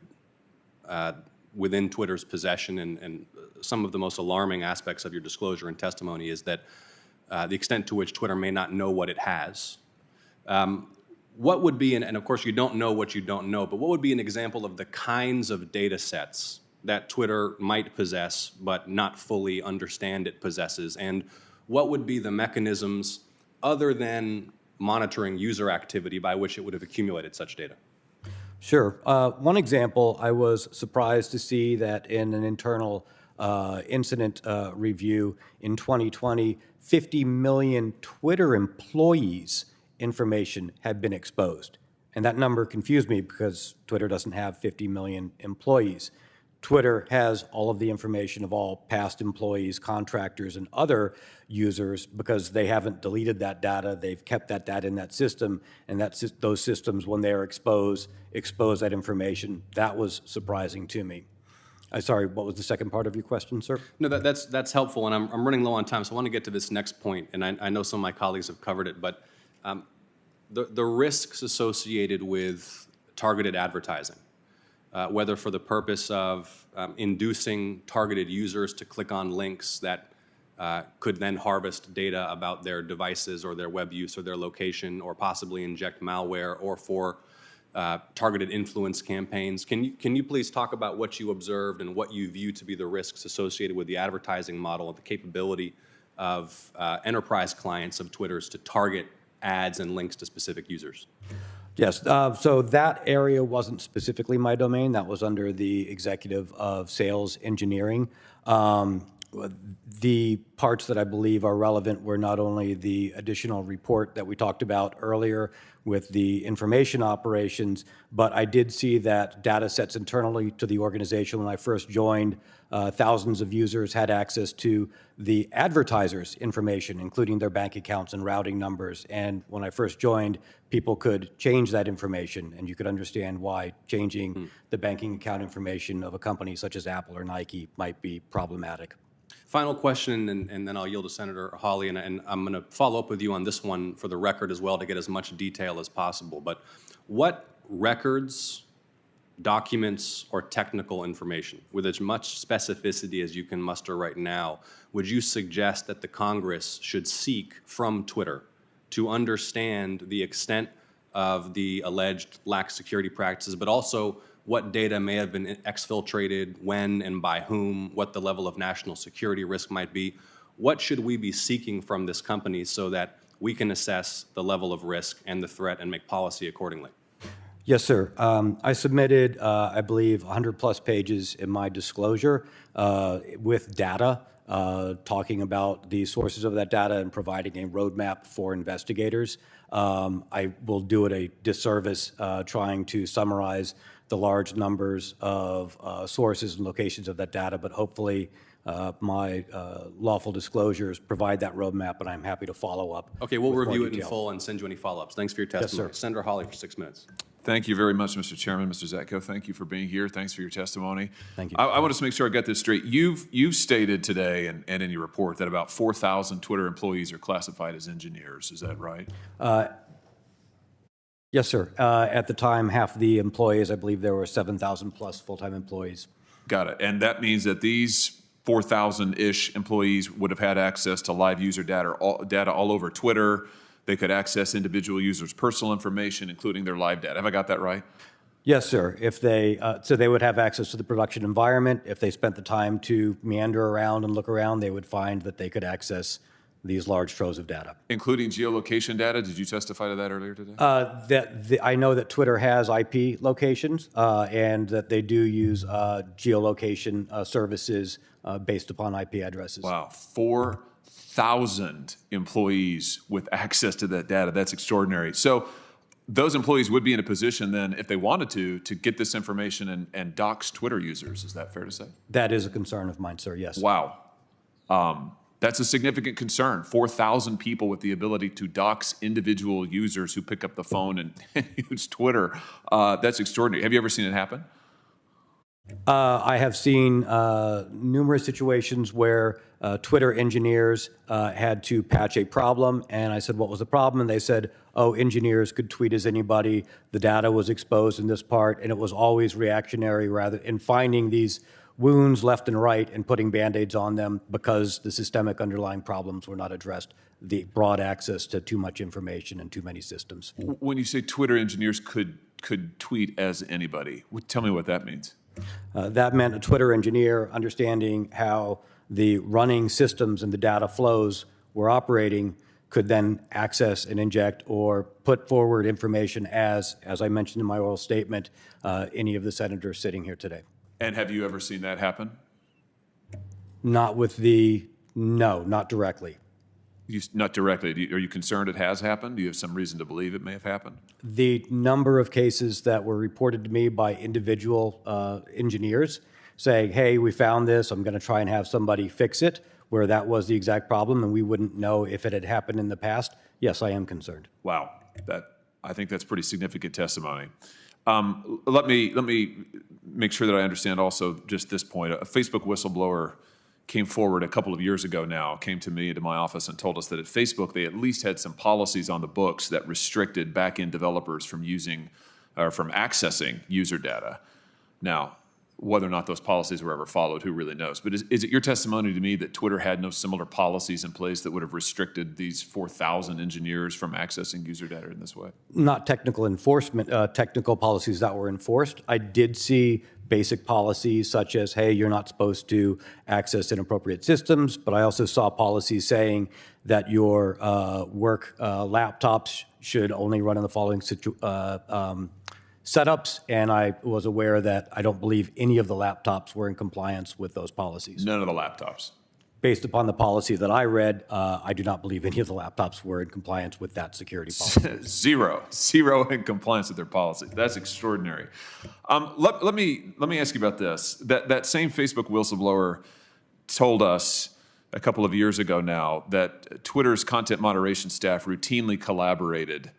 within Twitter's possession, and some of the most alarming aspects of your disclosure and testimony is that the extent to which Twitter may not know what it has. What would be, and of course you don't know what you don't know, but what would be an example of the kinds of data sets that Twitter might possess but not fully understand it possesses? And what would be the mechanisms other than monitoring user activity by which it would have accumulated such data? Sure. One example, I was surprised to see that in an internal incident review in 2020, 50 million Twitter employees' information had been exposed. And that number confused me because Twitter doesn't have 50 million employees. Twitter has all of the information of all past employees, contractors, and other users because they haven't deleted that data. They've kept that data in that system, and those systems, when they're expose that information. That was surprising to me. Sorry, what was the second part of your question, sir? No, that's helpful, and I'm running low on time, so I want to get to this next point, and I know some of my colleagues have covered it, but the risks associated with targeted advertising, whether for the purpose of inducing targeted users to click on links that could then harvest data about their devices or their web use or their location, or possibly inject malware, or for targeted influence campaigns. Can you please talk about what you observed and what you view to be the risks associated with the advertising model and the capability of enterprise clients of Twitter's to target ads and links to specific users? Yes, so that area wasn't specifically my domain. That was under the executive of sales engineering. The parts that I believe are relevant were not only the additional report that we talked about earlier with the information operations, but I did see that data sets internally to the organization when I first joined, thousands of users had access to the advertisers' information, including their bank accounts and routing numbers. And when I first joined, people could change that information, and you could understand why changing the banking account information of a company such as Apple or Nike might be problematic. Final question, and then I'll yield to Senator Hawley, and I'm going to follow up with you on this one for the record as well to get as much detail as possible. But what records, documents, or technical information, with as much specificity as you can muster right now, would you suggest that the Congress should seek from Twitter to understand the extent of the alleged lax security practices, but also what data may have been exfiltrated, when and by whom, what the level of national security risk might be? What should we be seeking from this company so that we can assess the level of risk and the threat and make policy accordingly? Yes, sir. I submitted, I believe, 100-plus pages in my disclosure with data, talking about the sources of that data and providing a roadmap for investigators. I will do it a disservice trying to summarize the large numbers of sources and locations of that data, but hopefully my lawful disclosures provide that roadmap, and I'm happy to follow up. Okay, we'll review it in full and send you any follow-ups. Thanks for your testimony. Yes, sir. Senator Hawley for 6 minutes. Thank you very much, Mr. Chairman. Mr. Zatko, thank you for being here. Thanks for your testimony. Thank you. I want to make sure I get this straight. You've stated today and in your report that about 4,000 Twitter employees are classified as engineers. Is that right? Yes, sir. At the time, half of the employees, I believe there were 7,000 plus full-time employees. Got it. And that means that these 4,000-ish employees would have had access to live user data all over Twitter. They could access individual users' personal information, including their live data. Have I got that right? Yes, sir. If they so they would have access to the production environment. If they spent the time to meander around and look around, they would find that they could access these large troves of data, including geolocation data. Did you testify to that earlier today? I know that Twitter has IP locations and that they do use geolocation services based upon IP addresses. Wow, 4,000 employees with access to that data. That's extraordinary. So those employees would be in a position then, if they wanted to get this information and dox Twitter users. Is that fair to say? That is a concern of mine, sir, yes. Wow. That's a significant concern. 4,000 people with the ability to dox individual users who pick up the phone and use Twitter. That's extraordinary. Have you ever seen it happen? I have seen numerous situations where Twitter engineers had to patch a problem, and I said, what was the problem? And they said, oh, engineers could tweet as anybody. The data was exposed in this part, and it was always reactionary rather in finding these wounds left and right and putting Band-Aids on them because the systemic underlying problems were not addressed, the broad access to too much information and too many systems. When you say Twitter engineers could tweet as anybody, tell me what that means. That meant a Twitter engineer understanding how the running systems and the data flows were operating could then access and inject or put forward information as I mentioned in my oral statement, any of the senators sitting here today. And have you ever seen that happen? No, not directly. Not directly. Are you concerned it has happened? Do you have some reason to believe it may have happened? The number of cases that were reported to me by individual engineers saying, hey, we found this, I'm going to try and have somebody fix it, where that was the exact problem and we wouldn't know if it had happened in the past, yes, I am concerned. Wow. I think that's pretty significant testimony. Let me make sure that I understand also just this point. A Facebook whistleblower came forward a couple of years ago now, came to me, to my office, and told us that at Facebook they at least had some policies on the books that restricted back-end developers from using or from accessing user data. Now, whether or not those policies were ever followed, who really knows? But is it your testimony to me that Twitter had no similar policies in place that would have restricted these 4,000 engineers from accessing user data in this way? Not technical enforcement, technical policies that were enforced. I did see basic policies such as, hey, you're not supposed to access inappropriate systems, but I also saw policies saying that your work laptops should only run in the following setups, and I was aware that I don't believe any of the laptops were in compliance with those policies. None of the laptops? Based upon the policy that I read, I do not believe any of the laptops were in compliance with that security policy. Zero in compliance with their policy. That's extraordinary. Let me ask you about this. That same Facebook whistleblower told us a couple of years ago now that Twitter's content moderation staff routinely collaborated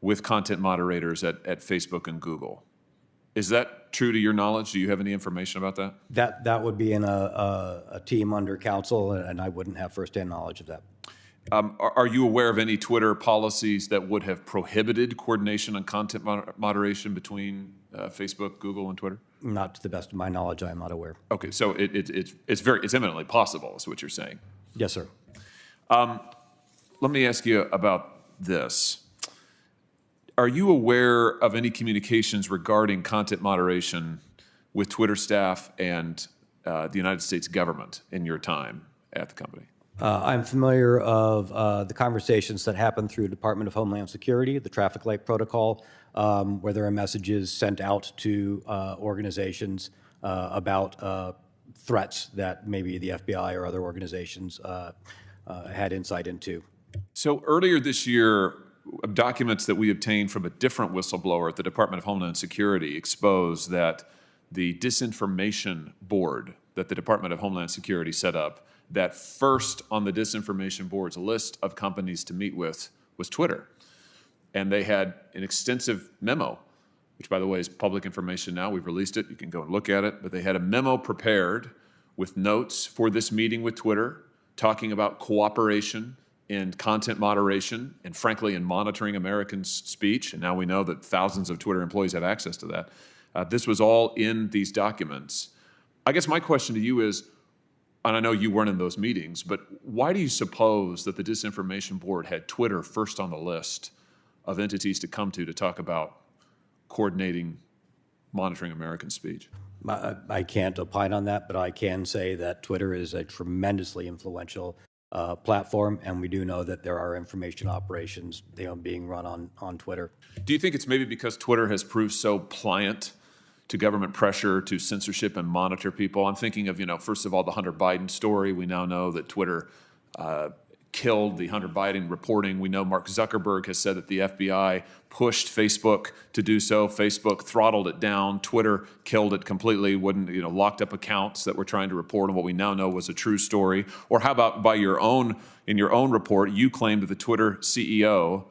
with content moderators at Facebook and Google. Is that true to your knowledge? Do you have any information about that? That would be in a team under counsel, and I wouldn't have firsthand knowledge of that. Are you aware of any Twitter policies that would have prohibited coordination on content moderation between Facebook, Google, and Twitter? Not to the best of my knowledge, I am not aware. Okay, so it's eminently possible, is what you're saying. Yes, sir. Let me ask you about this. Are you aware of any communications regarding content moderation with Twitter staff and the United States government in your time at the company? I'm familiar of the conversations that happen through Department of Homeland Security, the traffic light protocol, where there are messages sent out to organizations about threats that maybe the FBI or other organizations had insight into. So earlier this year, documents that we obtained from a different whistleblower at the Department of Homeland Security exposed that the disinformation board that the Department of Homeland Security set up, that first on the disinformation board's list of companies to meet with was Twitter. And they had an extensive memo which, by the way, is public information now. We've released it. You can go and look at it. But they had a memo prepared with notes for this meeting with Twitter, talking about cooperation in content moderation and, frankly, in monitoring Americans' speech. And now we know that thousands of Twitter employees have access to that. This was all in these documents. I guess my question to you is, and I know you weren't in those meetings, but why do you suppose that the Disinformation Board had Twitter first on the list of entities to come to talk about coordinating, monitoring American speech? I can't opine on that, but I can say that Twitter is a tremendously influential platform, and we do know that there are information operations being run on Twitter. Do you think it's maybe because Twitter has proved so pliant to government pressure, to censorship and monitor people? I'm thinking of, first of all, the Hunter Biden story. We now know that Twitter killed the Hunter Biden reporting. We know Mark Zuckerberg has said that the FBI pushed Facebook to do so. Facebook throttled it down. Twitter killed it completely, locked up accounts that were trying to report on what we now know was a true story. Or how about in your own report, you claimed that the Twitter CEO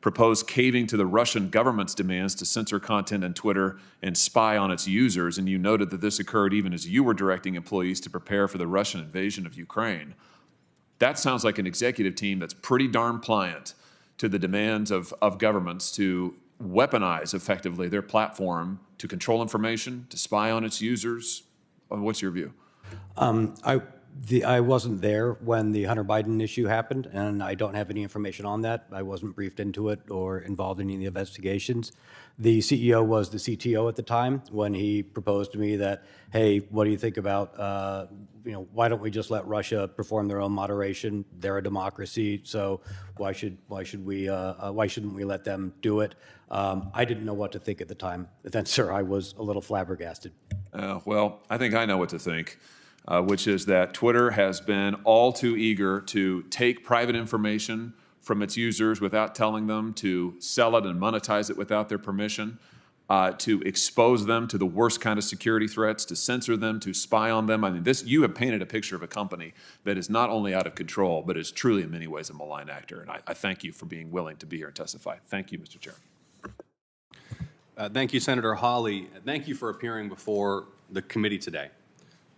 proposed caving to the Russian government's demands to censor content on Twitter and spy on its users, and you noted that this occurred even as you were directing employees to prepare for the Russian invasion of Ukraine. That sounds like an executive team that's pretty darn pliant to the demands of governments to weaponize effectively their platform to control information, to spy on its users. What's your view? I wasn't there when the Hunter Biden issue happened, and I don't have any information on that. I wasn't briefed into it or involved in any of the investigations. The CEO was the CTO at the time when he proposed to me that, hey, what do you think about, why don't we just let Russia perform their own moderation? They're a democracy, so why shouldn't we let them do it? I didn't know what to think at the time. But then, sir, I was a little flabbergasted. Well, I think I know what to think. Which is that Twitter has been all too eager to take private information from its users without telling them, to sell it and monetize it without their permission, to expose them to the worst kind of security threats, to censor them, to spy on them. I mean, you have painted a picture of a company that is not only out of control, but is truly in many ways a malign actor. And I thank you for being willing to be here and testify. Thank you, Mr. Chair. Thank you, Senator Hawley. Thank you for appearing before the committee today.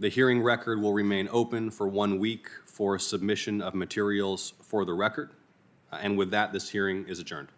The hearing record will remain open for 1 week for submission of materials for the record. And with that, this hearing is adjourned.